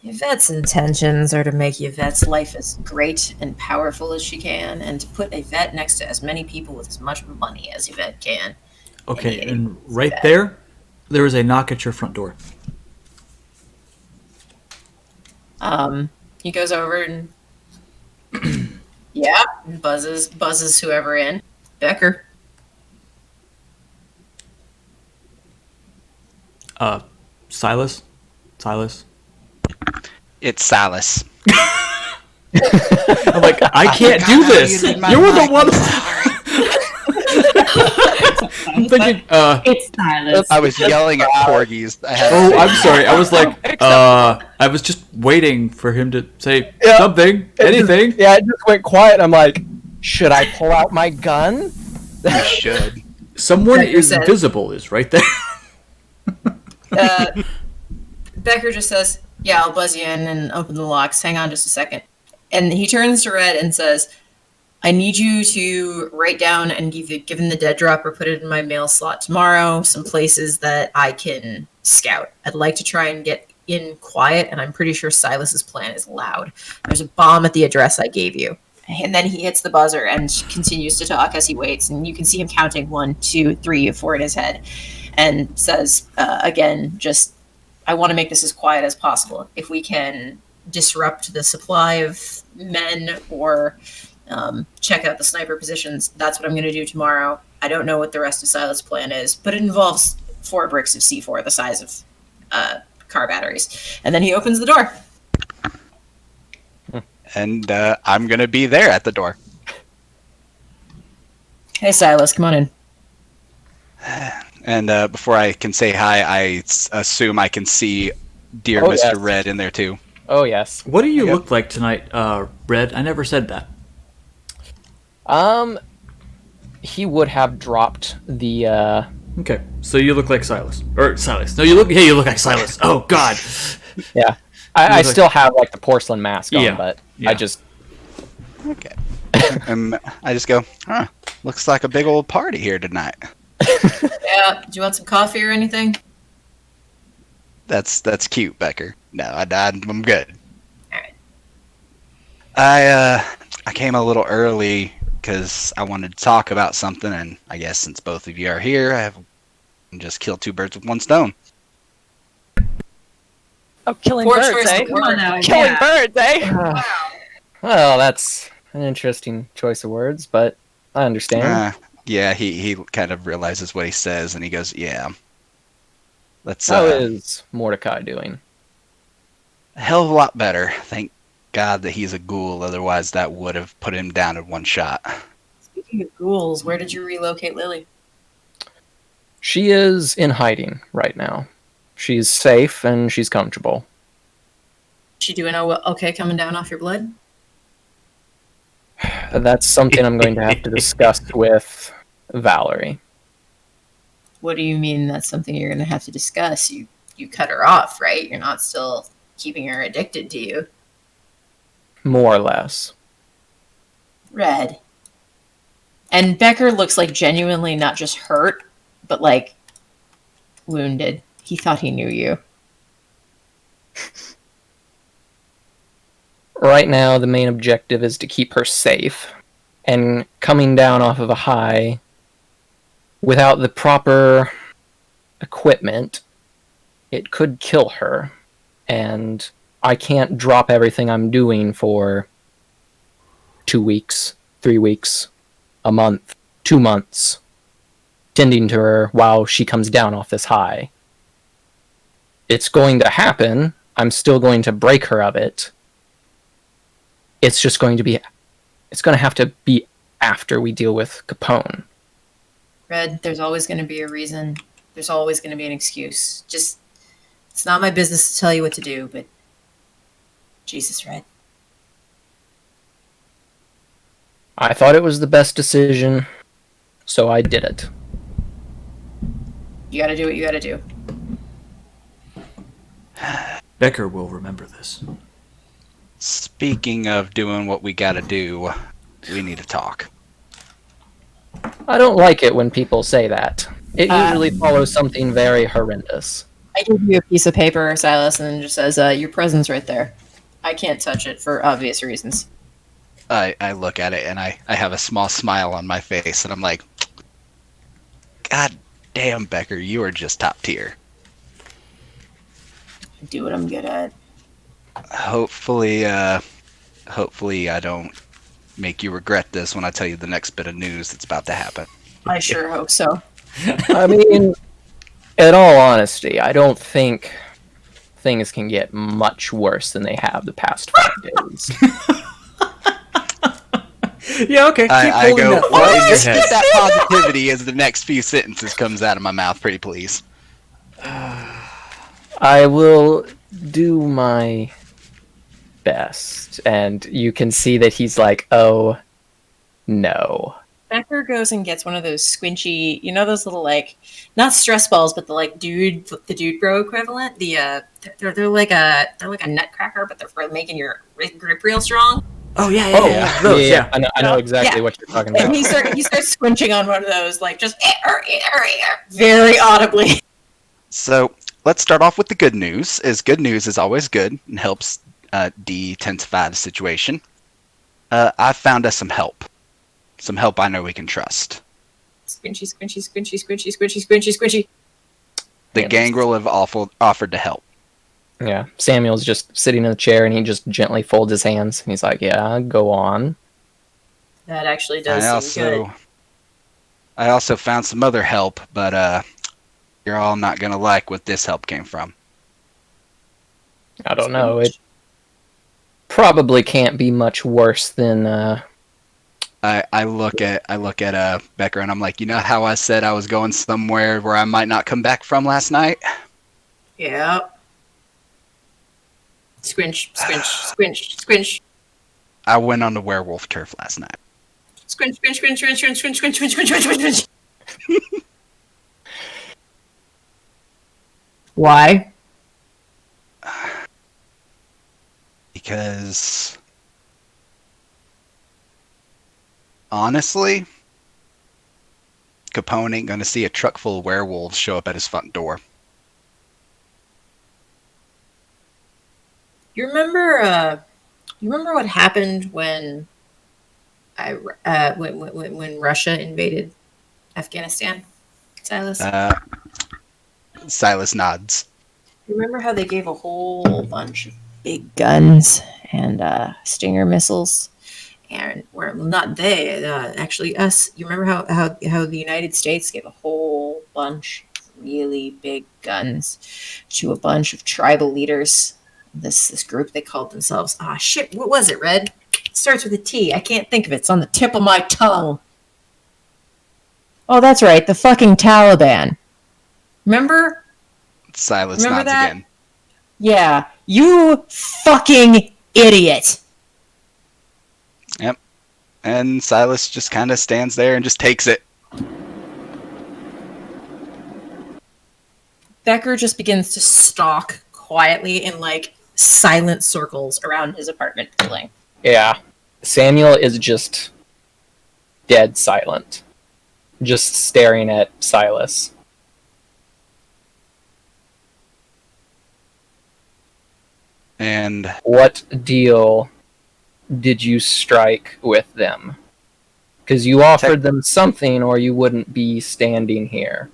Yvette's intentions are to make Yvette's life as great and powerful as she can, and to put Yvette next to as many people with as much money as Yvette can. Okay, and right there is a knock at your front door. He goes over and yeah, and buzzes whoever in. Becker. Silas? It's Silas. I'm like, I can't do this. You were the one. I'm thinking, It's Silas. I was yelling at corgis. I'm sorry. I was like, I was just waiting for him to say something, anything. Yeah, it just went quiet. I'm like, should I pull out my gun? You should. Someone Becker is said- visible is right there. Becker just says, yeah, I'll buzz you in and open the locks. Hang on just a second. And he turns to Red and says, I need you to write down and give him the dead drop or put it in my mail slot tomorrow, some places that I can scout. I'd like to try and get in quiet, and I'm pretty sure Silas's plan is loud. There's a bomb at the address I gave you. And then he hits the buzzer and continues to talk as he waits, and you can see him counting 1, 2, 3, 4 in his head, and says, again, just, I want to make this as quiet as possible. If we can disrupt the supply of men or check out the sniper positions, that's what I'm going to do tomorrow. I don't know what the rest of Silas' plan is, but it involves 4 bricks of C4 the size of car batteries. And then he opens the door. And I'm going to be there at the door. Hey, Silas, come on in. And before I can say hi, I assume I can see dear Mr. yes. Red in there too. Oh, yes. What do you look like tonight, Red? I never said that. He would have dropped the, Okay, so you look like Silas. Or Silas. No, you look like Silas. Oh, God. yeah. I look still have, like, the porcelain mask on, Yeah, but yeah. I just... Okay. I just go, looks like a big old party here tonight. Yeah, do you want some coffee or anything? That's cute, Becker. No, I'm good. Alright. I came a little early because I wanted to talk about something, and I guess since both of you are here, I have and just kill two birds with one stone. Oh, killing Poor birds, choice eh? of Come on now. Killing yeah. birds, eh? Well, that's an interesting choice of words, but I understand. Yeah, he kind of realizes what he says, and he goes, "Yeah, let's How is Mordecai doing? a hell of a lot better. Thank God that he's a ghoul. Otherwise, that would have put him down in one shot." Speaking of ghouls, where did you relocate Lily? She is in hiding right now. She's safe and she's comfortable. She doing okay coming down off your blood? That's something I'm going to have to discuss with Valerie. What do you mean that's something you're going to have to discuss? You cut her off, right? You're not still keeping her addicted to you. More or less. Red. And Becker looks like genuinely not just hurt, but like wounded. He thought he knew you. Right now, the main objective is to keep her safe. And coming down off of a high without the proper equipment, it could kill her. And I can't drop everything I'm doing for 2 weeks, 3 weeks, a month, 2 months, tending to her while she comes down off this high. It's going to happen. I'm still going to break her of it. It's just going to have to be after we deal with Capone. Red, there's always going to be a reason. There's always going to be an excuse. Just, it's not my business to tell you what to do, but Jesus, Red. I thought it was the best decision, so I did it. You got to do what you got to do. Becker will remember this. Speaking of doing what we gotta do, we need to talk. I don't like it when people say that. It usually follows something very horrendous. I give you a piece of paper, Silas, and it just says, your present's right there. I can't touch it for obvious reasons. I look at it and I have a small smile on my face, and I'm like, God damn, Becker, you are just top tier. Do what I'm good at. Hopefully I don't make you regret this when I tell you the next bit of news that's about to happen. I sure hope so. I mean, in all honesty, I don't think things can get much worse than they have the past 5 days. Yeah, okay. Keep I holding go, that thought in your just head. get that positivity as the next few sentences comes out of my mouth, pretty please. I will do my best, and you can see that he's like, oh, no. Becker goes and gets one of those squinchy, you know, those little like, not stress balls, but the dude bro equivalent. They're like a nutcracker, but they're for making your grip real strong. Oh, yeah. Those, yeah. I know exactly Yeah. what you're talking And about. he starts squinching on one of those, like just very audibly. So let's start off with the good news. Good news is always good and helps de-intensify the situation. I found us some help. Some help I know we can trust. Squinchy. The Yeah, gangrel have offered to help. Yeah, Samuel's just sitting in the chair, and he just gently folds his hands, and he's like, yeah, go on. That actually does seem good. I also found some other help, but you're all not going to like what this help came from. I don't know. It probably can't be much worse than I look at Becker and I'm like, you know how I said I was going somewhere where I might not come back from last night? Yep. Squinch. I went on the werewolf turf last night. Squinch. Why? Because honestly, Capone ain't gonna see a truck full of werewolves show up at his front door. You remember what happened when when Russia invaded Afghanistan? Silas, Silas nods. remember how they gave a whole bunch of Big guns and Stinger missiles. and well, not they, actually us. You remember how the United States gave a whole bunch of really big guns To a bunch of tribal leaders. this group they called themselves. Ah, shit, what was it, Red? It starts with a T. I can't think of it. It's on the tip of my tongue. Oh, that's right, the fucking Taliban. Remember? Silas Remember nods that? again. Yeah, you fucking idiot. And Silas just kind of stands there and just takes it. Becker just begins to stalk quietly in like silent circles around his apartment building. Yeah. Samuel is just dead silent. Just staring at Silas. And What deal did you strike with them? Because you offered them something or you wouldn't be standing here.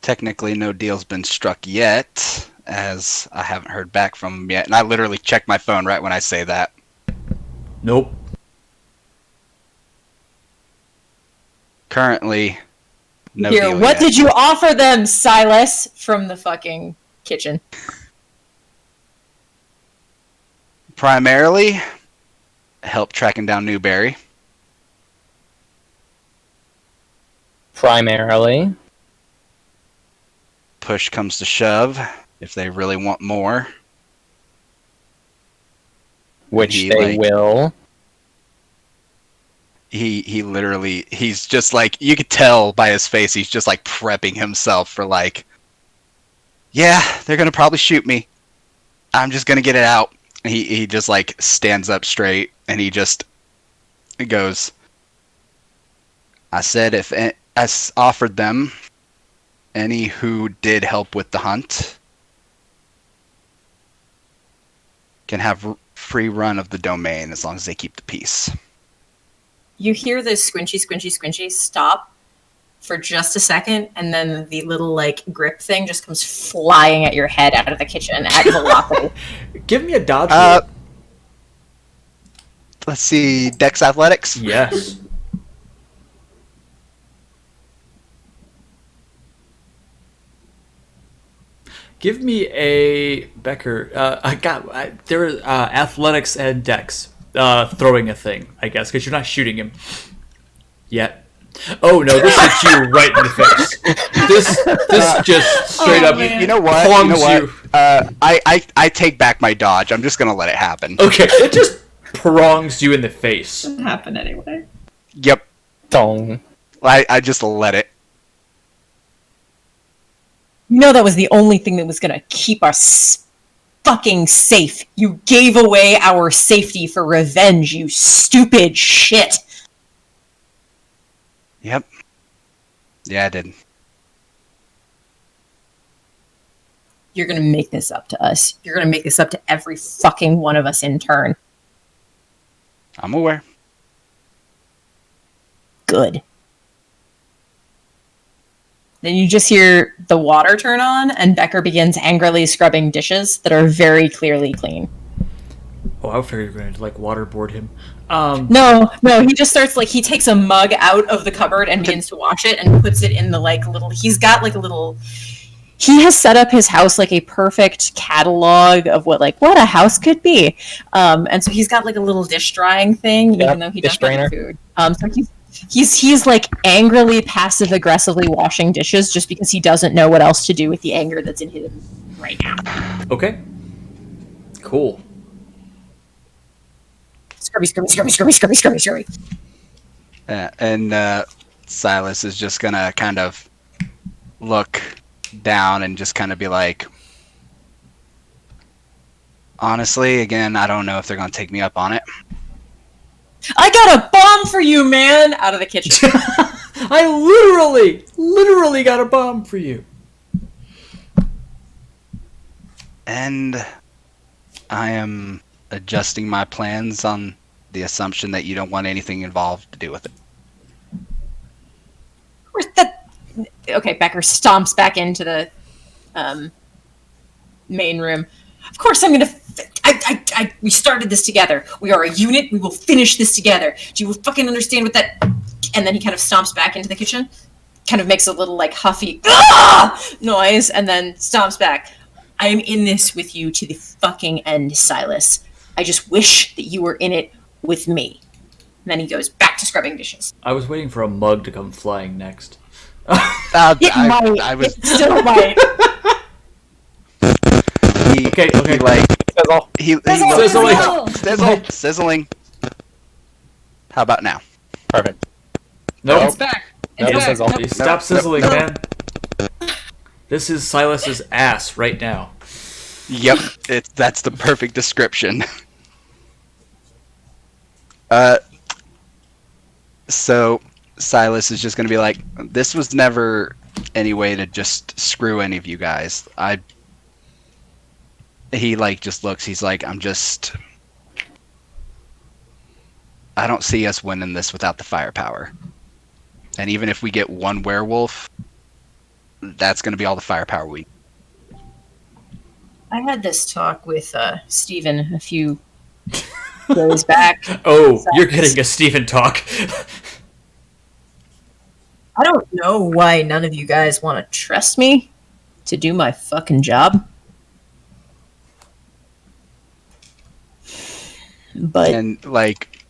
technically no deal's been struck yet, as I haven't heard back from him yet. And I literally check my phone right when I say that. Nope. Currently, no Here, deal what yet. did you offer them, Silas? From the fucking kitchen. Primarily, help tracking down Newberry. Primarily. Push comes to shove, if they really want more. Which He, they like- will. He literally, he's just like, you could tell by his face, he's just like prepping himself for like, yeah, they're gonna probably shoot me. I'm just gonna get it out. He just like stands up straight and he just goes, I said if I offered them any who did help with the hunt can have free run of the domain as long as they keep the peace. You hear this squinchy, squinchy, squinchy stop for just a second, and then the little like grip thing just comes flying at your head out of the kitchen at velocity. Give me a dodge Uh, roll. Let's see, Dex Athletics. Yes. Give me a Becker. There are athletics and dex. Throwing a thing, I guess, because you're not shooting him yet. Oh no, this hits you right in the face. This just straight up. You know what? Plunks You. I take back my dodge. I'm just gonna let it happen. Okay, it just prongs you in the face. Doesn't happen anyway. Yep. Dong. I just let it. You know that was the only thing that was gonna keep us fucking safe. You gave away our safety for revenge, you stupid shit. Yep. Yeah, I did. You're gonna make this up to us. You're gonna make this up to every fucking one of us in turn. I'm aware. Good. Then you just hear the water turn on, and Becker begins angrily scrubbing dishes that are very clearly clean. Oh, I figured you were going to like waterboard him. No, he just starts like he takes a mug out of the cupboard and begins to wash it and puts it in the like little. He's got like a little. He has set up his house like a perfect catalog of what a house could be, and so he's got like a little dish drying thing, Yep, even though he dish doesn't have drainer. food. So he's like angrily passive aggressively washing dishes just because he doesn't know what else to do with the anger that's in him right now. Okay. Cool. Scrubby. And Silas is just gonna kind of look down and just kind of be like, honestly, again, I don't know if they're gonna take me up on it. I got a bomb for you, man! Out of the kitchen. I literally got a bomb for you. And I am adjusting my plans on the assumption that you don't want anything involved to do with it. Of course, Okay, Becker stomps back into the main room. Of course, I'm gonna. We started this together. We are a unit. We will finish this together. Do you fucking understand what that? And then he kind of stomps back into the kitchen, kind of makes a little like huffy noise, and then stomps back. I am in this with you to the fucking end, Silas. I just wish that you were in it with me. And then he goes back to scrubbing dishes. I was waiting for a mug to come flying next. I was. It still might. Okay. He like Sizzling. sizzling. How about now? Perfect. No, It's back. No, It's this back. is all. stop sizzling, man. This is Silas's ass right now. Yep, that's the perfect description. So Silas is just gonna be like, this was never any way to just screw any of you guys. He like just looks, he's like, I don't see us winning this without the firepower. And even if we get one werewolf, that's gonna be all the firepower we. I had this talk with Steven a few days back. Oh, you're getting a Stephen talk. I don't know why none of you guys want to trust me to do my fucking job. But And like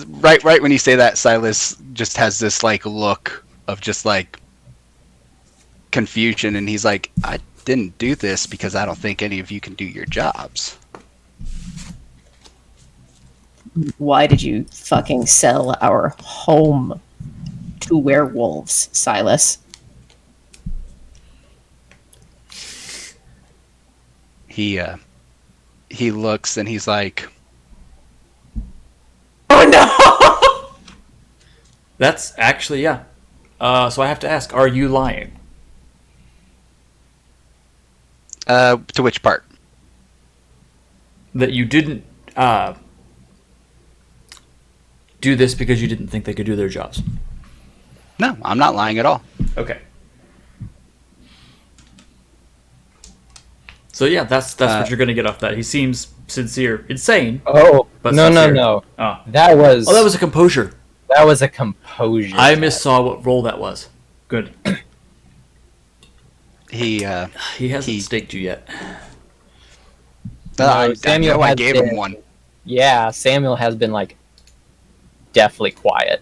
right when you say that, Silas just has this like look of just like confusion, and he's like, I didn't do this because I don't think any of you can do your jobs. Why did you fucking sell our home to werewolves, Silas? He looks and he's like, oh no! That's actually, yeah. So I have to ask, are you lying? to which part? That you didn't do this because you didn't think they could do their jobs? No, I'm not lying at all. Okay. So yeah, that's what you're gonna get off that. He seems sincere, insane. Oh, But no. Oh, That was that was a composure. that was a composure. I test. missaw what role that was. Good. He He hasn't staked you yet. No, I Samuel know I has gave him been- one. Yeah, Samuel has been like deathly quiet.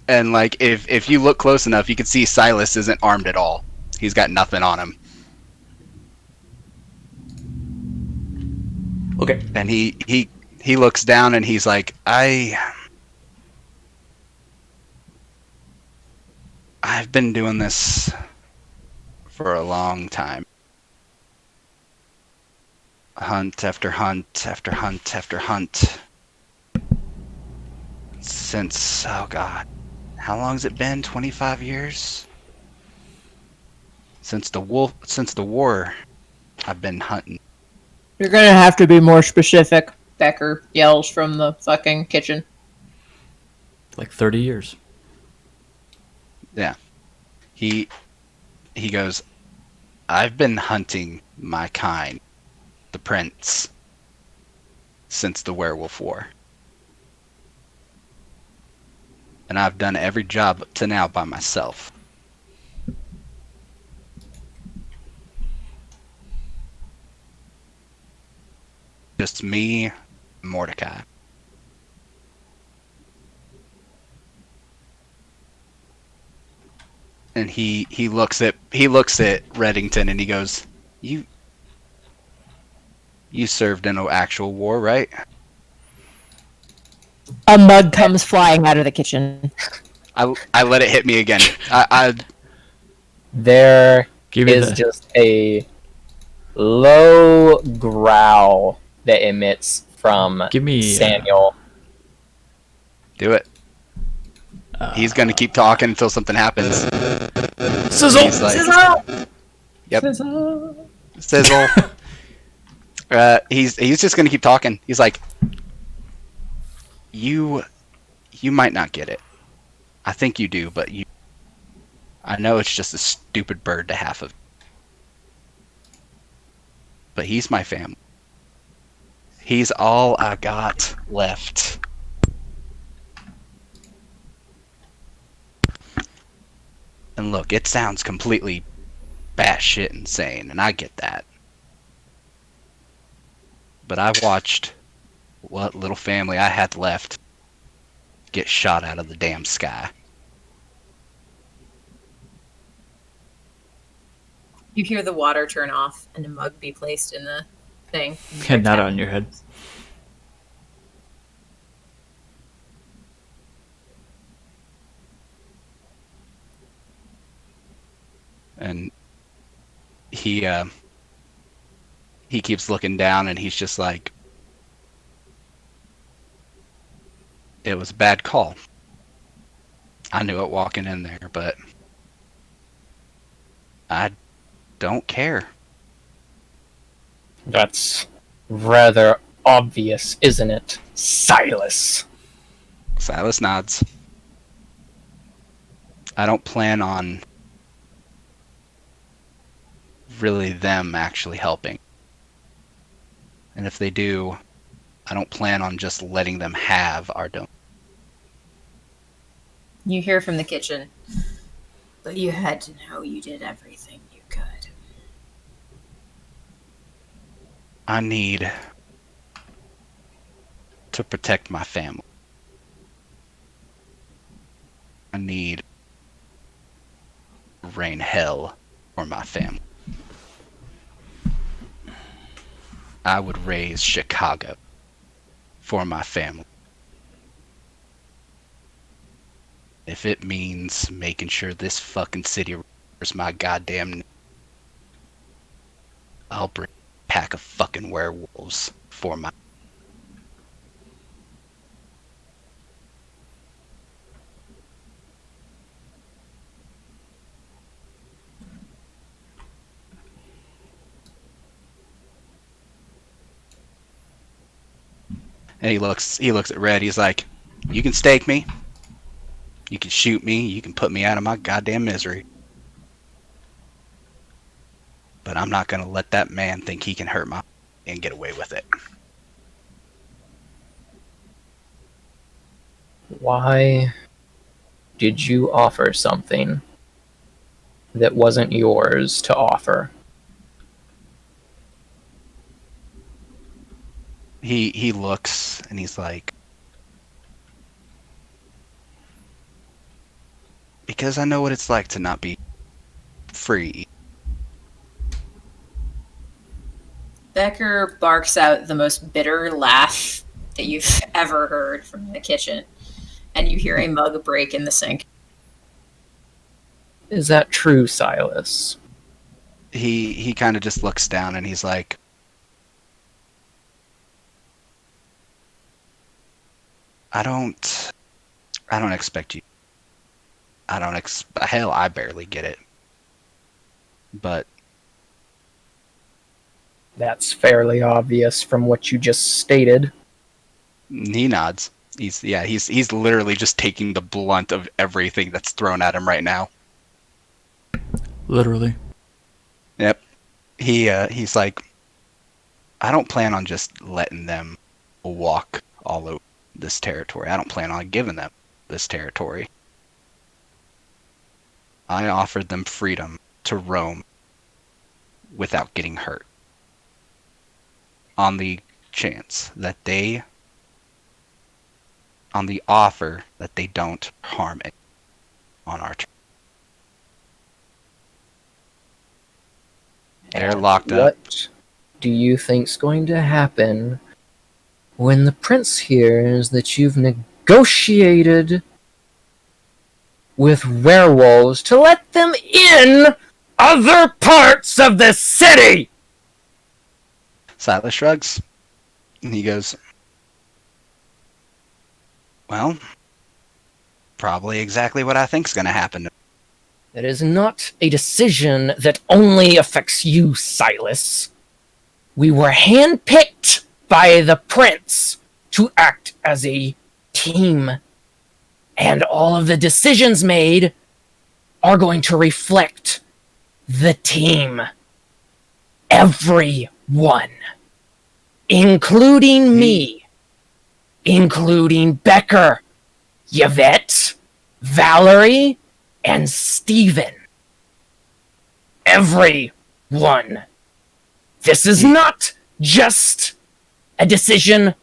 And like if you look close enough, you can see Silas isn't armed at all. He's got nothing on him. Okay. And he looks down and he's like, I've been doing this for a long time. Hunt after hunt after hunt after hunt. Since, oh god, how long has it been? 25 years? Since the war, I've been hunting. You're gonna have to be more specific, Becker yells from the fucking kitchen. Like 30 years. Yeah. He goes, I've been hunting my kind, the prince, since the werewolf war. And I've done every job up to now by myself. Just me, Mordecai. And he looks at Reddington and he goes, You served in an actual war, right? A mug comes flying out of the kitchen. I let it hit me again. There Give me is the- just a low growl that emits from Give me Samuel. Do it. He's gonna keep talking until something happens. Sizzle. He's like, Yep. Sizzle. He's just gonna keep talking. He's like, you might not get it. I think you do, but I know it's just a stupid bird to half of. But he's my family. He's all I got left. And look, it sounds completely batshit insane, and I get that. But I watched what little family I had left get shot out of the damn sky. You hear the water turn off and a mug be placed in the thing. And not on your head. And he keeps looking down, and he's just like, it was a bad call. I knew it walking in there, but I don't care. That's rather obvious, isn't it, Silas? Silas nods. I don't plan on really them actually helping. And if they do, I don't plan on just letting them have our donation. You hear from the kitchen. But you had to know you did everything you could. I need to protect my family. I need to rain hell for my family. I would raise Chicago for my family. If it means making sure this fucking city remembers my goddamn name, I'll bring a pack of fucking werewolves for my... And he looks at Red, he's like, you can stake me, you can shoot me, you can put me out of my goddamn misery. But I'm not gonna let that man think he can hurt my and get away with it. Why did you offer something that wasn't yours to offer? He looks and he's like, because I know what it's like to not be free. Becker barks out the most bitter laugh that you've ever heard from the kitchen, and you hear a mug break in the sink. Is that true, Silas? He kind of just looks down and he's like, I don't expect you. Hell, I barely get it. But That's fairly obvious from what you just stated. he nods. He's literally just taking the blunt of everything that's thrown at him right now. Literally. Yep. He's like, I don't plan on just letting them walk all over this territory. I don't plan on giving them this territory. I offered them freedom to roam without getting hurt. On the offer that they don't harm it on our turn. They're locked up. What do you think's going to happen when the prince hears that you've negotiated with werewolves to let them in other parts of the city? Silas shrugs. And he goes, well, probably exactly what I think's going to happen. That is not a decision that only affects you, Silas. We were handpicked by the prince to act as a team. And all of the decisions made are going to reflect the team. Everyone. Including me. Including Becker, Yvette, Valerie, and Steven. Everyone. This is not just a decision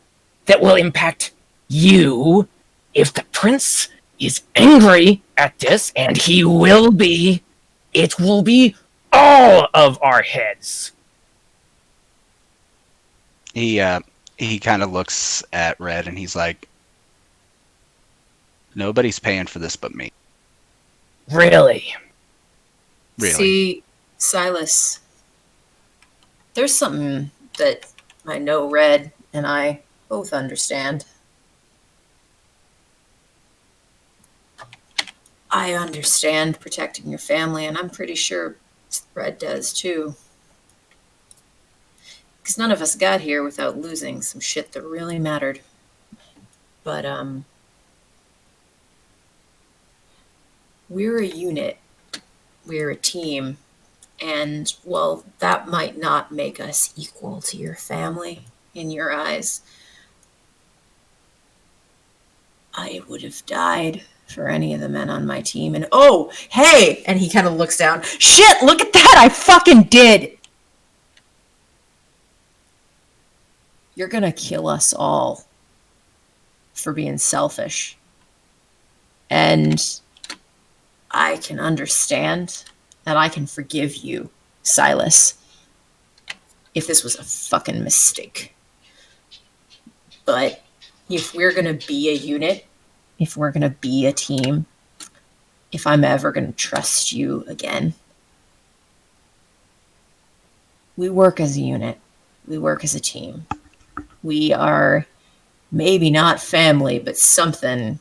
that will impact you. If the prince is angry at this, and he will be, it will be all of our heads. He kind of looks at Red and he's like, nobody's paying for this but me. Really? Really? See, Silas, there's something that I know Red and I both understand. I understand protecting your family, and I'm pretty sure Red does too. Because none of us got here without losing some shit that really mattered. But, we're a unit. We're a team. And, well, that might not make us equal to your family in your eyes. I would have died for any of the men on my team. And, oh, hey! And he kind of looks down. Shit, look at that! I fucking did! You're gonna kill us all for being selfish. And I can understand and I can forgive you, Silas, if this was a fucking mistake. But if we're gonna be a unit, if we're gonna be a team, if I'm ever gonna trust you again, we work as a unit. We work as a team. We are maybe not family, but something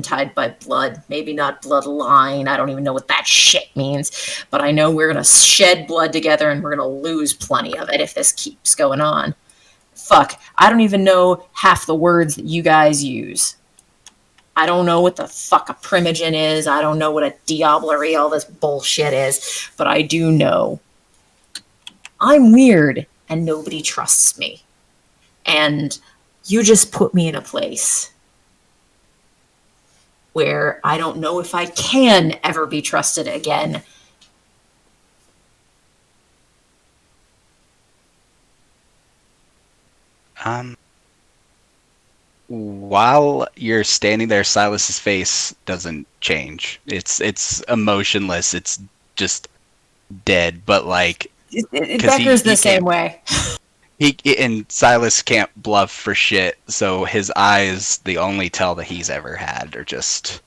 tied by blood. Maybe not bloodline. I don't even know what that shit means. But I know we're going to shed blood together and we're going to lose plenty of it if this keeps going on. Fuck. I don't even know half the words that you guys use. I don't know what the fuck a primogen is. I don't know what a diablerie, all this bullshit is. But I do know I'm weird and nobody trusts me. And you just put me in a place where I don't know if I can ever be trusted again. While you're standing there, Silas's face doesn't change. It's emotionless. It's just dead. But like, Becker's the same way. And Silas can't bluff for shit, so his eyes, the only tell that he's ever had, are just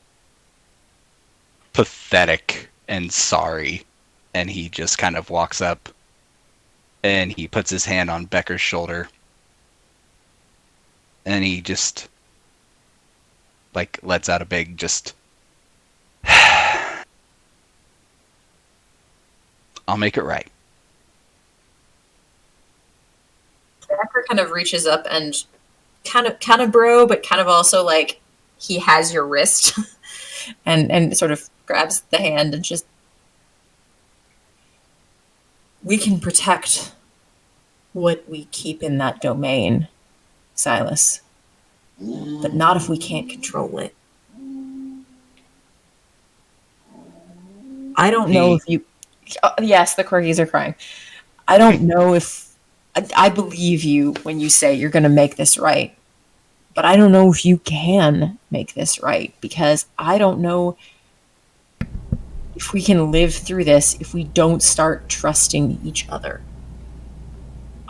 pathetic and sorry. And he just kind of walks up and he puts his hand on Becker's shoulder. And he just, like, lets out a big, just, I'll make it right. Becker kind of reaches up and kind of bro, but kind of also like he has your wrist and sort of grabs the hand and just, we can protect what we keep in that domain, Silas, but not if we can't control it. I don't know if you, yes, the corgis are crying. I don't know if, I believe you when you say you're going to make this right, but I don't know if you can make this right, because I don't know if we can live through this if we don't start trusting each other.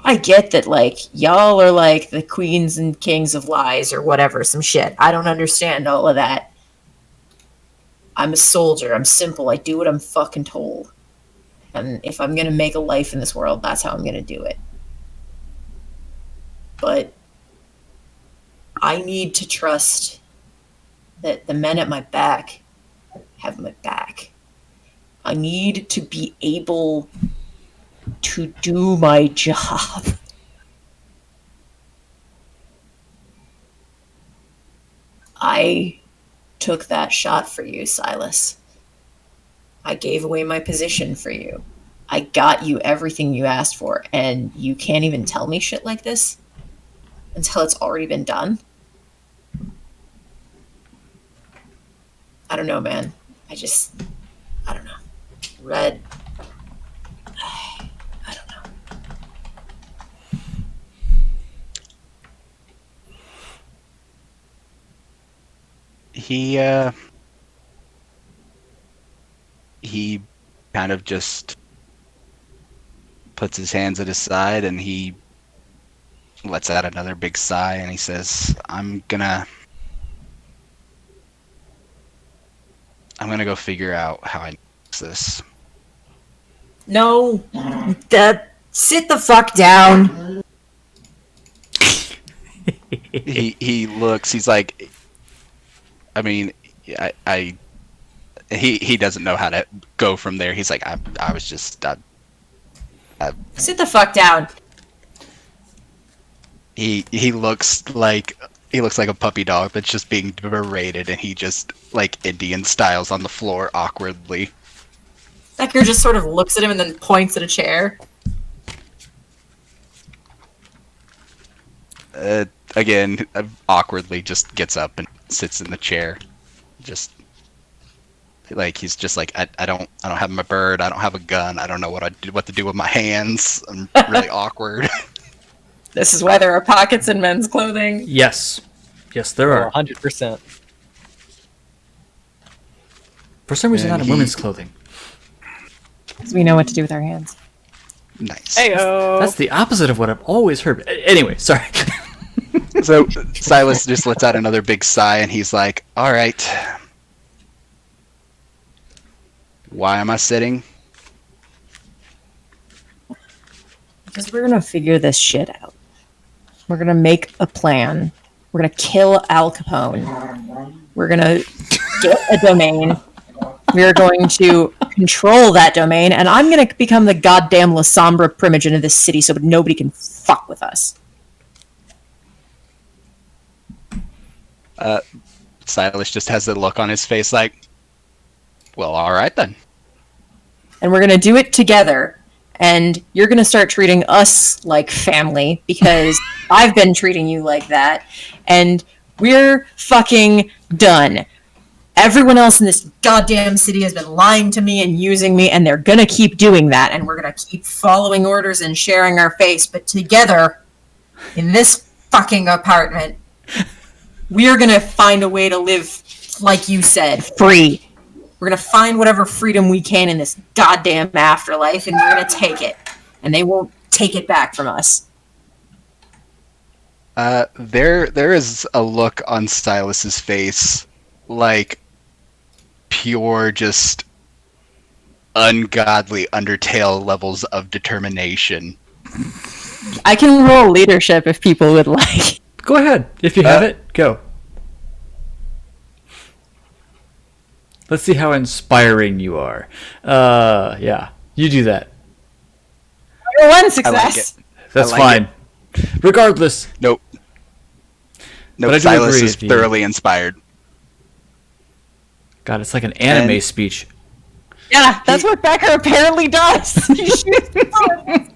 I get that, like, y'all are like the queens and kings of lies or whatever, some shit. I don't understand all of that. I'm a soldier. I'm simple. I do what I'm fucking told. And if I'm going to make a life in this world, that's how I'm going to do it. But I need to trust that the men at my back have my back. I need to be able to do my job. I took that shot for you, Silas. I gave away my position for you. I got you everything you asked for, and you can't even tell me shit like this until it's already been done? I don't know, man. I don't know. Red. I don't know. He kind of just puts his hands at his side and he lets out another big sigh and he says, I'm gonna go figure out how I fix this. No. Sit the fuck down. He looks, he's like, I mean, he doesn't know how to go from there. He's like, I was just Sit the fuck down. he looks like a puppy dog that's just being berated, and he just like Indian styles on the floor awkwardly. Becker just sort of looks at him and then points at a chair. Again, awkwardly just gets up and sits in the chair. Just like he's just like I don't have my bird. I don't have a gun. I don't know what to do with my hands. I'm really awkward. This is why there are pockets in men's clothing. Yes. Yes, there are. 100%. For some reason, And not in women's clothing. Because we know what to do with our hands. Nice. Heyo. That's the opposite of what I've always heard. Anyway, sorry. So Silas just lets out another big sigh, and he's like, "All right, why am I sitting?" Because we're gonna figure this shit out. We're gonna make a plan. We're gonna kill Al Capone. We're gonna get a domain. We're going to control that domain, and I'm gonna become the goddamn La Sombra primogen of this city so nobody can fuck with us. Silas just has the look on his face like, "Well, all right then." And we're gonna do it together. And you're gonna start treating us like family because I've been treating you like that. And we're fucking done. Everyone else in this Goddamn city has been lying to me and using me, and they're gonna keep doing that. And we're gonna keep following orders and sharing our face, but together, in this fucking apartment, we are gonna find a way to live like you said. free. We're gonna find whatever freedom we can in this goddamn afterlife, and we're gonna take it. And they won't take it back from us. There is a look on Silas's face, like pure, just ungodly Undertale levels of determination. I can roll leadership if people would like. Go ahead. If you have it, go. Let's see how inspiring you are. Yeah, you do that. One I success. like it. That's I like fine. Regardless, Nope. But I Nope. do Silas agree is with you. thoroughly inspired. God, it's like an anime And- speech. Yeah, that's what Becker apparently does. He shoots people in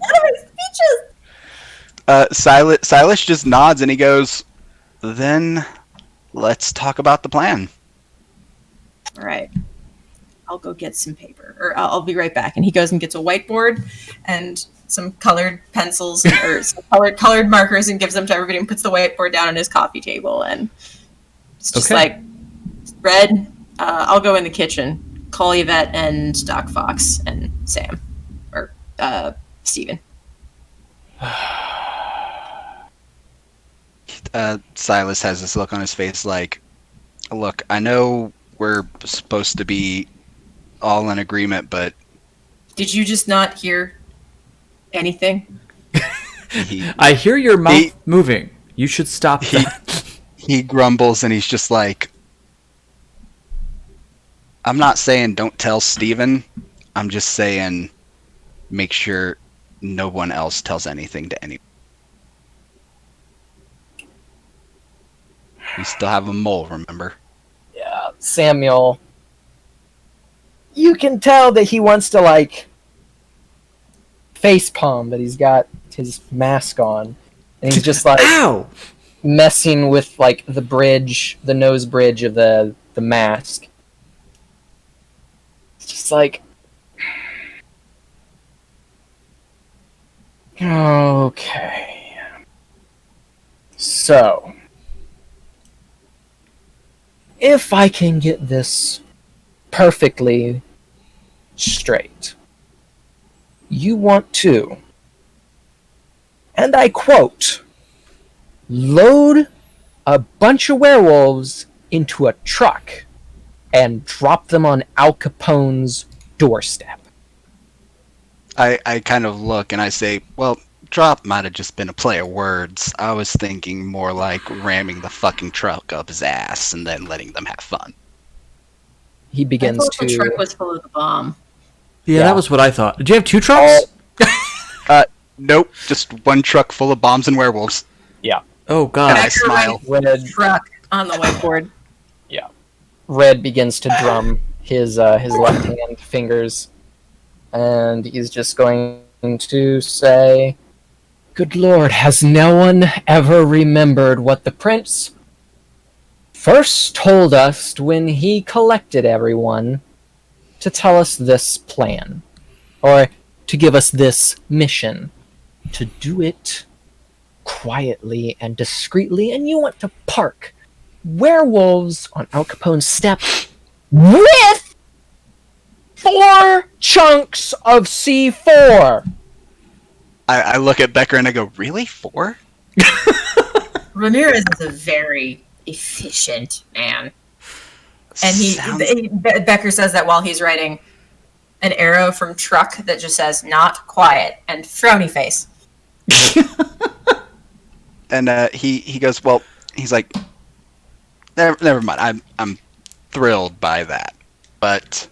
speeches. Silas just nods and he goes, "Then let's talk about the plan." All right. I'll go get some paper, or I'll be right back. And he goes and gets a whiteboard and some colored pencils or some colored markers and gives them to everybody and puts the whiteboard down on his coffee table. And it's just Okay. like, Red, I'll go in the kitchen. Call Yvette and Doc Fox and Sam, or Steven. Silas has this look on his face like, "Look, I know we're supposed to be all in agreement, but Did you just not hear anything? he, I hear your mouth moving. You should stop He- that. he grumbles and he's just like, I'm not saying don't tell Steven. I'm just saying make sure no one else tells anything to anyone. We still have a mole, remember?" Yeah, Samuel you can tell that he wants to like face palm, but he's got his mask on, and he's just like Ow! messing with like the bridge, the nose bridge of the mask. It's just like, okay, so if I can get this perfectly straight, you want to, and I quote, load a bunch of werewolves into a truck and drop them on Al Capone's doorstep. I kind of look and I say, well, drop might have just been a play of words. I was thinking more like ramming the fucking truck up his ass and then letting them have fun. He I begins thought to. the truck was full of the bomb. Yeah, Yeah. that was what I thought. Did you have 2 trucks? Nope, just one truck full of bombs and werewolves. Oh And god. I smile. Red, Truck on the whiteboard. Red begins to drum his left hand fingers, and he's just going to say, "Good Lord, has no one ever remembered what the prince first told us when he collected everyone to tell us this plan, or to give us this mission, to do it quietly and discreetly, and you want to park werewolves on Al Capone's step with 4 chunks of C4. I look at Becker and I go, really? 4? Ramirez is a very efficient man. And Sounds- Becker says that while he's writing an arrow from truck that just says "not quiet" and frowny face. And he goes, well, he's like, never mind. I'm thrilled by that, but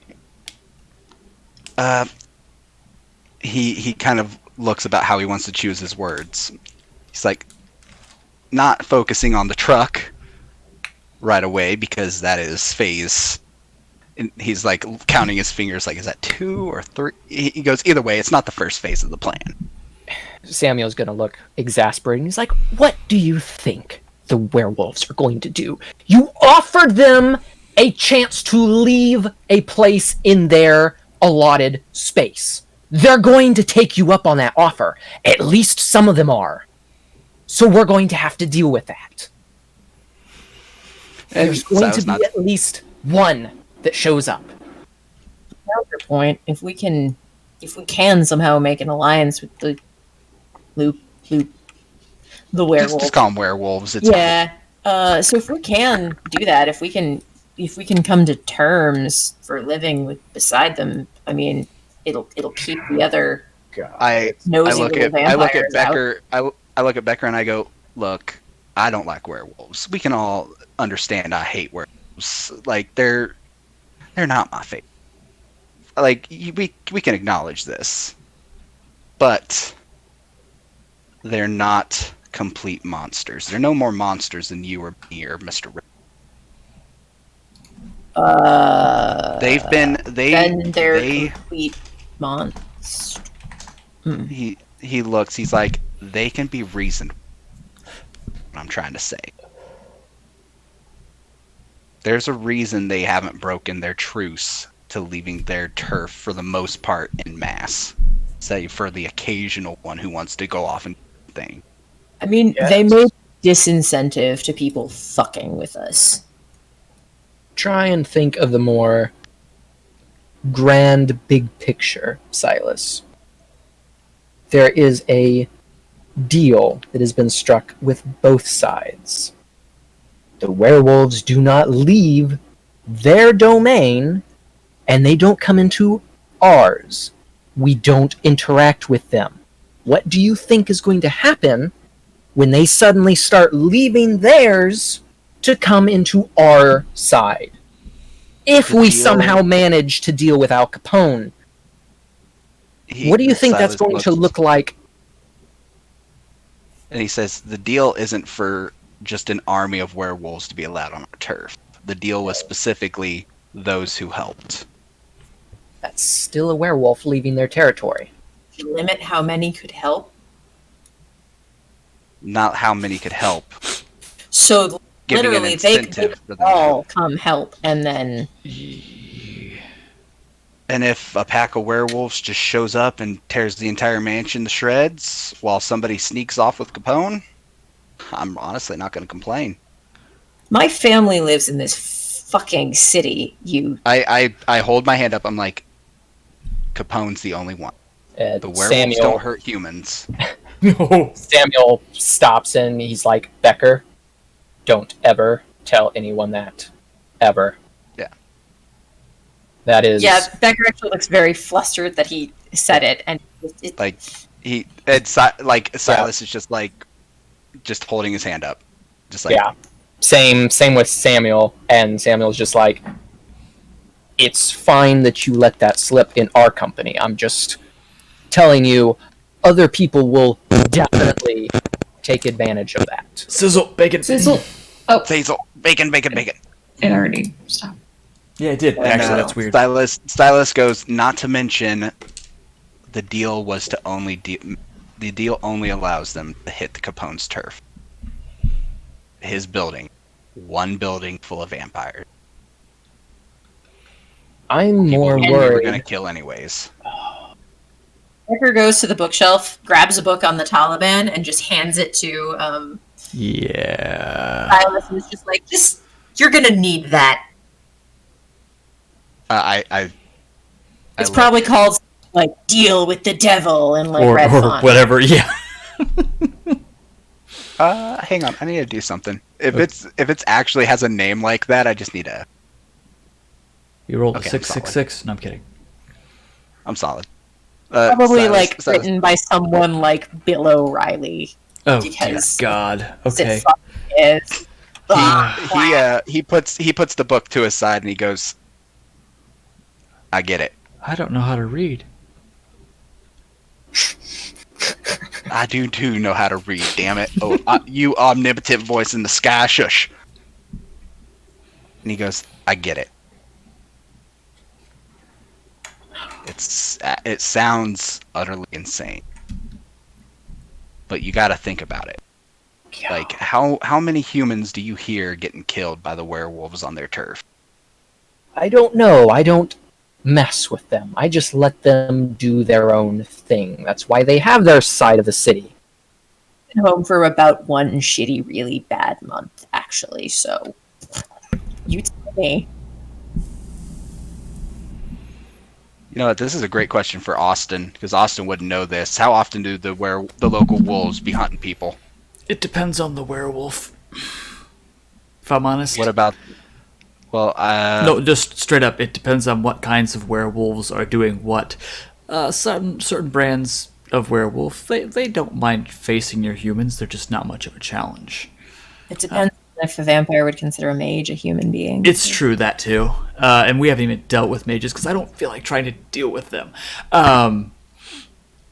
he kind of looks about how he wants to choose his words. He's like, not focusing on the truck right away because that is phase. And he's like counting his fingers, like, is that 2 or 3? He goes, either way, it's not the first phase of the plan. Samuel's gonna look exasperated. He's like, what do you think the werewolves are going to do? You offered them a chance to leave a place in their allotted space. They're going to take you up on that offer. At least some of them are. So we're going to have to deal with that. There's going to be at least one that shows up. Counterpoint: if we can somehow make an alliance with the the werewolf. Just call them werewolves. It's Yeah. So if we can do that, if we can come to terms for living beside them, I mean, it'll keep the other I nosy look little at vampires out. Becker. I look at Becker and I go, look, I don't like werewolves. We can all understand I hate werewolves. Like they're not my favorite. Like we can acknowledge this, but they're not complete monsters. They're no more monsters than you or me or Mr. Rick. Then they're complete monsters. He looks, he's like, they can be reasoned. What I'm trying to say. There's a reason they haven't broken their truce to leaving their turf for the most part in mass. Save for the occasional one who wants to go off and thing. I mean, they made disincentive to people fucking with us. Try and think of the more grand big picture, Silas. There is a deal that has been struck with both sides. The werewolves do not leave their domain, and they don't come into ours. We don't interact with them. What do you think is going to happen when they suddenly start leaving theirs to come into our side? If we somehow manage to deal with Al Capone, what do you think that's going to look like? And he says, the deal isn't for just an army of werewolves to be allowed on our turf. The deal was specifically those who helped. That's still a werewolf leaving their territory. Limit how many could help. Not how many could help. So Giving an literally, they incentive could for them to all help. come help, and then And if a pack of werewolves just shows up and tears the entire mansion to shreds while somebody sneaks off with Capone, I'm honestly not going to complain. My family lives in this fucking city. You. I hold my hand up. I'm like, Capone's the only one. The werewolves Samuel, don't hurt humans. No. Samuel stops and he's like, Becker, don't ever tell anyone that. Ever. Yeah. That is... yeah, Becker actually looks very flustered that he said it, and it, Like Silas is just like, just holding his hand up, just like, yeah. Same with Samuel, and Samuel's just like, it's fine that you let that slip in our company. I'm just telling you, other people will definitely take advantage of that. Sizzle, bacon. Sizzle. Basil, bacon. It already stopped. Yeah, it did. And, Actually, that's weird. Silas goes, not to mention, the deal was to the deal only allows them to hit the Capone's turf. His building. One building full of vampires. I'm more People we were going to worried. kill anyways. Becker goes to the bookshelf, grabs a book on the Taliban, and just hands it to Yeah. Silas, and is just like, you're gonna need that. I It's love- probably called like "Deal with the Devil" and like Or red font. whatever, yeah. hang on, I need to do something. If it's actually has a name like that, I just need to. You rolled Okay, a 666. No, I'm kidding. I'm solid. probably Silas- Silas- written by someone like Bill O'Reilly. Oh, dear Because- God. Okay. It fucking is. he puts the book to his side and he goes, I get it. I don't know how to read. I do too know how to read, damn it. Oh, you omnipotent voice in the sky, shush. And he goes, I get it. It sounds utterly insane. But you gotta think about it. Like, how many humans do you hear getting killed by the werewolves on their turf? I don't know. I don't mess with them. I just let them do their own thing. That's why they have their side of the city. Been home for about one shitty, really bad month, actually. So you tell me. You know what? This is a great question for Austin, because Austin wouldn't know this. How often do the local wolves be hunting people? It depends on the werewolf. If I'm honest. What about? Well, No, just straight up. It depends on what kinds of werewolves are doing what. Certain brands of werewolf, they don't mind facing your humans. They're just not much of a challenge. It depends if a vampire would consider a mage a human being. It's true, that too. And we haven't even dealt with mages because I don't feel like trying to deal with them.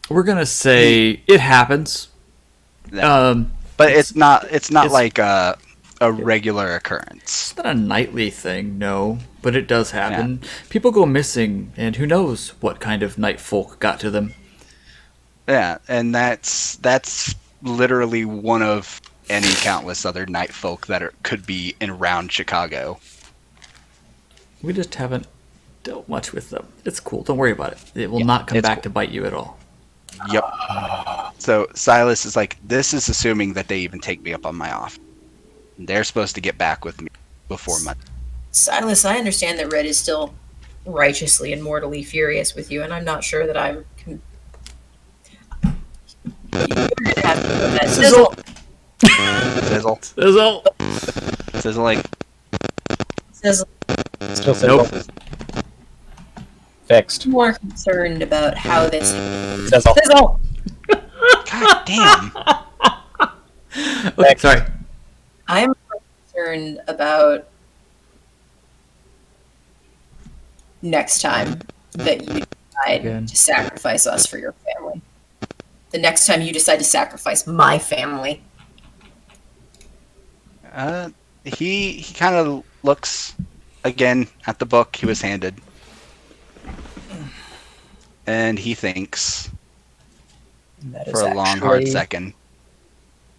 We're gonna say it happens. but it's not it's- like a regular occurrence. It's not a nightly thing, no, but it does happen. People go missing, and who knows what kind of night folk got to them. Yeah, and that's literally one of any countless other night folk that could be in around Chicago. We just haven't dealt much with them. It's cool. Don't worry about it. It will not come it's back cool. to bite you at all. Yep. So Silas is like, this is assuming that they even take me up on my offer. They're supposed to get back with me before Monday. Silas, I understand that Red is still righteously and mortally furious with you, and I'm not sure that I'm. You're gonna have to put that sizzle. Sizzle. Sizzle. Sizzling. Sizzle. Still simple. Nope. Fixed. More concerned about how this Sizzle. sizzle. God damn. Okay, sorry. I'm concerned about next time that you decide Again. to sacrifice us for your family. The next time you decide to sacrifice my family. He kind of looks again at the book he was handed. And he thinks That for is a long, hard actually- second.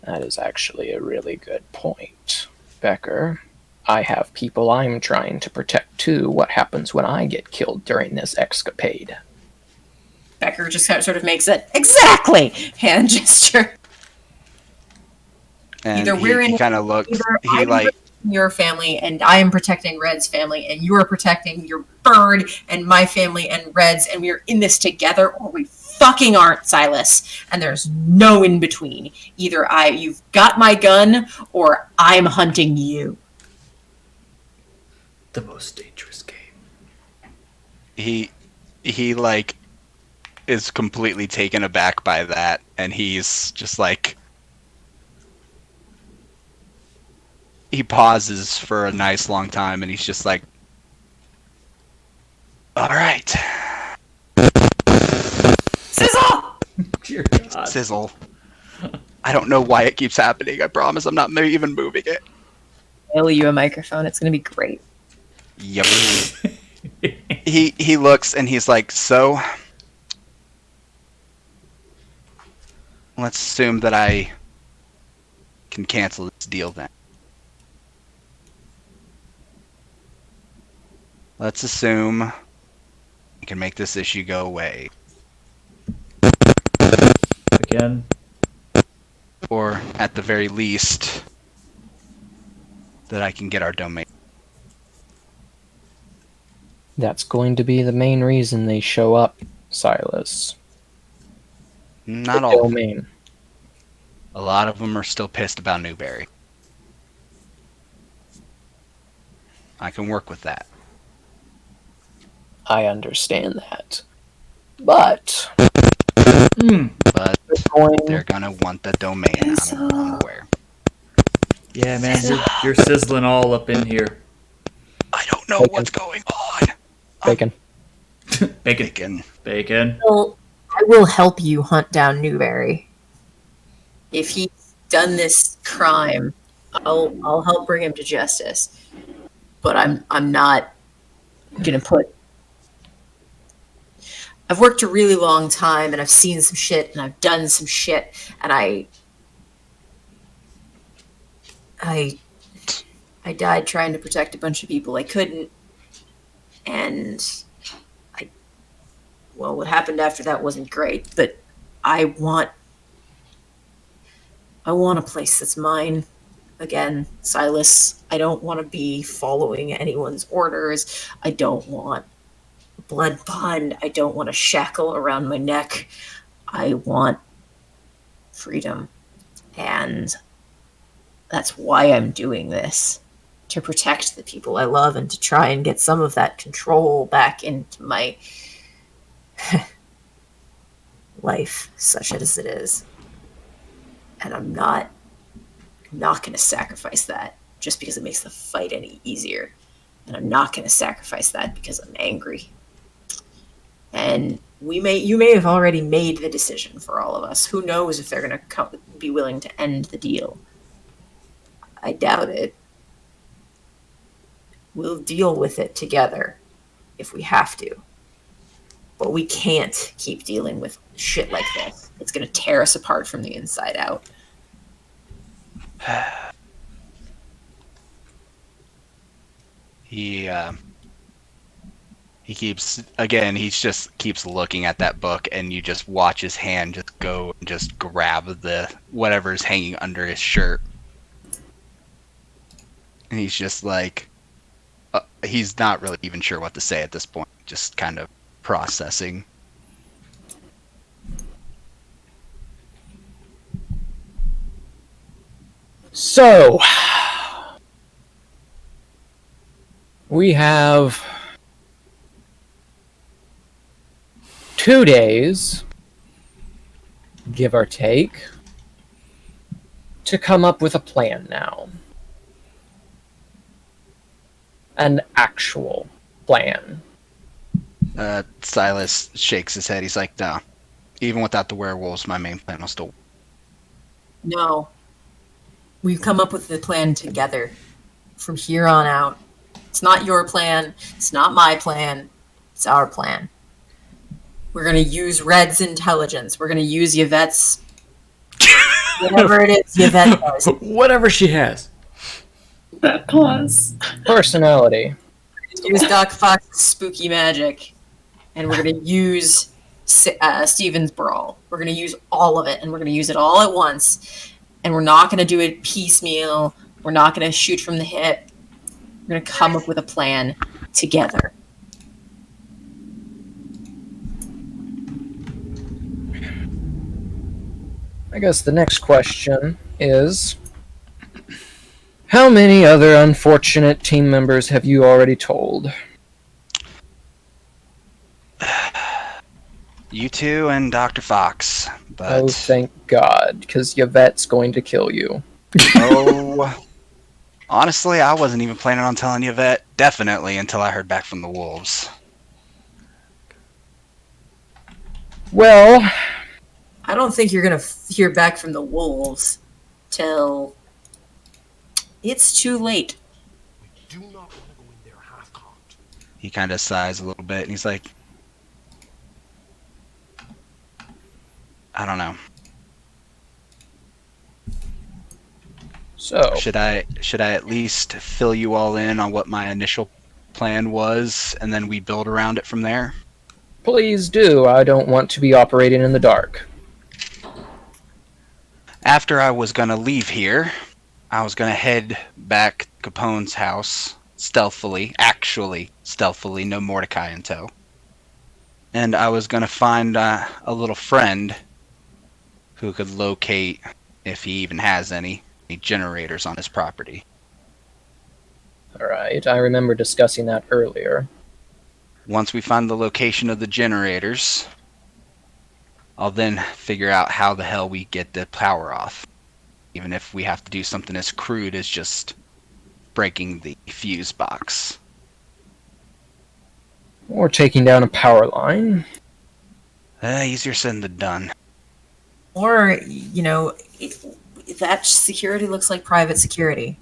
That is actually a really good point, Becker. I have people I'm trying to protect too. What happens when I get killed during this escapade? Becker just kind of sort of makes an exactly hand gesture. And Either we're he in- kind of looks. Either He I'm like protecting your family and I am protecting Red's family, and you are protecting your bird and my family and Red's, and we are in this together, or we fucking aren't, Silas. And there's no in between. Either you've got my gun, or I'm hunting you. The most dangerous game. he like is completely taken aback by that, and he's just like, he pauses for a nice long time, and he's just like, all right, Sizzle! Dear God. sizzle. I don't know why it keeps happening. I promise I'm not even moving it. I owe you a microphone. It's going to be great. Yep. He looks and he's like, so let's assume that I can cancel this deal then. Let's assume I can make this issue go away. Again. Or at the very least, that I can get our domain. That's going to be the main reason they show up, Silas. Not The all. domain. A lot of them are still pissed about Newberry. I can work with that. I understand that. But But going they're gonna want the domain. I'm aware. Yeah, man, you're sizzling all up in here. I don't know what's going on. bacon. Bacon. Bacon. Bacon. Well, I will help you hunt down Newberry. If he's done this crime, I'll help bring him to justice. But I'm not gonna put. I've worked a really long time, and I've seen some shit, and I've done some shit, and I died trying to protect a bunch of people I couldn't, and what happened after that wasn't great, but I want a place that's mine again, Silas. I don't want to be following anyone's orders. I don't want a blood bond. I don't want a shackle around my neck. I want freedom. And that's why I'm doing this. To protect the people I love and to try and get some of that control back into my life, such as it is. And I'm not going to sacrifice that just because it makes the fight any easier. And I'm not going to sacrifice that because I'm angry. And you may have already made the decision for all of us. Who knows if they're going to be willing to end the deal? I doubt it. We'll deal with it together if we have to. But we can't keep dealing with shit like this. It's going to tear us apart from the inside out. He keeps, again, he just keeps looking at that book, and you just watch his hand just go and just grab the whatever's hanging under his shirt. And he's just like, he's not really even sure what to say at this point, just kind of processing. So, we have 2 days, give or take, to come up with a plan now. An actual plan. Silas shakes his head. He's like, no, even without the werewolves, my main plan will still. No. We've come up with the plan together from here on out. It's not your plan. It's not my plan. It's our plan. We're gonna use Red's intelligence. We're gonna use Yvette's whatever it is Yvette does. Whatever she has. That pause. Personality. Use Doc Fox's spooky magic, and we're gonna use Steven's brawl. We're gonna use all of it, and we're gonna use it all at once. And we're not gonna do it piecemeal. We're not gonna shoot from the hip. We're gonna come up with a plan together. I guess the next question is, how many other unfortunate team members have you already told? You two and Dr. Fox, but Oh, thank God, because Yvette's going to kill you. Honestly, I wasn't even planning on telling Yvette, definitely, until I heard back from the wolves. Well, I don't think you're gonna hear back from the wolves till it's too late. Do not want to go in there half-cocked. He kind of sighs a little bit, and he's like, I don't know. so Should I at least fill you all in on what my initial plan was, and then we build around it from there? please do. I don't want to be operating in the dark. After I was gonna leave here, I was gonna head back to Capone's house stealthily, actually stealthily, no Mordecai in tow. And I was gonna find a little friend who could locate, if he even has any generators on his property. Alright, I remember discussing that earlier. Once we find the location of the generators, I'll then figure out how the hell we get the power off. Even if we have to do something as crude as just breaking the fuse box. Or taking down a power line. Easier said than done. Or, that security looks like private security.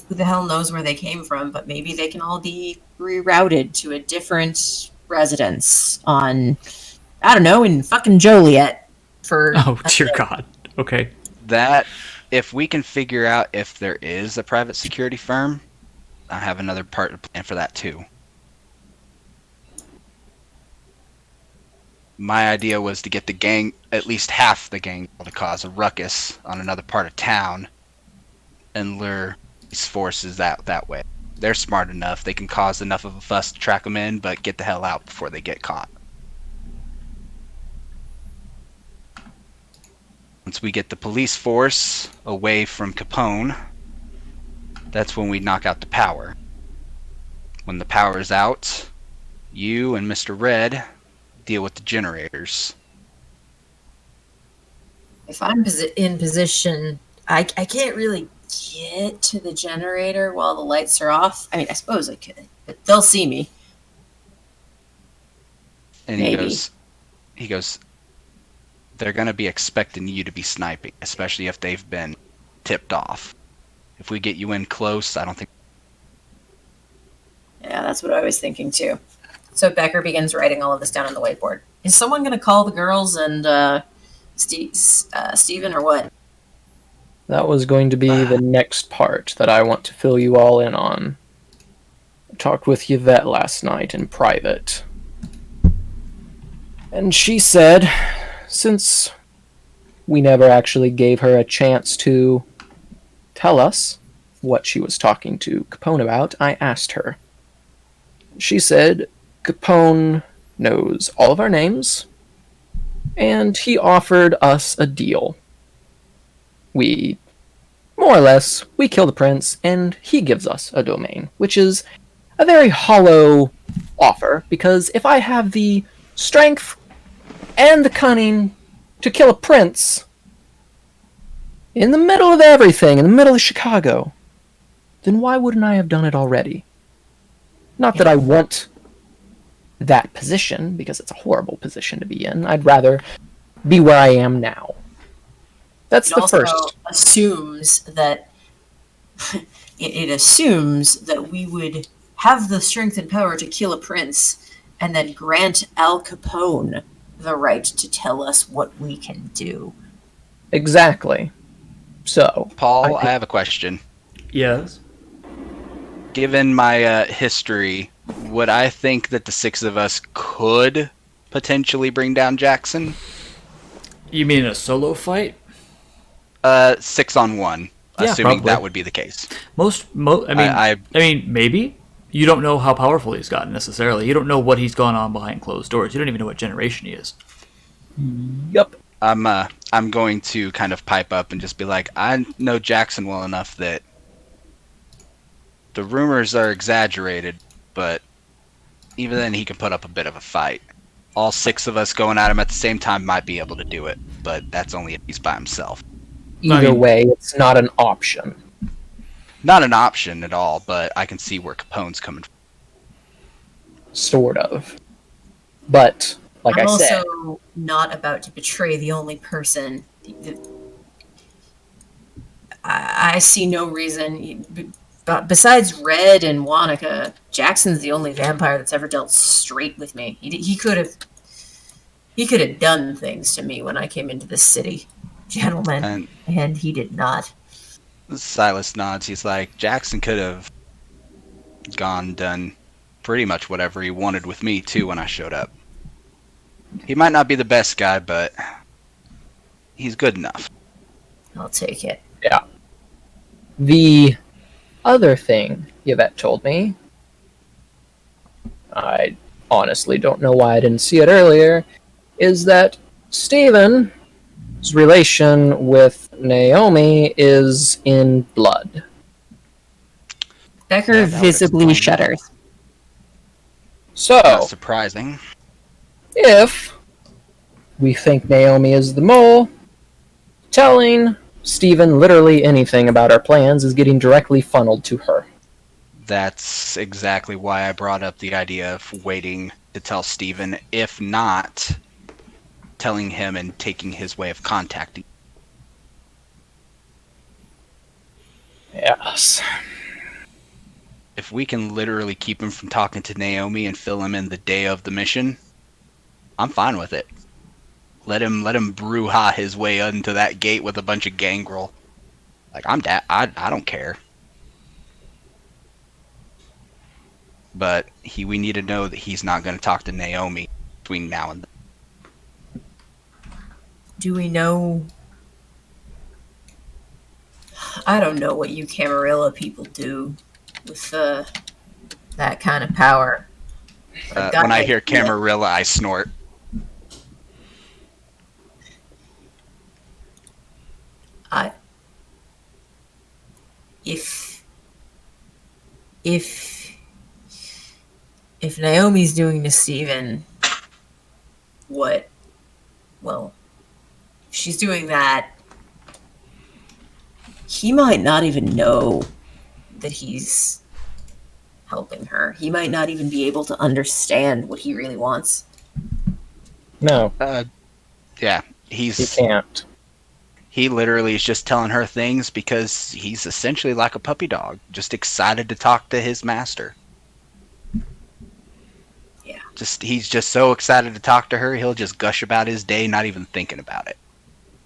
Who the hell knows where they came from, but maybe they can all be rerouted to a different residence on, I don't know, in fucking Joliet. Oh, dear God. Okay. That, if we can figure out if there is a private security firm, I have another part to plan for that too. My idea was to get the gang, at least half the gang, to cause a ruckus on another part of town and lure these forces that way. They're smart enough. They can cause enough of a fuss to track them in, but get the hell out before they get caught. Once we get the police force away from Capone, that's when we knock out the power. When the power is out, you and Mr. Red deal with the generators. If I'm in position, I can't really get to the generator while the lights are off. I mean, I suppose I could, but they'll see me. And Maybe. he goes, they're going to be expecting you to be sniping, especially if they've been tipped off. If we get you in close, I don't think... Yeah, that's what I was thinking too. So Becker begins writing all of this down on the whiteboard. Is someone going to call the girls and Steven or what? That was going to be the next part that I want to fill you all in on. I talked with Yvette last night in private. And she said, since we never actually gave her a chance to tell us what she was talking to Capone about, I asked her. She said Capone knows all of our names, and he offered us a deal. We, more or less, we kill the prince, and he gives us a domain, which is a very hollow offer, because if I have the strength and the cunning to kill a prince in the middle of everything, in the middle of Chicago, then why wouldn't I have done it already? Not that I want that position, because it's a horrible position to be in. I'd rather be where I am now. That's the also first. Assumes that it assumes that we would have the strength and power to kill a prince and then grant Al Capone the right to tell us what we can do. Exactly. So, Paul, I have a question. Yes. Given my history, would I think that the six of us could potentially bring down Jackson? You mean a solo fight? 6-on-1, Yeah, assuming probably. that would be the case. I mean, maybe. You don't know how powerful he's gotten necessarily. You don't know what he's gone on behind closed doors. You don't even know what generation he is. Yup. I'm going to kind of pipe up and just be like, I know Jackson well enough that the rumors are exaggerated, but even then he can put up a bit of a fight. All six of us going at him at the same time might be able to do it, but that's only if he's by himself. Either way, it's not an option. Not an option at all, but I can see where Capone's coming from. Sort of. But, like I'm I said... also not about to betray the only person. I see no reason... Besides Red and Wanaka, Jackson's the only vampire that's ever dealt straight with me. He could have done things to me when I came into this city, gentlemen, and he did not. Silas nods. He's like, Jackson could have done pretty much whatever he wanted with me too when I showed up. He might not be the best guy, but he's good enough. I'll take it. Yeah. The other thing Yvette told me, I honestly don't know why I didn't see it earlier, is that Stephen's relation with Naomi is in blood. Becker visibly shudders. So, Not surprising. if we think Naomi is the mole, telling Stephen literally anything about our plans is getting directly funneled to her. That's exactly why I brought up the idea of waiting to tell Steven, if not telling him and taking his way of contacting. Yes. If we can literally keep him from talking to Naomi and fill him in the day of the mission, I'm fine with it. Let him brouhaha his way into that gate with a bunch of gangrel. Like, I don't care. But we need to know that he's not going to talk to Naomi between now and then. Do we know? I don't know what you Camarilla people do with that kind of power. When I hear Camarilla, I snort. If Naomi's doing to Steven what, well, if she's doing that, he might not even know that he's helping her. He might not even be able to understand what he really wants. No. Yeah, he can't. He literally is just telling her things because he's essentially like a puppy dog, just excited to talk to his master. Yeah. He's just so excited to talk to her, he'll just gush about his day, not even thinking about it.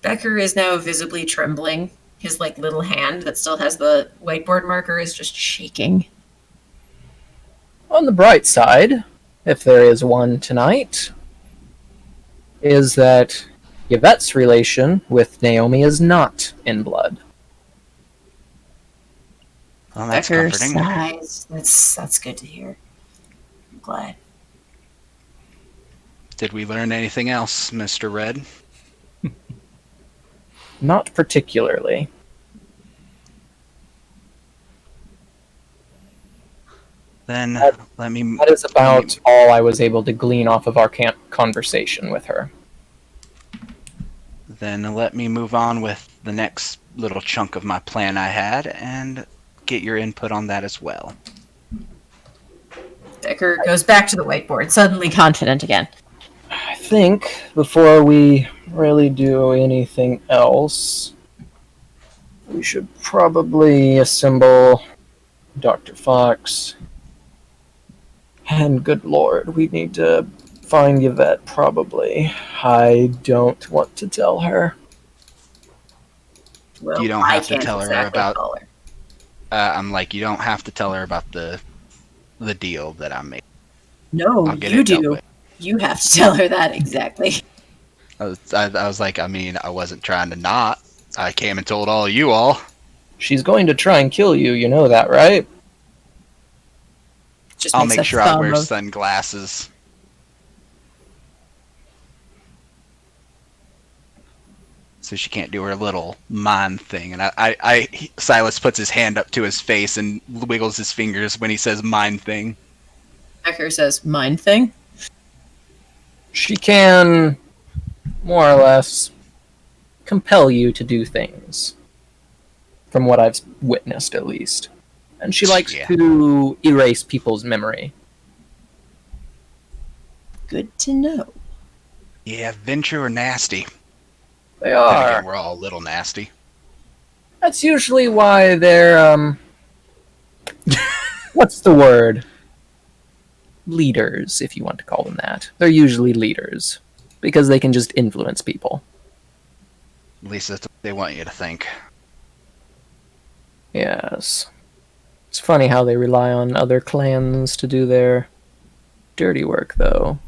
Becker is now visibly trembling. His little hand that still has the whiteboard marker is just shaking. On the bright side, if there is one tonight, is that Yvette's relation with Naomi is not in blood. Well, that's Becker comforting. sighs. That's good to hear. I'm glad. Did we learn anything else, Mr. Red? Not particularly. Then let me... That is about all I was able to glean off of our conversation with her. Then let me move on with the next little chunk of my plan I had and get your input on that as well. Becker goes back to the whiteboard, suddenly confident again. I think before we really do anything else, we should probably assemble Dr. Fox. And good lord, we need to find Yvette, probably. I don't want to tell her. Well, You don't I have to can't tell her exactly about- call her. I'm like, you don't have to tell her about the deal that I made. No, I'll get you it dealt do. with. You have to tell her that exactly. I was like, I mean, I wasn't trying to not. I came and told all you all. She's going to try and kill you, you know that, right? Just I'll makes make a sure I thumb wear of- sunglasses. So she can't do her little mind thing. And Silas puts his hand up to his face and wiggles his fingers when he says mind thing. Becker says, mind thing? She can, more or less, compel you to do things. From what I've witnessed, at least. And she likes Yeah. to erase people's memory. Good to know. Yeah, Venture or nasty. They Then are. again, we're all a little nasty. That's usually why they're, what's the word? Leaders, if you want to call them that. They're usually leaders. Because they can just influence people. At least that's what they want you to think. Yes. It's funny how they rely on other clans to do their dirty work, though.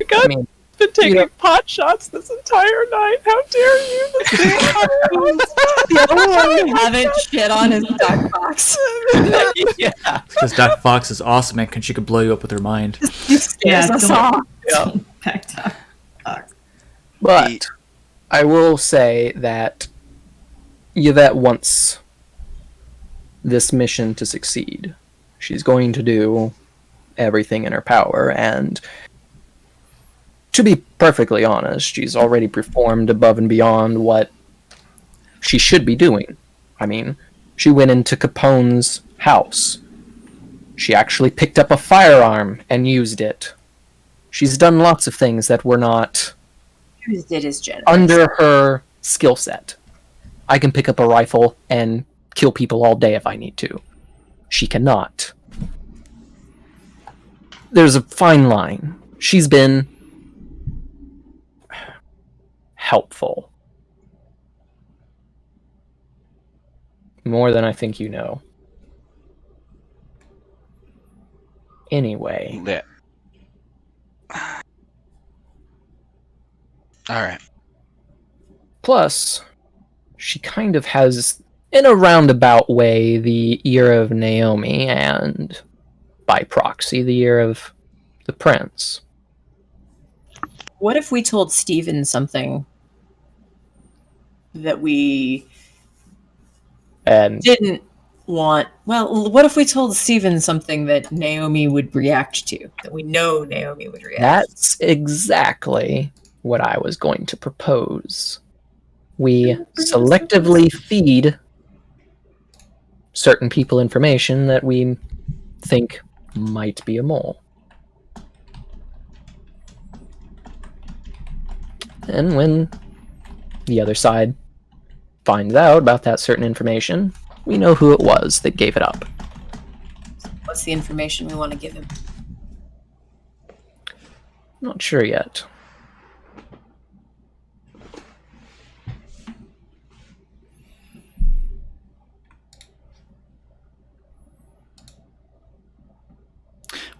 God, I mean, been taking Yeah. pot shots this entire night. How dare you? The only one who haven't shit on is Doc Fox. yeah. Because Doc Fox is awesome and she could blow you up with her mind. Yeah, us don't- all. Don't back up. But I will say that Yvette wants this mission to succeed. She's going to do everything in her power, and to be perfectly honest, she's already performed above and beyond what she should be doing. I mean, she went into Capone's house. She actually picked up a firearm and used it. She's done lots of things that were not It is generous. under her skill set. I can pick up a rifle and kill people all day if I need to. She cannot. There's a fine line. She's been helpful. More than I think you know. Anyway, Lit. Alright. plus, she kind of has, in a roundabout way, the ear of Naomi and, by proxy, the ear of the prince. What if we told Steven something that we And didn't want? Well, what if we told Steven something that Naomi would react to? That we know Naomi would react that's exactly what I was going to propose. We selectively feed certain people information that we think might be a mole. And when the other side finds out about that certain information, we know who it was that gave it up. to. What's the information we want to give him? Not sure yet.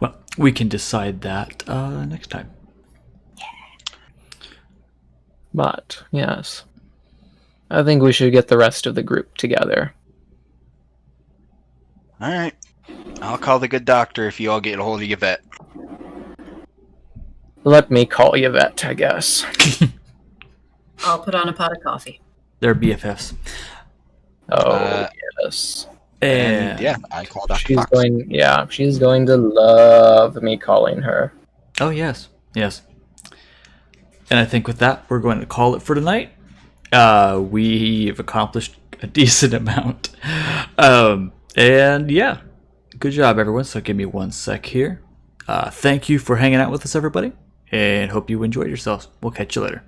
Well, we can decide that next time. But, yes. I think we should get the rest of the group together. Alright. I'll call the good doctor if you all get a hold of Yvette. Let me call Yvette, I guess. I'll put on a pot of coffee. They're BFFs. Oh, Uh, yes. And yeah, I call Dr. She's Fox. she's going to love me calling her. Oh, yes. Yes. And I think with that, we're going to call it for tonight. We've accomplished a decent amount. And yeah, good job, everyone. So give me one sec here. Thank you for hanging out with us, everybody. And hope you enjoyed yourselves. We'll catch you later.